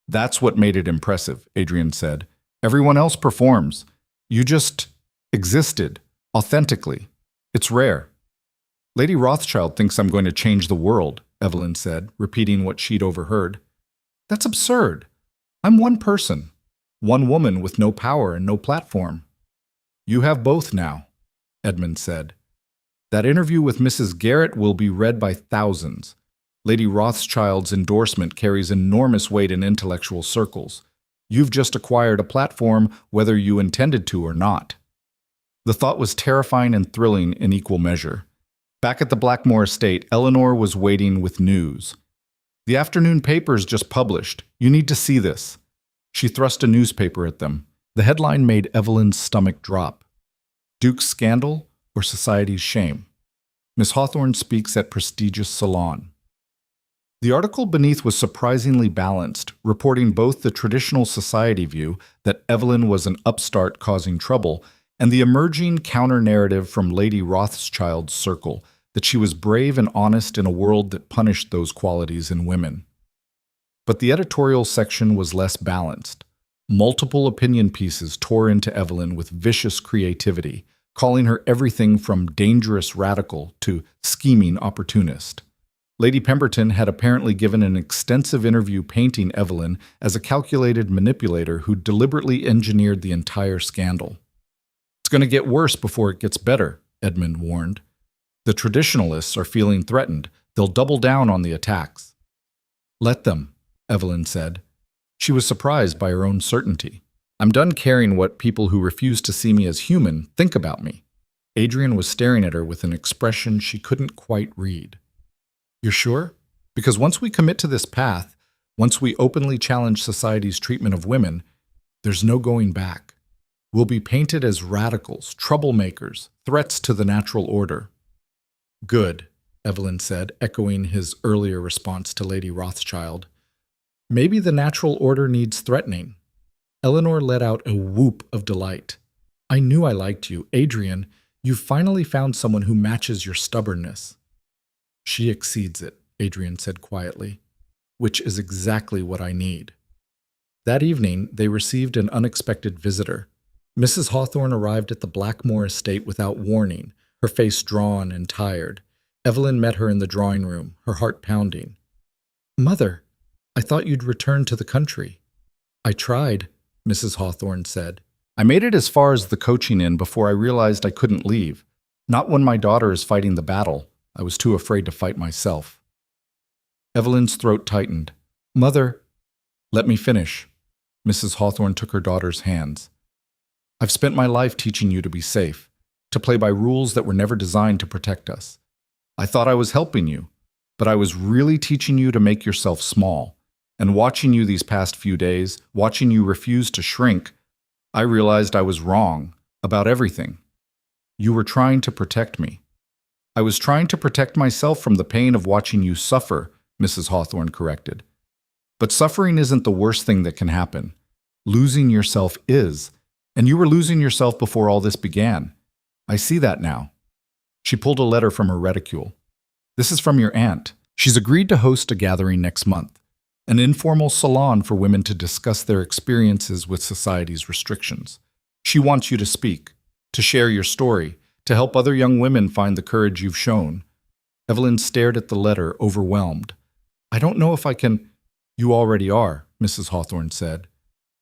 That's what made it impressive, Adrian said. Everyone else performs. You just existed, authentically. It's rare. Lady Rothschild thinks I'm going to change the world, Evelyn said, repeating what she'd overheard. That's absurd. I'm one person, one woman with no power and no platform. You have both now, Edmund said. That interview with Mrs. Garrett will be read by thousands. Lady Rothschild's endorsement carries enormous weight in intellectual circles. You've just acquired a platform whether you intended to or not. The thought was terrifying and thrilling in equal measure. Back at the Blackmore estate, Eleanor was waiting with news. The afternoon paper's just published. You need to see this. She thrust a newspaper at them. The headline made Evelyn's stomach drop. Duke's scandal or society's shame? Miss Hawthorne speaks at prestigious salon. The article beneath was surprisingly balanced, reporting both the traditional society view that Evelyn was an upstart causing trouble and the emerging counter-narrative from Lady Rothschild's circle that she was brave and honest in a world that punished those qualities in women. But the editorial section was less balanced. Multiple opinion pieces tore into Evelyn with vicious creativity, calling her everything from dangerous radical to scheming opportunist. Lady Pemberton had apparently given an extensive interview painting Evelyn as a calculated manipulator who deliberately engineered the entire scandal. It's going to get worse before it gets better, Edmund warned. The traditionalists are feeling threatened. They'll double down on the attacks. Let them, Evelyn said. She was surprised by her own certainty. I'm done caring what people who refuse to see me as human think about me. Adrian was staring at her with an expression she couldn't quite read. You're sure? Because once we commit to this path, once we openly challenge society's treatment of women, there's no going back. We'll be painted as radicals, troublemakers, threats to the natural order. Good, Evelyn said, echoing his earlier response to Lady Rothschild. Maybe the natural order needs threatening. Eleanor let out a whoop of delight. I knew I liked you. Adrian, you've finally found someone who matches your stubbornness. She exceeds it, Adrian said quietly, which is exactly what I need. That evening, they received an unexpected visitor. Mrs. Hawthorne arrived at the Blackmore estate without warning, her face drawn and tired. Evelyn met her in the drawing room, her heart pounding. Mother, I thought you'd return to the country. I tried, Mrs. Hawthorne said. I made it as far as the coaching inn before I realized I couldn't leave. Not when my daughter is fighting the battle. I was too afraid to fight myself. Evelyn's throat tightened. Mother, let me finish. Mrs. Hawthorne took her daughter's hands. I've spent my life teaching you to be safe, to play by rules that were never designed to protect us. I thought I was helping you, but I was really teaching you to make yourself small, And watching you these past few days, watching you refuse to shrink, I realized I was wrong about everything. You were trying to protect me. I was trying to protect myself from the pain of watching you suffer, Mrs. Hawthorne corrected. But suffering isn't the worst thing that can happen. Losing yourself is, and you were losing yourself before all this began. I see that now. She pulled a letter from her reticule. This is from your aunt. She's agreed to host a gathering next month, an informal salon for women to discuss their experiences with society's restrictions. She wants you to speak, to share your story, to help other young women find the courage you've shown. Evelyn stared at the letter, overwhelmed. I don't know if I can. You already are, Mrs. Hawthorne said.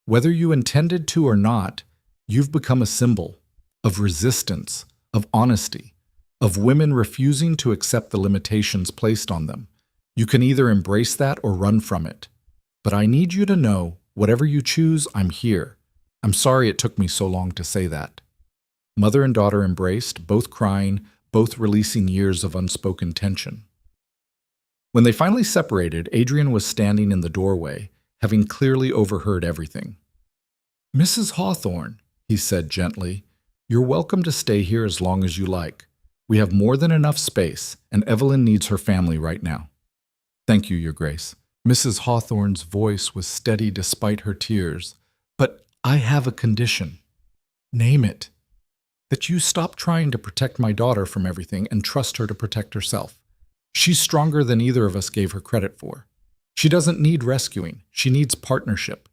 Whether you intended to or not, you've become a symbol of resistance, of honesty, of women refusing to accept the limitations placed on them. You can either embrace that or run from it. But I need you to know, whatever you choose, I'm here. I'm sorry it took me so long to say that. Mother and daughter embraced, both crying, both releasing years of unspoken tension. When they finally separated, Adrian was standing in the doorway, having clearly overheard everything. Mrs. Hawthorne, he said gently, you're welcome to stay here as long as you like. We have more than enough space, and Evelyn needs her family right now. Thank you, Your Grace. Mrs. Hawthorne's voice was steady despite her tears. But I have a condition. Name it. That you stop trying to protect my daughter from everything and trust her to protect herself. She's stronger than either of us gave her credit for. She doesn't need rescuing. She needs partnership.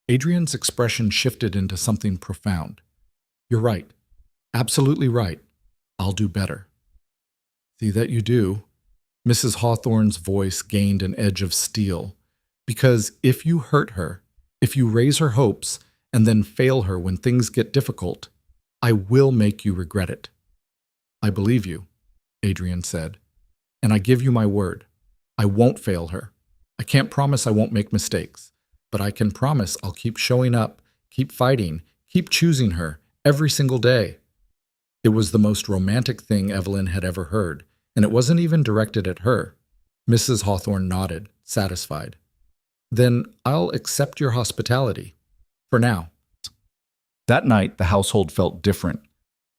Adrian's expression shifted into something profound. You're right. Absolutely right. I'll do better. See that you do. Mrs. Hawthorne's voice gained an edge of steel. Because if you hurt her, if you raise her hopes, and then fail her when things get difficult, I will make you regret it. I believe you, Adrian said, and I give you my word. I won't fail her. I can't promise I won't make mistakes, but I can promise I'll keep showing up, keep fighting, keep choosing her every single day. It was the most romantic thing Evelyn had ever heard, and it wasn't even directed at her. Mrs. Hawthorne nodded, satisfied. Then I'll accept your hospitality. For now. That night, the household felt different,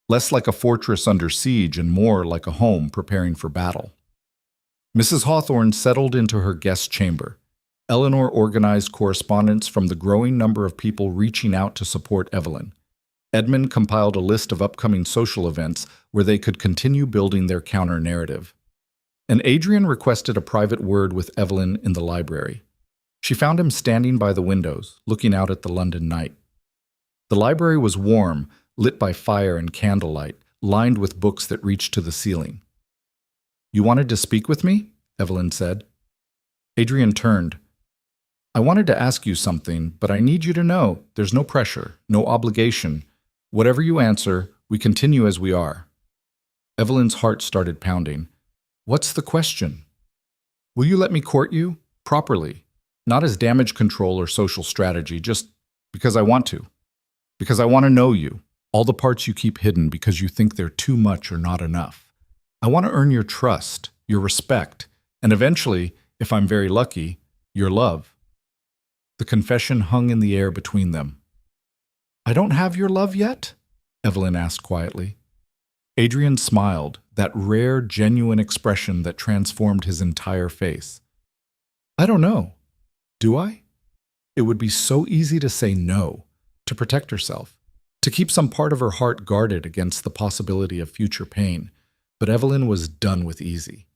less like a fortress under siege and more like a home preparing for battle. Mrs. Hawthorne settled into her guest chamber. Eleanor organized correspondence from the growing number of people reaching out to support Evelyn. Edmund compiled a list of upcoming social events where they could continue building their counter-narrative. And Adrian requested a private word with Evelyn in the library. She found him standing by the windows, looking out at the London night. The library was warm, lit by fire and candlelight, lined with books that reached to the ceiling. You wanted to speak with me? Evelyn said. Adrian turned. I wanted to ask you something, but I need you to know there's no pressure, no obligation. Whatever you answer, we continue as we are. Evelyn's heart started pounding. What's the question? Will you let me court you? Properly. Not as damage control or social strategy, just because I want to. Because I want to know you. All the parts you keep hidden because you think they're too much or not enough. I want to earn your trust, your respect, and eventually, if I'm very lucky, your love. The confession hung in the air between them. I don't have your love yet? Evelyn asked quietly. Adrian smiled, that rare, genuine expression that transformed his entire face. I don't know. Do I? It would be so easy to say no, to protect herself, to keep some part of her heart guarded against the possibility of future pain. But Evelyn was done with easy.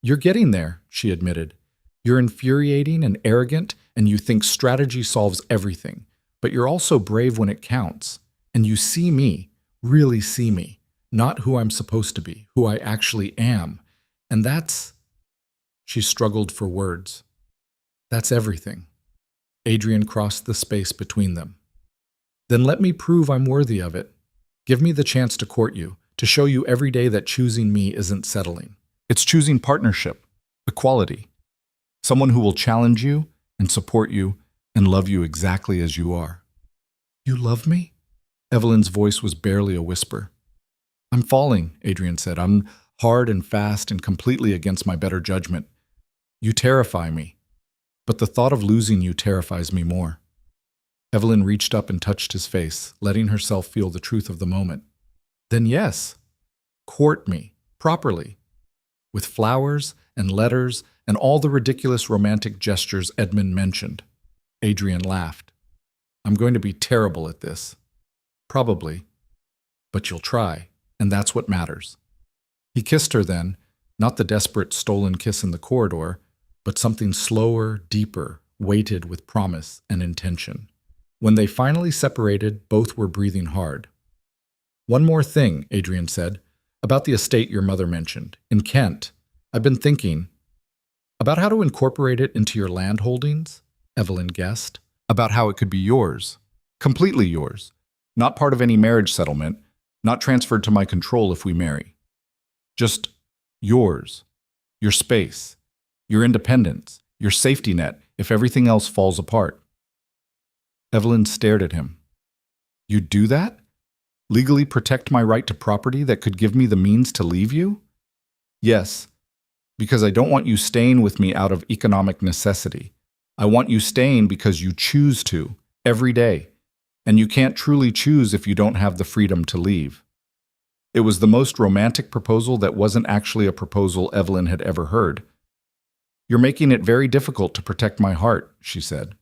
You're getting there, she admitted. You're infuriating and arrogant, and you think strategy solves everything. But you're also brave when it counts. And you see me, really see me, not who I'm supposed to be, who I actually am. And that's... She struggled for words. That's everything. Adrian crossed the space between them. Then let me prove I'm worthy of it. Give me the chance to court you, to show you every day that choosing me isn't settling. It's choosing partnership, equality. Someone who will challenge you and support you and love you exactly as you are. You love me? Evelyn's voice was barely a whisper. I'm falling, Adrian said. I'm hard and fast and completely against my better judgment. You terrify me. but the thought of losing you terrifies me more. Evelyn reached up and touched his face, letting herself feel the truth of the moment. Then yes, court me, properly, with flowers and letters and all the ridiculous romantic gestures Edmund mentioned. Adrian laughed. I'm going to be terrible at this. Probably. But you'll try, and that's what matters. He kissed her then, not the desperate stolen kiss in the corridor, but something slower, deeper, weighted with promise and intention. When they finally separated, both were breathing hard. One more thing, Adrian said, about the estate your mother mentioned, in Kent. I've been thinking. About how to incorporate it into your land holdings? Evelyn guessed. About how it could be yours. Completely yours. Not part of any marriage settlement, not transferred to my control if we marry. Just yours. Your space. Your independence. Your safety net if everything else falls apart. Evelyn stared at him. You'd do that? Legally protect my right to property that could give me the means to leave you? Yes, because I don't want you staying with me out of economic necessity. I want you staying because you choose to, every day, and you can't truly choose if you don't have the freedom to leave. It was the most romantic proposal that wasn't actually a proposal Evelyn had ever heard. You're making it very difficult to protect my heart, she said.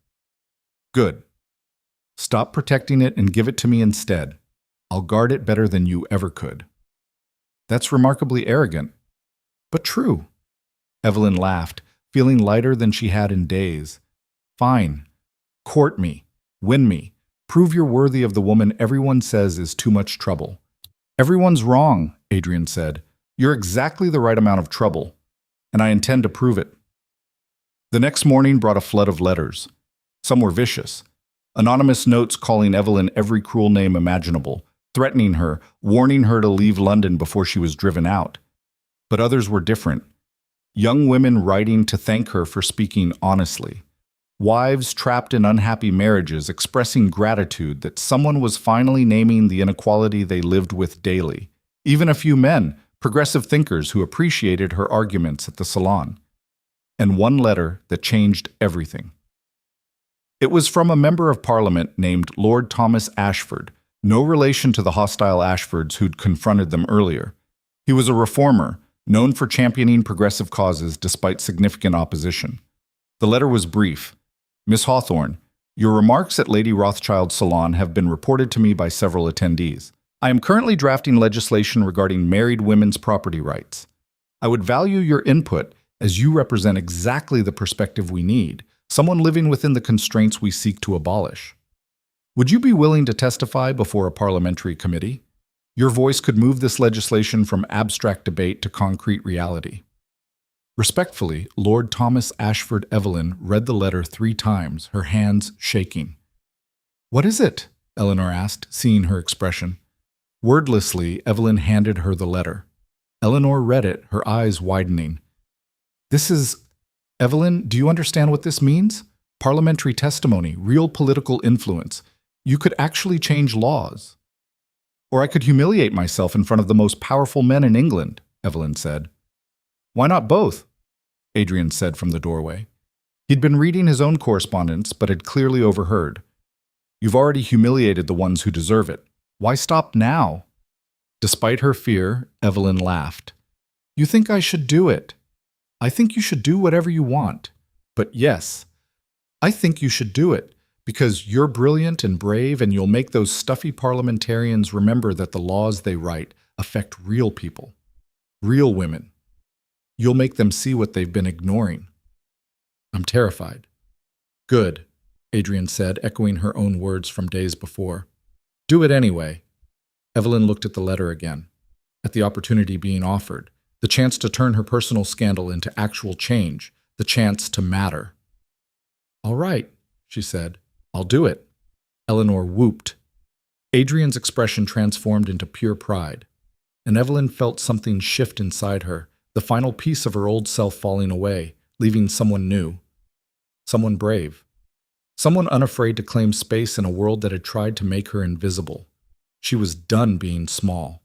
Good. Stop protecting it and give it to me instead. I'll guard it better than you ever could. That's remarkably arrogant, but true. Evelyn laughed, feeling lighter than she had in days. Fine. Court me. Win me. Prove you're worthy of the woman everyone says is too much trouble. Everyone's wrong, Adrian said. You're exactly the right amount of trouble, and I intend to prove it. The next morning brought a flood of letters. Some were vicious. Anonymous notes calling Evelyn every cruel name imaginable, threatening her, warning her to leave London before she was driven out. But others were different. Young women writing to thank her for speaking honestly. Wives trapped in unhappy marriages expressing gratitude that someone was finally naming the inequality they lived with daily. Even a few men, progressive thinkers who appreciated her arguments at the salon. And one letter that changed everything. It was from a member of Parliament named Lord Thomas Ashford, no relation to the hostile Ashfords who'd confronted them earlier. He was a reformer, known for championing progressive causes despite significant opposition. The letter was brief. Miss Hawthorne, your remarks at Lady Rothschild's salon have been reported to me by several attendees. I am currently drafting legislation regarding married women's property rights. I would value your input as you represent exactly the perspective we need, someone living within the constraints we seek to abolish. Would you be willing to testify before a parliamentary committee? Your voice could move this legislation from abstract debate to concrete reality. Respectfully, Lord Thomas Ashford Evelyn read the letter 3 times, her hands shaking. What is it? Eleanor asked, seeing her expression. Wordlessly, Evelyn handed her the letter. Eleanor read it, her eyes widening. This is... Evelyn, do you understand what this means? Parliamentary testimony, real political influence. You could actually change laws. Or I could humiliate myself in front of the most powerful men in England, Evelyn said. Why not both? Adrian said from the doorway. He'd been reading his own correspondence, but had clearly overheard. You've already humiliated the ones who deserve it. Why stop now? Despite her fear, Evelyn laughed. You think I should do it? I think you should do whatever you want. But yes, I think you should do it, because you're brilliant and brave and you'll make those stuffy parliamentarians remember that the laws they write affect real people, real women. You'll make them see what they've been ignoring. I'm terrified. Good, Adrian said, echoing her own words from days before. Do it anyway. Evelyn looked at the letter again, at the opportunity being offered, the chance to turn her personal scandal into actual change, the chance to matter. All right, she said. I'll do it. Eleanor whooped. Adrian's expression transformed into pure pride, and Evelyn felt something shift inside her, the final piece of her old self falling away, leaving someone new. Someone brave. Someone unafraid to claim space in a world that had tried to make her invisible. She was done being small.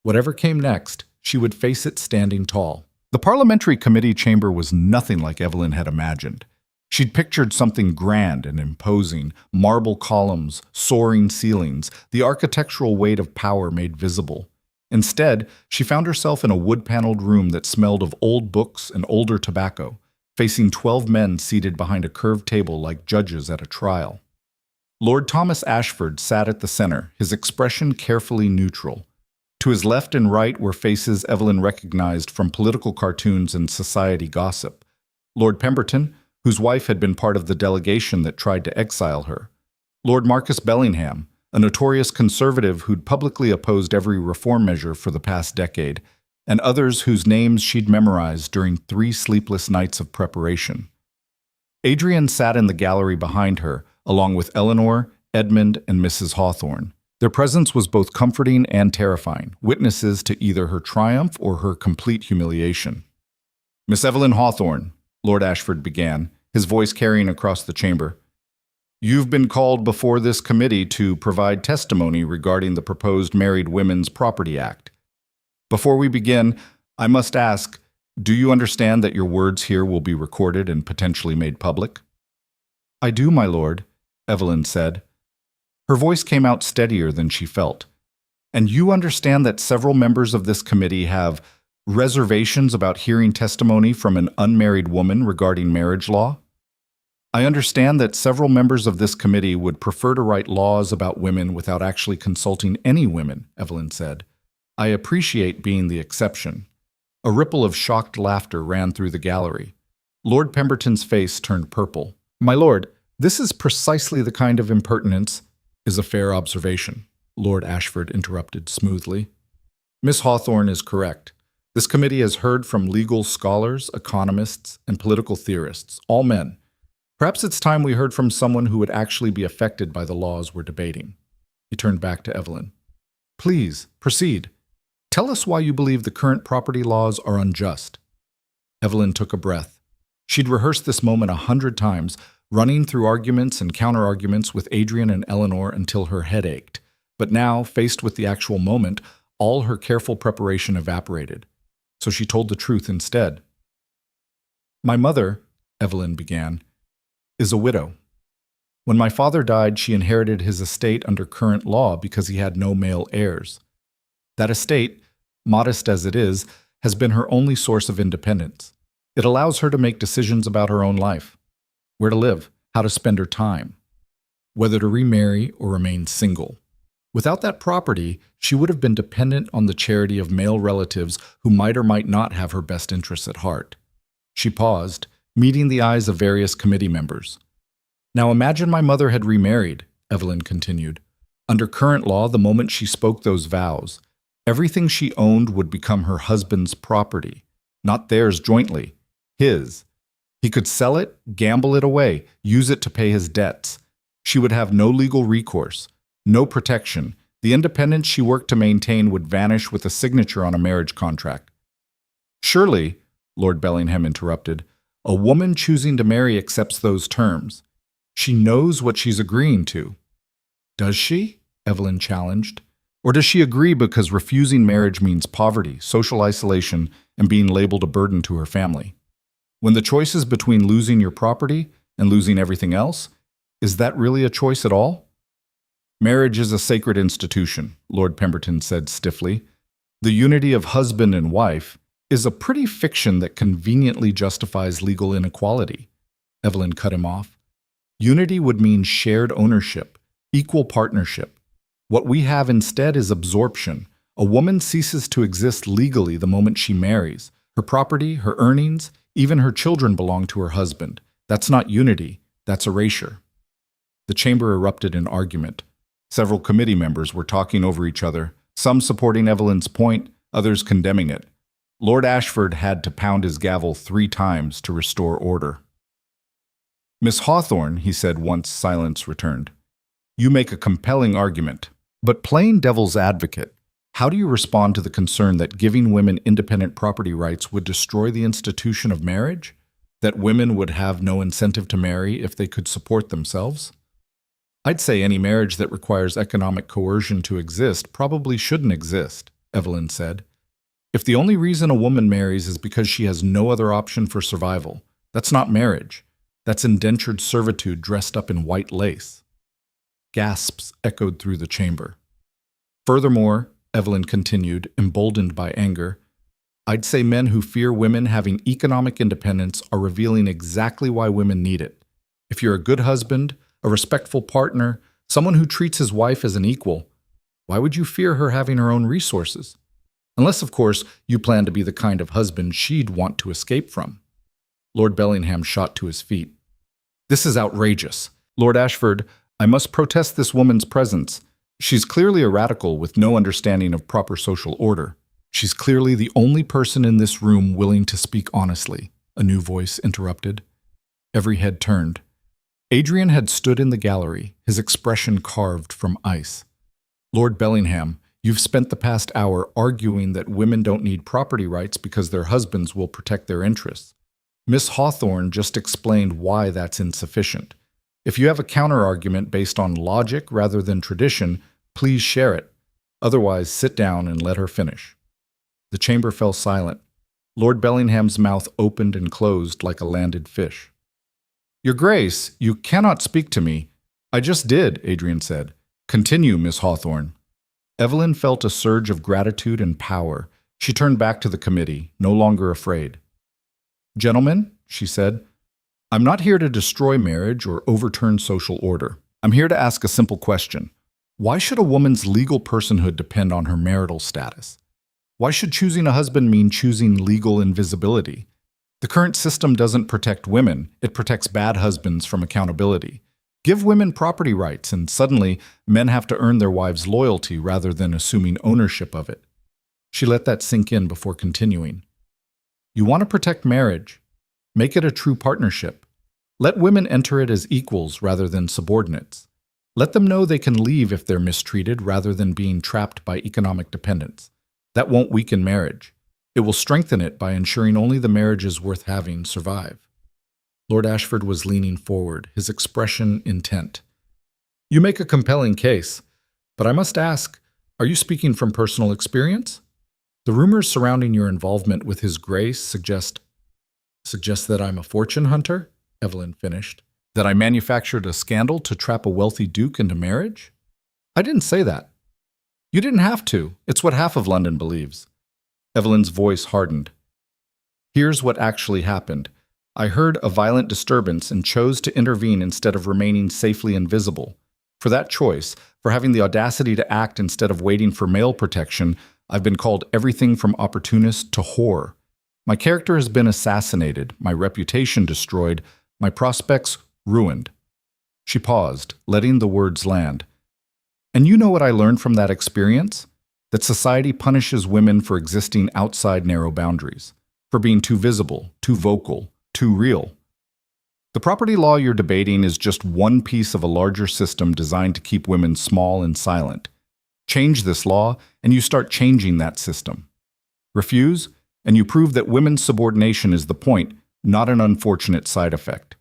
Whatever came next, she would face it standing tall. The parliamentary committee chamber was nothing like Evelyn had imagined. She'd pictured something grand and imposing, marble columns, soaring ceilings, the architectural weight of power made visible. Instead, she found herself in a wood-paneled room that smelled of old books and older tobacco, facing 12 men seated behind a curved table like judges at a trial. Lord Thomas Ashford sat at the center, his expression carefully neutral. To his left and right were faces Evelyn recognized from political cartoons and society gossip. Lord Pemberton, whose wife had been part of the delegation that tried to exile her. Lord Marcus Bellingham, a notorious conservative who'd publicly opposed every reform measure for the past decade, and others whose names she'd memorized during 3 sleepless nights of preparation. Adrian sat in the gallery behind her, along with Eleanor, Edmund, and Mrs. Hawthorne. Their presence was both comforting and terrifying, witnesses to either her triumph or her complete humiliation. "Miss Evelyn Hawthorne," Lord Ashford began, his voice carrying across the chamber, "you've been called before this committee to provide testimony regarding the proposed Married Women's Property Act. Before we begin, I must ask, do you understand that your words here will be recorded and potentially made public?" "I do, my lord," Evelyn said. Her voice came out steadier than she felt. "And you understand that several members of this committee have reservations about hearing testimony from an unmarried woman regarding marriage law?" "I understand that several members of this committee would prefer to write laws about women without actually consulting any women," Evelyn said. "I appreciate being the exception." A ripple of shocked laughter ran through the gallery. Lord Pemberton's face turned purple. "My lord, this is precisely the kind of impertinence—" "Is a fair observation," Lord Ashford interrupted smoothly. "Miss Hawthorne is correct. This committee has heard from legal scholars, economists, and political theorists, all men. Perhaps it's time we heard from someone who would actually be affected by the laws we're debating." He turned back to Evelyn. "Please, proceed. Tell us why you believe the current property laws are unjust." Evelyn took a breath. She'd rehearsed this moment 100 times, running through arguments and counter-arguments with Adrian and Eleanor until her head ached. But now, faced with the actual moment, all her careful preparation evaporated. So she told the truth instead. "My mother," Evelyn began, "is a widow. When my father died, she inherited his estate under current law because he had no male heirs. That estate, modest as it is, has been her only source of independence. It allows her to make decisions about her own life, where to live, how to spend her time, whether to remarry or remain single. Without that property, she would have been dependent on the charity of male relatives who might or might not have her best interests at heart." She paused, meeting the eyes of various committee members. "Now imagine my mother had remarried," Evelyn continued. "Under current law, the moment she spoke those vows, everything she owned would become her husband's property, not theirs jointly, his. He could sell it, gamble it away, use it to pay his debts. She would have no legal recourse, no protection. The independence she worked to maintain would vanish with a signature on a marriage contract." "Surely," Lord Bellingham interrupted, "a woman choosing to marry accepts those terms. She knows what she's agreeing to." "Does she?" Evelyn challenged. "Or does she agree because refusing marriage means poverty, social isolation, and being labeled a burden to her family? When the choice is between losing your property and losing everything else, is that really a choice at all?" "Marriage is a sacred institution," Lord Pemberton said stiffly. "The unity of husband and wife is a pretty fiction that conveniently justifies legal inequality." Evelyn cut him off. "Unity would mean shared ownership, equal partnership. What we have instead is absorption. A woman ceases to exist legally the moment she marries. Her property, her earnings, even her children belong to her husband. That's not unity, that's erasure." The chamber erupted in argument. Several committee members were talking over each other, some supporting Evelyn's point, others condemning it. Lord Ashford had to pound his gavel 3 times to restore order. "Miss Hawthorne," he said once silence returned, "you make a compelling argument. But playing devil's advocate, how do you respond to the concern that giving women independent property rights would destroy the institution of marriage? That women would have no incentive to marry if they could support themselves?" "I'd say any marriage that requires economic coercion to exist probably shouldn't exist," Evelyn said. "If the only reason a woman marries is because she has no other option for survival, that's not marriage. That's indentured servitude dressed up in white lace. Gasps echoed through the chamber. Furthermore, Evelyn continued, emboldened by anger, I'd say men who fear women having economic independence are revealing exactly why women need it. If you're a good husband, a respectful partner, someone who treats his wife as an equal, why would you fear her having her own resources? Unless, of course, you plan to be the kind of husband she'd want to escape from. Lord Bellingham shot to his feet. This is outrageous. Lord Ashford, I must protest this woman's presence. She's clearly a radical with no understanding of proper social order. She's clearly the only person in this room willing to speak honestly, a new voice interrupted. Every head turned. Adrian had stood in the gallery, his expression carved from ice. Lord Bellingham, you've spent the past hour arguing that women don't need property rights because their husbands will protect their interests. Miss Hawthorne just explained why that's insufficient. If you have a counter-argument based on logic rather than tradition, please share it. Otherwise, sit down and let her finish. The chamber fell silent. Lord Bellingham's mouth opened and closed like a landed fish. Your Grace, you cannot speak to me. I just did, Adrian said. Continue, Miss Hawthorne. Evelyn felt a surge of gratitude and power. She turned back to the committee, no longer afraid. Gentlemen, she said, I'm not here to destroy marriage or overturn social order. I'm here to ask a simple question. Why should a woman's legal personhood depend on her marital status? Why should choosing a husband mean choosing legal invisibility? The current system doesn't protect women, it protects bad husbands from accountability. Give women property rights, and suddenly men have to earn their wives' loyalty rather than assuming ownership of it. She let that sink in before continuing. You want to protect marriage. Make it a true partnership. Let women enter it as equals rather than subordinates. Let them know they can leave if they're mistreated rather than being trapped by economic dependence. That won't weaken marriage. It will strengthen it by ensuring only the marriages worth having survive. Lord Ashford was leaning forward, his expression intent. You make a compelling case, but I must ask, are you speaking from personal experience? The rumors surrounding your involvement with His Grace suggest that I'm a fortune hunter, Evelyn finished. That I manufactured a scandal to trap a wealthy duke into marriage? I didn't say that. You didn't have to. It's what half of London believes. Evelyn's voice hardened. Here's what actually happened. I heard a violent disturbance and chose to intervene instead of remaining safely invisible. For that choice, for having the audacity to act instead of waiting for male protection, I've been called everything from opportunist to whore. My character has been assassinated, my reputation destroyed, my prospects ruined. She paused, letting the words land. And you know what I learned from that experience? That society punishes women for existing outside narrow boundaries, for being too visible, too vocal, too real. The property law you're debating is just one piece of a larger system designed to keep women small and silent. Change this law, and you start changing that system. Refuse, and you prove that women's subordination is the point, not an unfortunate side effect.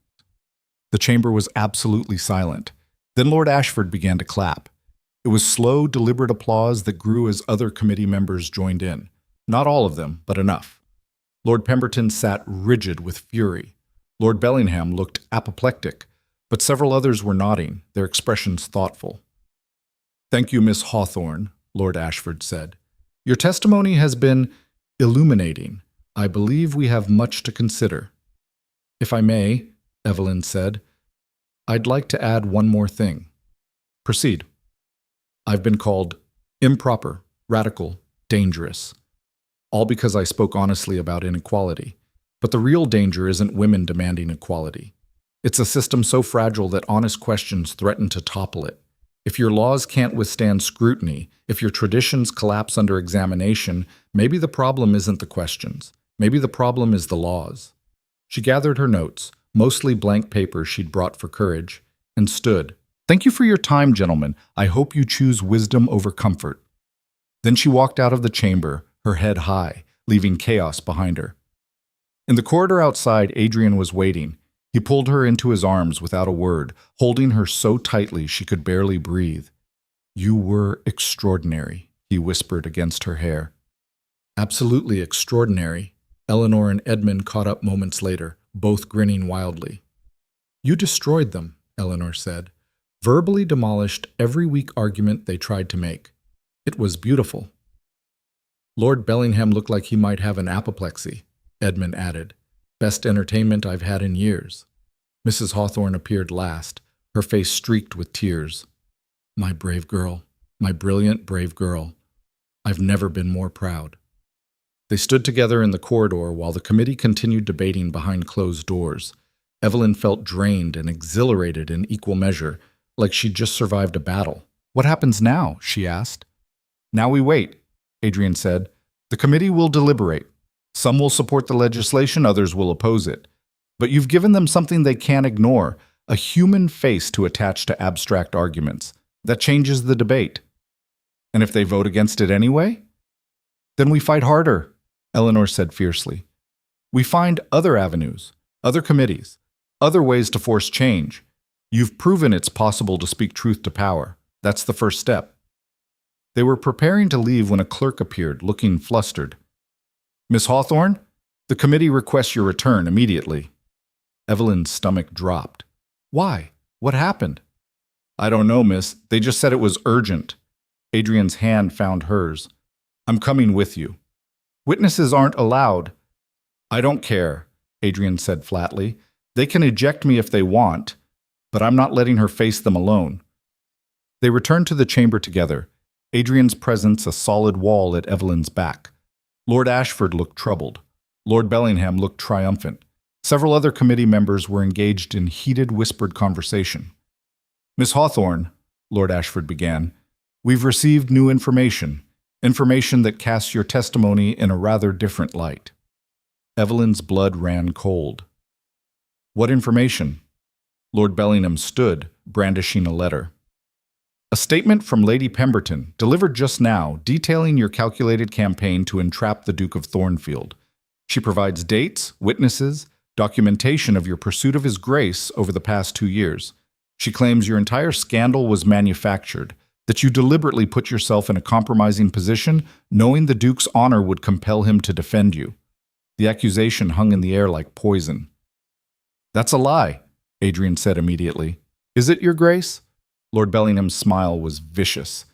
The chamber was absolutely silent. Then Lord Ashford began to clap. It was slow, deliberate applause that grew as other committee members joined in. Not all of them, but enough. Lord Pemberton sat rigid with fury. Lord Bellingham looked apoplectic, but several others were nodding, their expressions thoughtful. Thank you, Miss Hawthorne, Lord Ashford said. Your testimony has been illuminating. I believe we have much to consider. If I may, Evelyn said, I'd like to add one more thing. Proceed. I've been called improper, radical, dangerous, all because I spoke honestly about inequality. But the real danger isn't women demanding equality. It's a system so fragile that honest questions threaten to topple it. If your laws can't withstand scrutiny, if your traditions collapse under examination, maybe the problem isn't the questions. Maybe the problem is the laws. She gathered her notes, mostly blank paper she'd brought for courage, and stood. Thank you for your time, gentlemen. I hope you choose wisdom over comfort. Then she walked out of the chamber, her head high, leaving chaos behind her. In the corridor outside, Adrian was waiting. He pulled her into his arms without a word, holding her so tightly she could barely breathe. You were extraordinary, he whispered against her hair. Absolutely extraordinary. Eleanor and Edmund caught up moments later, both grinning wildly. You destroyed them, Eleanor said. Verbally demolished every weak argument they tried to make. It was beautiful. Lord Bellingham looked like he might have an apoplexy, Edmund added. Best entertainment I've had in years. Mrs. Hawthorne appeared last, her face streaked with tears. My brave girl, my brilliant, brave girl. I've never been more proud. They stood together in the corridor while the committee continued debating behind closed doors. Evelyn felt drained and exhilarated in equal measure, like she'd just survived a battle. What happens now? She asked. Now we wait, Adrian said. The committee will deliberate. Some will support the legislation, others will oppose it. But you've given them something they can't ignore, a human face to attach to abstract arguments. That changes the debate. And if they vote against it anyway? Then we fight harder, Eleanor said fiercely. We find other avenues, other committees, other ways to force change. You've proven it's possible to speak truth to power. That's the first step. They were preparing to leave when a clerk appeared, looking flustered. Miss Hawthorne, the committee requests your return immediately. Evelyn's stomach dropped. Why? What happened? I don't know, miss. They just said it was urgent. Adrian's hand found hers. I'm coming with you. Witnesses aren't allowed. I don't care, Adrian said flatly. They can eject me if they want, but I'm not letting her face them alone. They returned to the chamber together, Adrian's presence a solid wall at Evelyn's back. Lord Ashford looked troubled. Lord Bellingham looked triumphant. Several other committee members were engaged in heated, whispered conversation. Miss Hawthorne, Lord Ashford began, we've received new information that casts your testimony in a rather different light. Evelyn's blood ran cold. What information? Lord Bellingham stood, brandishing a letter. A statement from Lady Pemberton, delivered just now, detailing your calculated campaign to entrap the Duke of Thornfield. She provides dates, witnesses, documentation of your pursuit of his grace over the past 2 years. She claims your entire scandal was manufactured, that you deliberately put yourself in a compromising position, knowing the Duke's honor would compel him to defend you. The accusation hung in the air like poison. That's a lie, Adrian said immediately. Is it, your grace? Lord Bellingham's smile was vicious.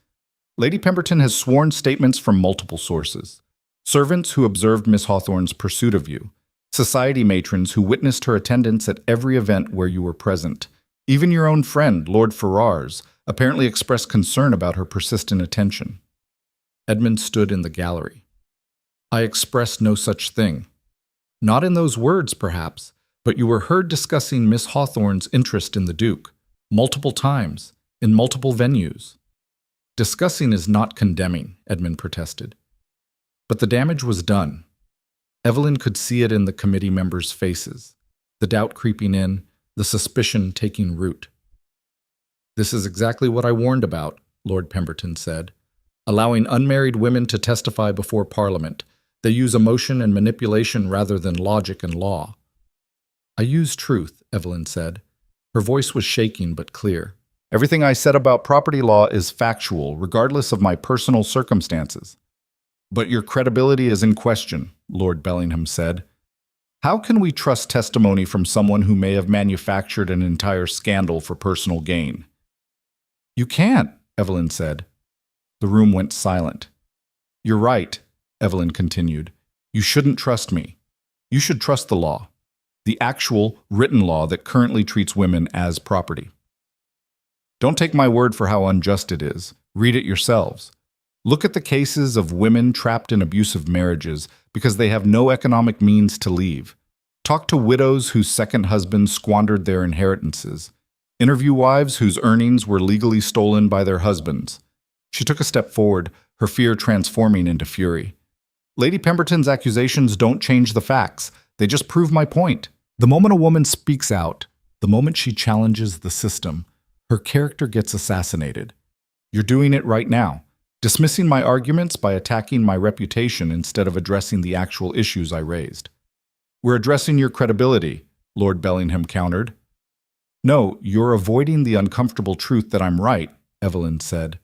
Lady Pemberton has sworn statements from multiple sources. Servants who observed Miss Hawthorne's pursuit of you. Society matrons who witnessed her attendance at every event where you were present. Even your own friend, Lord Ferrars, apparently expressed concern about her persistent attention. Edmund stood in the gallery. I expressed no such thing. Not in those words, perhaps, but you were heard discussing Miss Hawthorne's interest in the Duke, multiple times, in multiple venues. Discussing is not condemning, Edmund protested. But the damage was done. Evelyn could see it in the committee members' faces, the doubt creeping in, the suspicion taking root. This is exactly what I warned about, Lord Pemberton said. Allowing unmarried women to testify before Parliament. They use emotion and manipulation rather than logic and law. I use truth, Evelyn said. Her voice was shaking but clear. Everything I said about property law is factual, regardless of my personal circumstances. But your credibility is in question, Lord Bellingham said. How can we trust testimony from someone who may have manufactured an entire scandal for personal gain? You can't, Evelyn said. The room went silent. You're right, Evelyn continued. You shouldn't trust me. You should trust the law. The actual, written law that currently treats women as property. Don't take my word for how unjust it is. Read it yourselves. Look at the cases of women trapped in abusive marriages because they have no economic means to leave. Talk to widows whose second husbands squandered their inheritances. Interview wives whose earnings were legally stolen by their husbands. She took a step forward, her fear transforming into fury. Lady Pemberton's accusations don't change the facts. They just prove my point. The moment a woman speaks out, the moment she challenges the system, her character gets assassinated. You're doing it right now, dismissing my arguments by attacking my reputation instead of addressing the actual issues I raised. We're addressing your credibility, Lord Bellingham countered. No, you're avoiding the uncomfortable truth that I'm right, Evelyn said.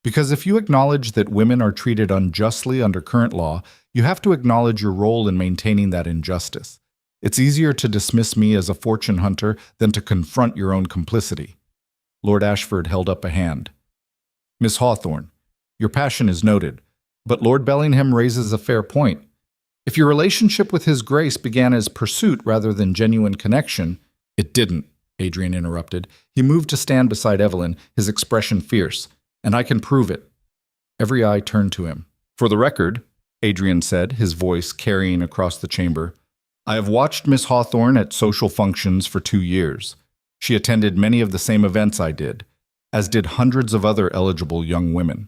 Because if you acknowledge that women are treated unjustly under current law, you have to acknowledge your role in maintaining that injustice. It's easier to dismiss me as a fortune hunter than to confront your own complicity. Lord Ashford held up a hand. Miss Hawthorne, your passion is noted, but Lord Bellingham raises a fair point. If your relationship with His Grace began as pursuit rather than genuine connection— It didn't, Adrian interrupted. He moved to stand beside Evelyn, his expression fierce. And I can prove it. Every eye turned to him. For the record, Adrian said, his voice carrying across the chamber, I have watched Miss Hawthorne at social functions for 2 years. She attended many of the same events I did, as did hundreds of other eligible young women.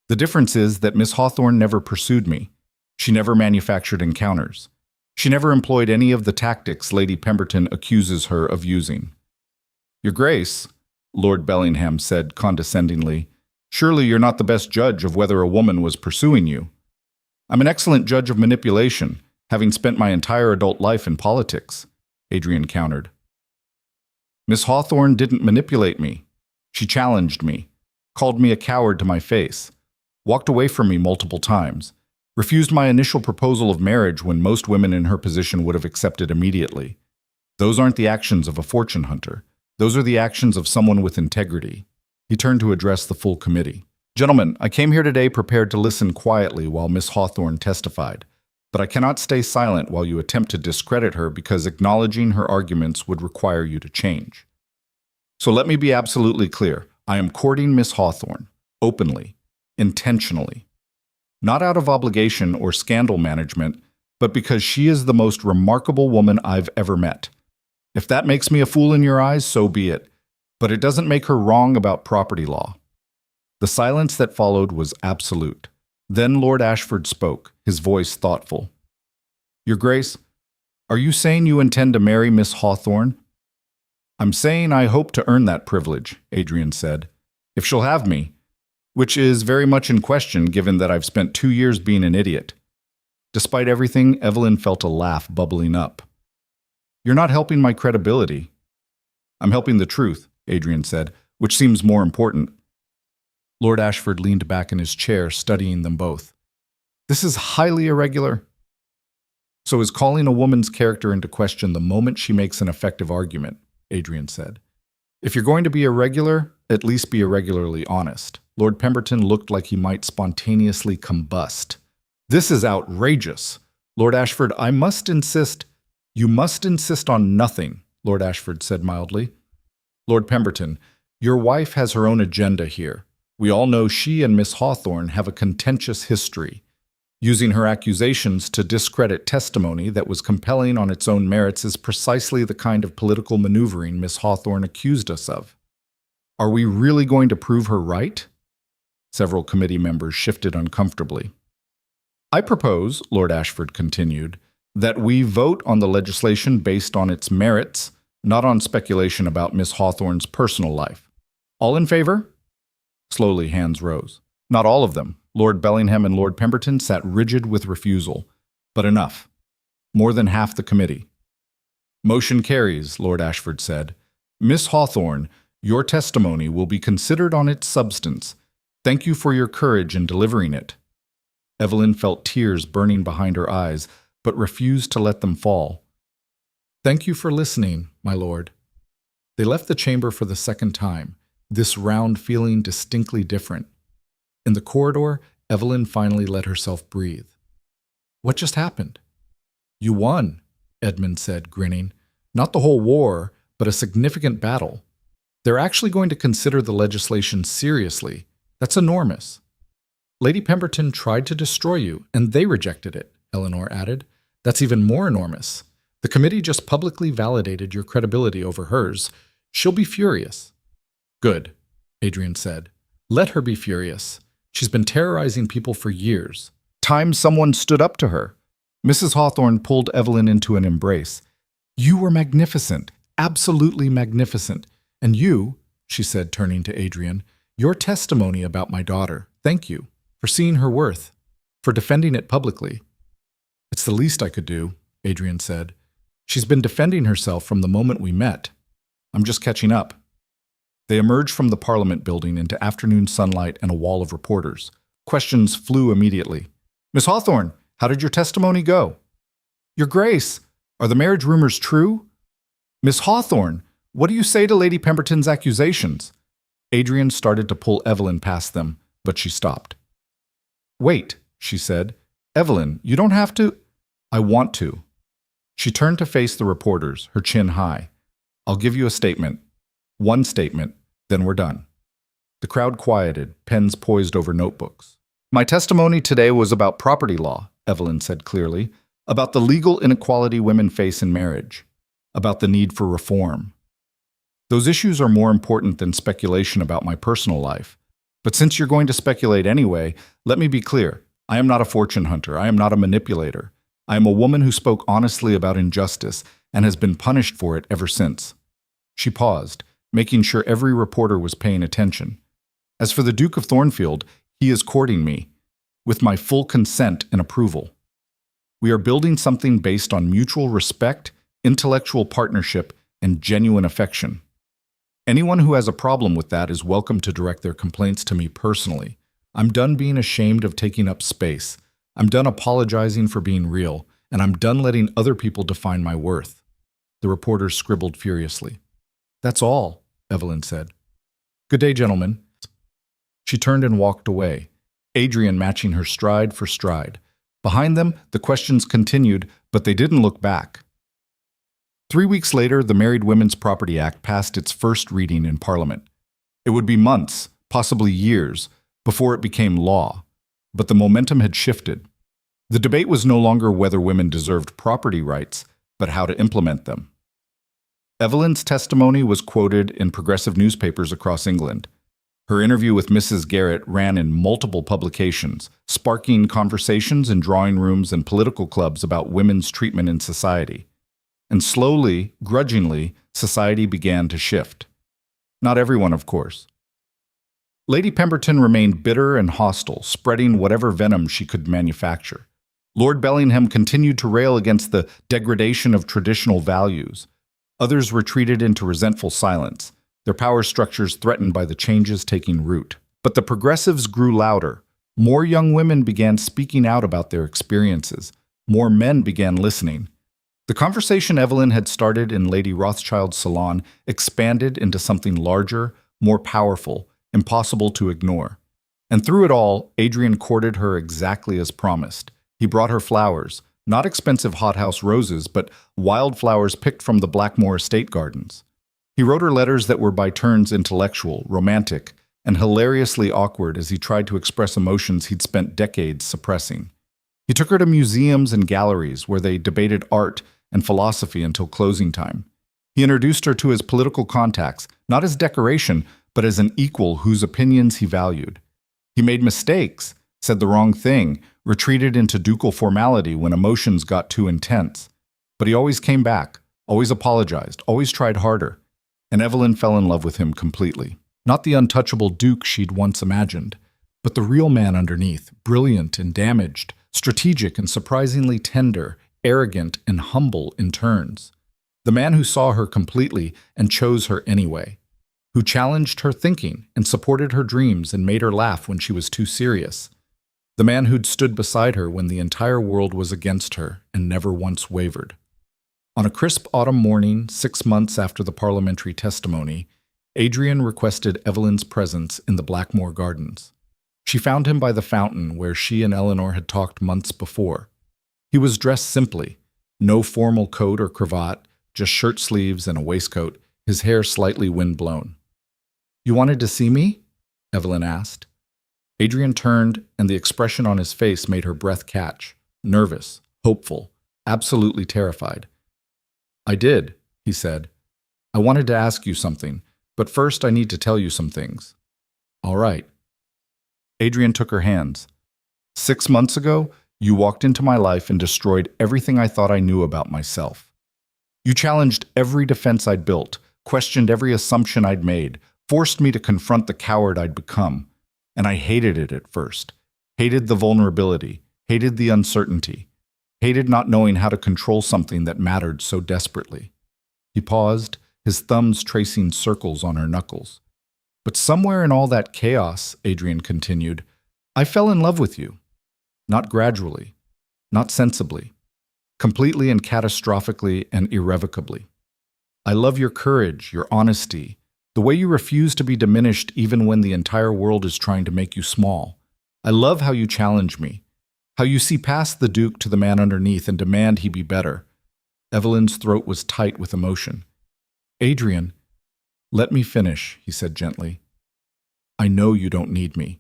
The difference is that Miss Hawthorne never pursued me. She never manufactured encounters. She never employed any of the tactics Lady Pemberton accuses her of using. Your Grace, Lord Bellingham said condescendingly, surely you're not the best judge of whether a woman was pursuing you. I'm an excellent judge of manipulation, having spent my entire adult life in politics, Adrian countered. Miss Hawthorne didn't manipulate me. She challenged me, called me a coward to my face, walked away from me multiple times, refused my initial proposal of marriage when most women in her position would have accepted immediately. Those aren't the actions of a fortune hunter. Those are the actions of someone with integrity. He turned to address the full committee. Gentlemen, I came here today prepared to listen quietly while Miss Hawthorne testified, but I cannot stay silent while you attempt to discredit her because acknowledging her arguments would require you to change. So let me be absolutely clear. I am courting Miss Hawthorne, openly, intentionally. Not out of obligation or scandal management, but because she is the most remarkable woman I've ever met. If that makes me a fool in your eyes, so be it. But it doesn't make her wrong about property law. The silence that followed was absolute. Then Lord Ashford spoke, his voice thoughtful. Your Grace, are you saying you intend to marry Miss Hawthorne? I'm saying I hope to earn that privilege, Adrian said. If she'll have me, which is very much in question given that I've spent 2 years being an idiot. Despite everything, Evelyn felt a laugh bubbling up. You're not helping my credibility. I'm helping the truth, Adrian said, which seems more important. Lord Ashford leaned back in his chair, studying them both. This is highly irregular. So is calling a woman's character into question the moment she makes an effective argument, Adrian said. If you're going to be irregular, at least be irregularly honest. Lord Pemberton looked like he might spontaneously combust. This is outrageous. Lord Ashford, I must insist. You must insist on nothing, Lord Ashford said mildly. Lord Pemberton, your wife has her own agenda here. We all know she and Miss Hawthorne have a contentious history. Using her accusations to discredit testimony that was compelling on its own merits is precisely the kind of political maneuvering Miss Hawthorne accused us of. Are we really going to prove her right? Several committee members shifted uncomfortably. I propose, Lord Ashford continued, that we vote on the legislation based on its merits, not on speculation about Miss Hawthorne's personal life. All in favor? Slowly, hands rose. Not all of them. Lord Bellingham and Lord Pemberton sat rigid with refusal. But enough. More than half the committee. Motion carries, Lord Ashford said. Miss Hawthorne, your testimony will be considered on its substance. Thank you for your courage in delivering it. Evelyn felt tears burning behind her eyes, but refused to let them fall. Thank you for listening, my lord. They left the chamber for the second time, this round feeling distinctly different. In the corridor, Evelyn finally let herself breathe. What just happened? You won, Edmund said, grinning. Not the whole war, but a significant battle. They're actually going to consider the legislation seriously. That's enormous. Lady Pemberton tried to destroy you, and they rejected it, Eleanor added. That's even more enormous. The committee just publicly validated your credibility over hers. She'll be furious. Good, Adrian said. Let her be furious. She's been terrorizing people for years. Time someone stood up to her. Mrs. Hawthorne pulled Evelyn into an embrace. You were magnificent, absolutely magnificent. And you, she said, turning to Adrian, your testimony about my daughter, thank you, for seeing her worth, for defending it publicly. It's the least I could do, Adrian said. She's been defending herself from the moment we met. I'm just catching up. They emerged from the Parliament building into afternoon sunlight and a wall of reporters. Questions flew immediately. Miss Hawthorne, how did your testimony go? Your Grace, Are the marriage rumors true? Miss Hawthorne, what do you say to Lady Pemberton's accusations? Adrian started to pull Evelyn past them, but she stopped. Wait, she said. Evelyn, you don't have to. I want to. She turned to face the reporters, her chin high. I'll give you a statement. One statement, then we're done. The crowd quieted, pens poised over notebooks. My testimony today was about property law, Evelyn said clearly, about the legal inequality women face in marriage, about the need for reform. Those issues are more important than speculation about my personal life. But since you're going to speculate anyway, let me be clear. I am not a fortune hunter. I am not a manipulator. I am a woman who spoke honestly about injustice and has been punished for it ever since. She paused, making sure every reporter was paying attention. As for the Duke of Thornfield, he is courting me, with my full consent and approval. We are building something based on mutual respect, intellectual partnership, and genuine affection. Anyone who has a problem with that is welcome to direct their complaints to me personally. I'm done being ashamed of taking up space. I'm done apologizing for being real, and I'm done letting other people define my worth. The reporters scribbled furiously. That's all, Evelyn said. Good day, gentlemen. She turned and walked away, Adrian matching her stride for stride. Behind them, the questions continued, but they didn't look back. 3 weeks later, the Married Women's Property Act passed its first reading in Parliament. It would be months, possibly years, before it became law, but the momentum had shifted. The debate was no longer whether women deserved property rights, but how to implement them. Evelyn's testimony was quoted in progressive newspapers across England. Her interview with Mrs. Garrett ran in multiple publications, sparking conversations in drawing rooms and political clubs about women's treatment in society. And slowly, grudgingly, society began to shift. Not everyone, of course. Lady Pemberton remained bitter and hostile, spreading whatever venom she could manufacture. Lord Bellingham continued to rail against the degradation of traditional values. Others retreated into resentful silence, their power structures threatened by the changes taking root. But the progressives grew louder. More young women began speaking out about their experiences. More men began listening. The conversation Evelyn had started in Lady Rothschild's salon expanded into something larger, more powerful, impossible to ignore. And through it all, Adrian courted her exactly as promised. He brought her flowers, not expensive hothouse roses, but wildflowers picked from the Blackmore estate gardens. He wrote her letters that were by turns intellectual, romantic, and hilariously awkward as he tried to express emotions he'd spent decades suppressing. He took her to museums and galleries where they debated art and philosophy until closing time. He introduced her to his political contacts, not as decoration, but as an equal whose opinions he valued. He made mistakes, said the wrong thing, retreated into ducal formality when emotions got too intense. But he always came back, always apologized, always tried harder. And Evelyn fell in love with him completely. Not the untouchable Duke she'd once imagined, but the real man underneath, brilliant and damaged, strategic and surprisingly tender, arrogant and humble in turns. The man who saw her completely and chose her anyway. Who challenged her thinking and supported her dreams and made her laugh when she was too serious. The man who'd stood beside her when the entire world was against her and never once wavered. On a crisp autumn morning, 6 months after the parliamentary testimony, Adrian requested Evelyn's presence in the Blackmore Gardens. She found him by the fountain where she and Eleanor had talked months before. He was dressed simply, no formal coat or cravat, just shirt sleeves and a waistcoat, his hair slightly wind-blown. "You wanted to see me?" Evelyn asked. Adrian turned, and the expression on his face made her breath catch, nervous, hopeful, absolutely terrified. "I did," he said. "I wanted to ask you something, but first I need to tell you some things." "All right." Adrian took her hands. 6 months ago, you walked into my life and destroyed everything I thought I knew about myself. You challenged every defense I'd built, questioned every assumption I'd made, forced me to confront the coward I'd become. And I hated it at first. Hated the vulnerability, hated the uncertainty, hated not knowing how to control something that mattered so desperately. He paused, his thumbs tracing circles on her knuckles. But somewhere in all that chaos, Adrian continued, I fell in love with you. Not gradually, not sensibly. completely and catastrophically and irrevocably. I love your courage, your honesty, the way you refuse to be diminished even when the entire world is trying to make you small. I love how you challenge me, how you see past the Duke to the man underneath and demand he be better. Evelyn's throat was tight with emotion. Adrian, let me finish, he said gently. I know you don't need me.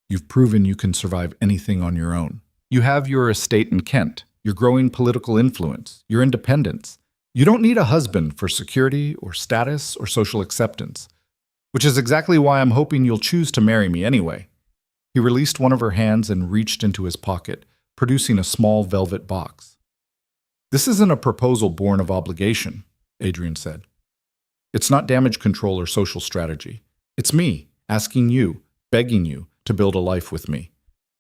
You've proven you can survive anything on your own. You have your estate in Kent, your growing political influence, your independence. You don't need a husband for security or status or social acceptance, which is exactly why I'm hoping you'll choose to marry me anyway. He released one of her hands and reached into his pocket, producing a small velvet box. This isn't a proposal born of obligation, Adrian said. It's not damage control or social strategy. It's me, asking you, begging you to build a life with me.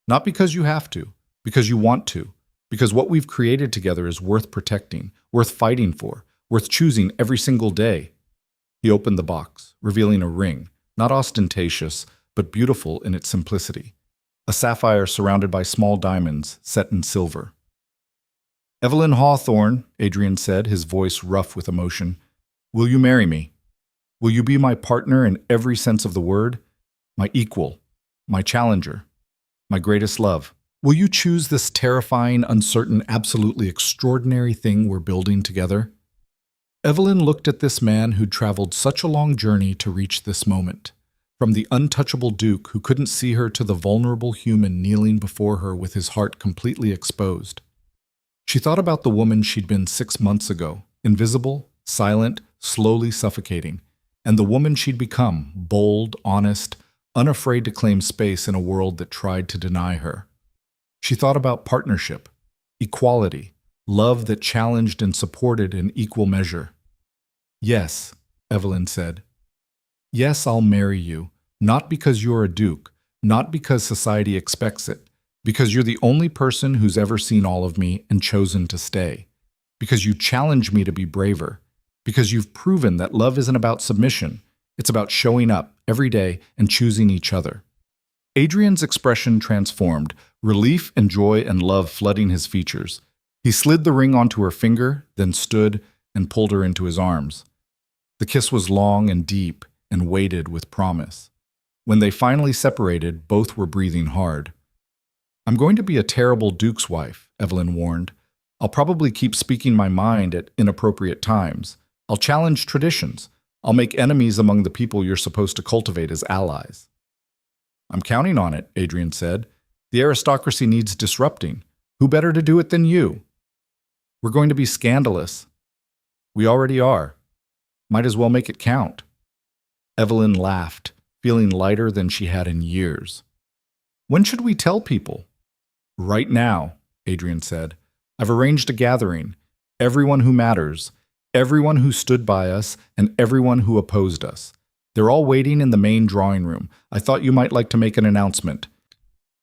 Not because you have to, because you want to, because what we've created together is worth protecting, worth fighting for, worth choosing every single day. He opened the box, revealing a ring, not ostentatious, but beautiful in its simplicity. A sapphire surrounded by small diamonds set in silver. Evelyn Hawthorne, Adrian said, his voice rough with emotion, will you marry me? Will you be my partner in every sense of the word? My equal, my challenger, my greatest love? Will you choose this terrifying, uncertain, absolutely extraordinary thing we're building together? Evelyn looked at this man who'd traveled such a long journey to reach this moment. From the untouchable Duke who couldn't see her to the vulnerable human kneeling before her with his heart completely exposed. She thought about the woman she'd been 6 months ago, invisible, silent, slowly suffocating, and the woman she'd become, bold, honest, unafraid to claim space in a world that tried to deny her. She thought about partnership, equality, love that challenged and supported in equal measure. Yes, Evelyn said. Yes, I'll marry you, not because you're a duke, not because society expects it, because you're the only person who's ever seen all of me and chosen to stay, because you challenge me to be braver, because you've proven that love isn't about submission, it's about showing up every day and choosing each other. Adrian's expression transformed, relief and joy and love flooding his features. He slid the ring onto her finger, then stood and pulled her into his arms. The kiss was long and deep and weighted with promise. When they finally separated, both were breathing hard. I'm going to be a terrible Duke's wife, Evelyn warned. I'll probably keep speaking my mind at inappropriate times. I'll challenge traditions. I'll make enemies among the people you're supposed to cultivate as allies. I'm counting on it, Adrian said. The aristocracy needs disrupting. Who better to do it than you? We're going to be scandalous. We already are. Might as well make it count. Evelyn laughed, feeling lighter than she had in years. When should we tell people? Right now, Adrian said. I've arranged a gathering. Everyone who matters, everyone who stood by us, and everyone who opposed us. They're all waiting in the main drawing room. I thought you might like to make an announcement.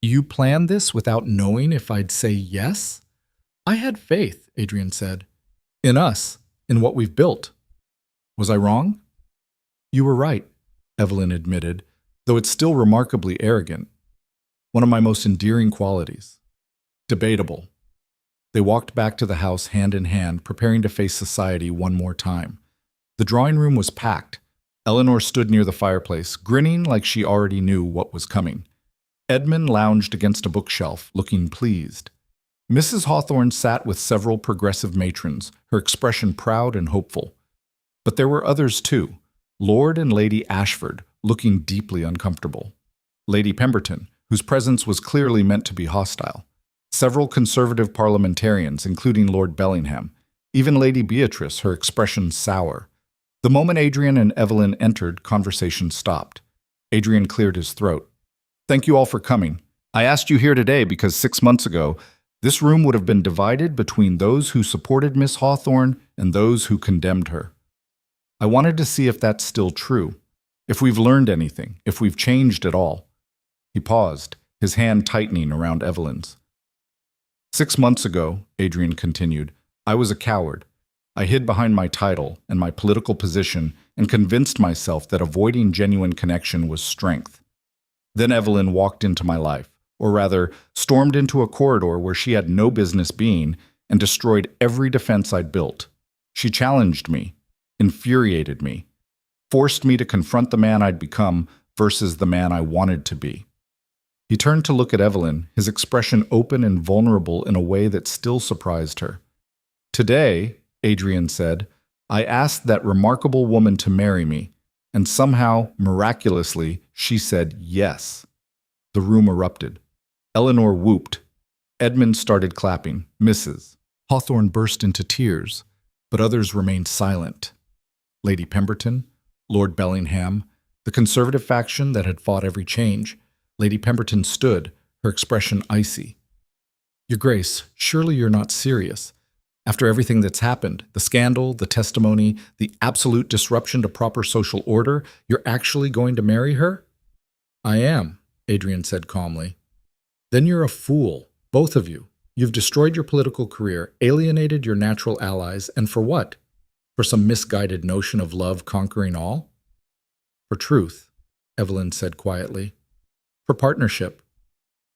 You planned this without knowing if I'd say yes? I had faith, Adrian said. In us, in what we've built. Was I wrong? You were right, Evelyn admitted, though it's still remarkably arrogant. One of my most endearing qualities. Debatable. They walked back to the house hand in hand, preparing to face society one more time. The drawing room was packed. Eleanor stood near the fireplace, grinning like she already knew what was coming. Edmund lounged against a bookshelf, looking pleased. Mrs. Hawthorne sat with several progressive matrons, her expression proud and hopeful. But there were others too. Lord and Lady Ashford, looking deeply uncomfortable. Lady Pemberton, whose presence was clearly meant to be hostile. Several conservative parliamentarians, including Lord Bellingham. Even Lady Beatrice, her expression sour. The moment Adrian and Evelyn entered, conversation stopped. Adrian cleared his throat. Thank you all for coming. I asked you here today because 6 months ago, this room would have been divided between those who supported Miss Hawthorne and those who condemned her. I wanted to see if that's still true, if we've learned anything, if we've changed at all. He paused, his hand tightening around Evelyn's. 6 months ago, Adrian continued, I was a coward. I hid behind my title and my political position and convinced myself that avoiding genuine connection was strength. Then Evelyn walked into my life, or rather, stormed into a corridor where she had no business being, and destroyed every defense I'd built. She challenged me, infuriated me, forced me to confront the man I'd become versus the man I wanted to be. He turned to look at Evelyn, his expression open and vulnerable in a way that still surprised her. "Today," Adrian said, "I asked that remarkable woman to marry me, and somehow, miraculously, she said yes." The room erupted. Eleanor whooped. Edmund started clapping. Mrs. Hawthorne burst into tears, but others remained silent. Lady Pemberton, Lord Bellingham, the Conservative faction that had fought every change. Lady Pemberton stood, her expression icy. "Your Grace, surely you're not serious. After everything that's happened, the scandal, the testimony, the absolute disruption to proper social order, you're actually going to marry her?" "I am," Adrian said calmly. "Then you're a fool, both of you. You've destroyed your political career, alienated your natural allies, and for what? For some misguided notion of love conquering all?" "For truth," Evelyn said quietly. "For partnership.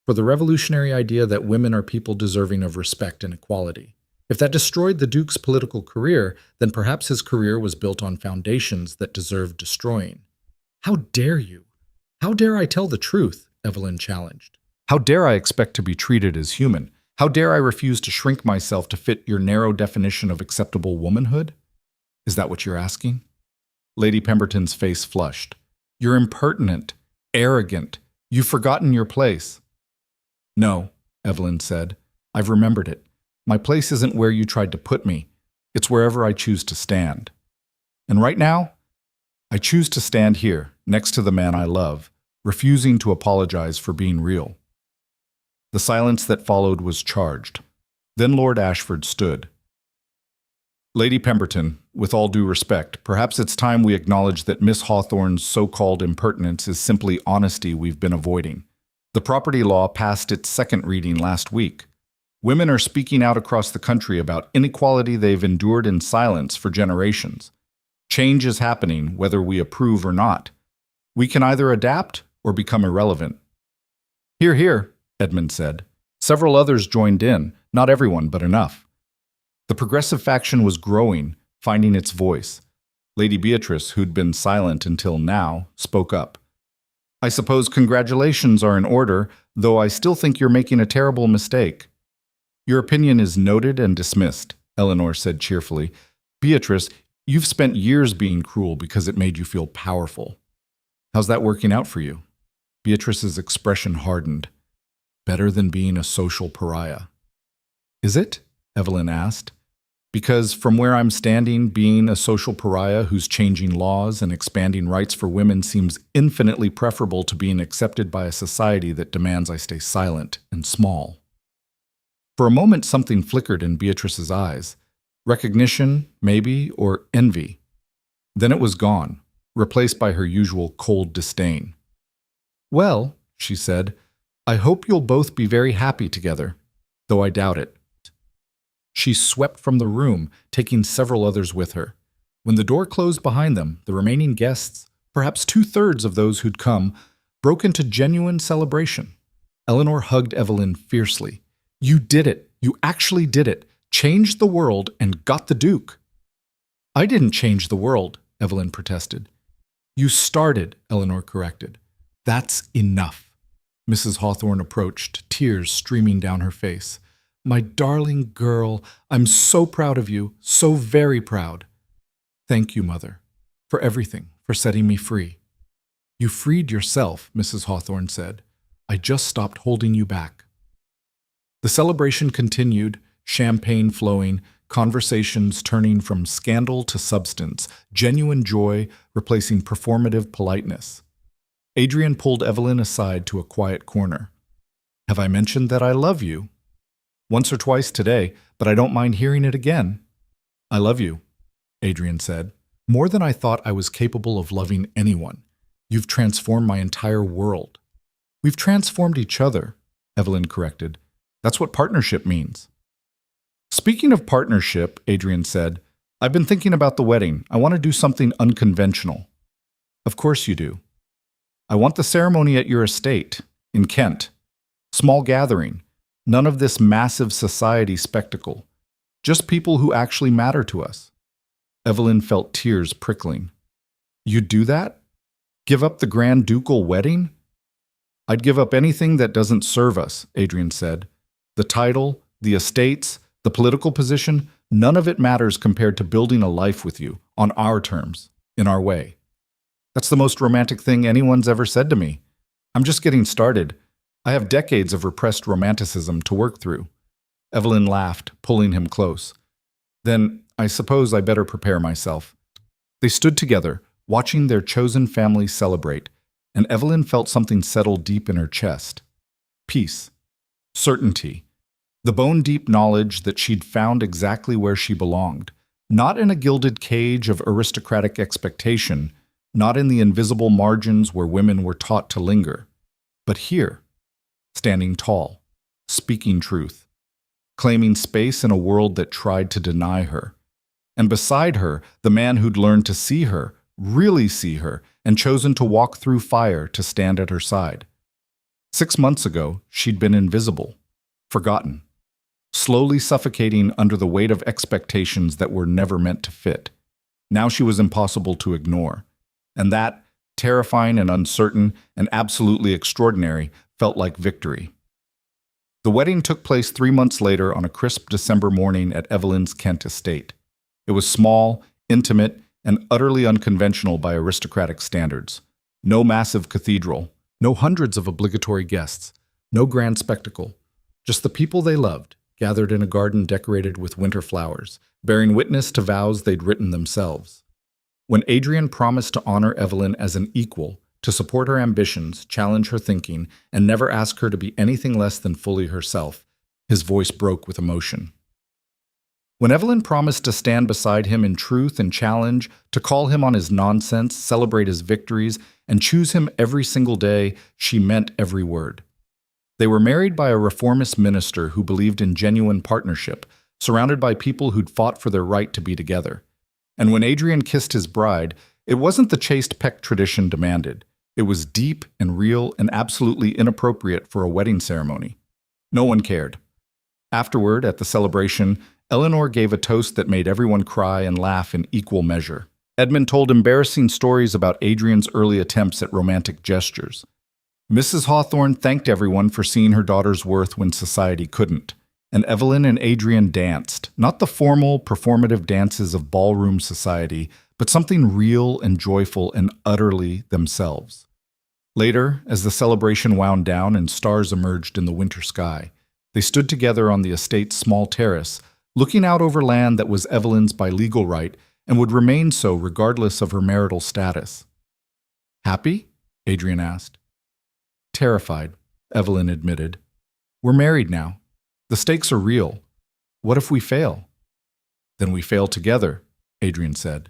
For the revolutionary idea that women are people deserving of respect and equality. If that destroyed the Duke's political career, then perhaps his career was built on foundations that deserved destroying." "How dare you? How dare I tell the truth?" Evelyn challenged. "How dare I expect to be treated as human? How dare I refuse to shrink myself to fit your narrow definition of acceptable womanhood? Is that what you're asking?" Lady Pemberton's face flushed. "You're impertinent, arrogant. You've forgotten your place." "No," Evelyn said. "I've remembered it. My place isn't where you tried to put me. It's wherever I choose to stand. And right now, I choose to stand here, next to the man I love, refusing to apologize for being real." The silence that followed was charged. Then Lord Ashford stood. "Lady Pemberton, with all due respect, perhaps it's time we acknowledge that Miss Hawthorne's so-called impertinence is simply honesty we've been avoiding. The property law passed its second reading last week. Women are speaking out across the country about inequality they've endured in silence for generations. Change is happening, whether we approve or not. We can either adapt or become irrelevant." "Hear, hear," Edmund said. Several others joined in, not everyone, but enough. The progressive faction was growing, finding its voice. Lady Beatrice, who'd been silent until now, spoke up. "I suppose congratulations are in order, though I still think you're making a terrible mistake." "Your opinion is noted and dismissed," Eleanor said cheerfully. "Beatrice, you've spent years being cruel because it made you feel powerful. How's that working out for you?" Beatrice's expression hardened. "Better than being a social pariah." "Is it?" Evelyn asked. "Because from where I'm standing, being a social pariah who's changing laws and expanding rights for women seems infinitely preferable to being accepted by a society that demands I stay silent and small." For a moment, something flickered in Beatrice's eyes. Recognition, maybe, or envy. Then it was gone, replaced by her usual cold disdain. "Well," she said, "I hope you'll both be very happy together, though I doubt it." She swept from the room, taking several others with her. When the door closed behind them, the remaining guests, perhaps 2/3 of those who'd come, broke into genuine celebration. Eleanor hugged Evelyn fiercely. "You did it. You actually did it. Changed the world and got the Duke." "I didn't change the world," Evelyn protested. "You started," Eleanor corrected. "That's enough." Mrs. Hawthorne approached, tears streaming down her face. "My darling girl, I'm so proud of you, so very proud." "Thank you, Mother, for everything, for setting me free." "You freed yourself," Mrs. Hawthorne said. "I just stopped holding you back." The celebration continued, champagne flowing, conversations turning from scandal to substance, genuine joy replacing performative politeness. Adrian pulled Evelyn aside to a quiet corner. "Have I mentioned that I love you?" "Once or twice today, but I don't mind hearing it again." "I love you," Adrian said. "More than I thought I was capable of loving anyone. You've transformed my entire world." "We've transformed each other," Evelyn corrected. "That's what partnership means." "Speaking of partnership," Adrian said, "I've been thinking about the wedding. I want to do something unconventional." "Of course you do." "I want the ceremony at your estate, in Kent. Small gathering. None of this massive society spectacle. Just people who actually matter to us. Evelyn felt tears prickling. You'd do that? Give up the grand ducal wedding? I'd give up anything that doesn't serve us, Adrian said. The title, the estates, the political position, none of it matters compared to building a life with you, on our terms, in our way. That's the most romantic thing anyone's ever said to me. I'm just getting started. I have decades of repressed romanticism to work through. Evelyn laughed, pulling him close. Then I suppose I better prepare myself. They stood together, watching their chosen family celebrate, and Evelyn felt something settle deep in her chest. Peace. Certainty. The bone-deep knowledge that she'd found exactly where she belonged, not in a gilded cage of aristocratic expectation, not in the invisible margins where women were taught to linger, but here, standing tall, speaking truth, claiming space in a world that tried to deny her. And beside her, the man who'd learned to see her, really see her, and chosen to walk through fire to stand at her side. 6 months ago, she'd been invisible, forgotten, slowly suffocating under the weight of expectations that were never meant to fit. Now she was impossible to ignore. And that, terrifying and uncertain and absolutely extraordinary, felt like victory. The wedding took place 3 months later on a crisp December morning at Evelyn's Kent estate. It was small, intimate, and utterly unconventional by aristocratic standards. No massive cathedral, no hundreds of obligatory guests, no grand spectacle. Just the people they loved, gathered in a garden decorated with winter flowers, bearing witness to vows they'd written themselves. When Adrian promised to honor Evelyn as an equal, to support her ambitions, challenge her thinking, and never ask her to be anything less than fully herself, his voice broke with emotion. When Evelyn promised to stand beside him in truth and challenge, to call him on his nonsense, celebrate his victories, and choose him every single day, she meant every word. They were married by a reformist minister who believed in genuine partnership, surrounded by people who'd fought for their right to be together. And when Adrian kissed his bride, it wasn't the chaste peck tradition demanded. It was deep and real and absolutely inappropriate for a wedding ceremony. No one cared. Afterward, at the celebration, Eleanor gave a toast that made everyone cry and laugh in equal measure. Edmund told embarrassing stories about Adrian's early attempts at romantic gestures. Mrs. Hawthorne thanked everyone for seeing her daughter's worth when society couldn't. And Evelyn and Adrian danced, not the formal, performative dances of ballroom society, but something real and joyful and utterly themselves. Later, as the celebration wound down and stars emerged in the winter sky, they stood together on the estate's small terrace, looking out over land that was Evelyn's by legal right and would remain so regardless of her marital status. Happy? Adrian asked. Terrified, Evelyn admitted. We're married now. The stakes are real. What if we fail? Then we fail together, Adrian said.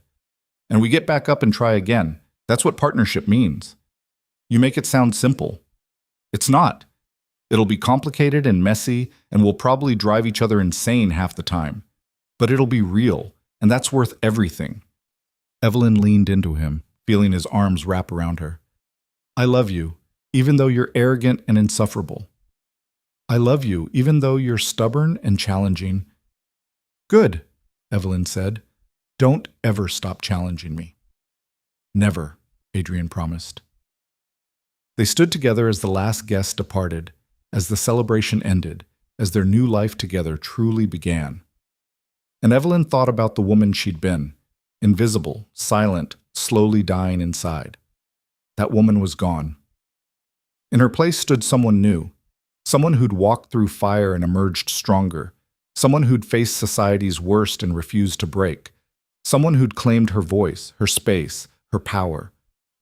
And we get back up and try again. That's what partnership means. You make it sound simple. It's not. It'll be complicated and messy, and we'll probably drive each other insane half the time. But it'll be real, and that's worth everything. Evelyn leaned into him, feeling his arms wrap around her. I love you, even though you're arrogant and insufferable. I love you, even though you're stubborn and challenging. Good, Evelyn said. Don't ever stop challenging me. Never, Adrian promised. They stood together as the last guest departed, as the celebration ended, as their new life together truly began. And Evelyn thought about the woman she'd been, invisible, silent, slowly dying inside. That woman was gone. In her place stood someone new, someone who'd walked through fire and emerged stronger, someone who'd faced society's worst and refused to break, someone who'd claimed her voice, her space, her power,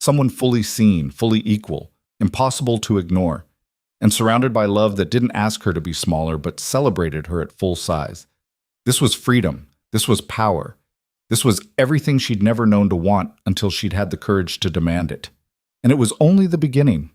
someone fully seen, fully equal, impossible to ignore, and surrounded by love that didn't ask her to be smaller but celebrated her at full size. This was freedom. This was power. This was everything she'd never known to want until she'd had the courage to demand it. And it was only the beginning.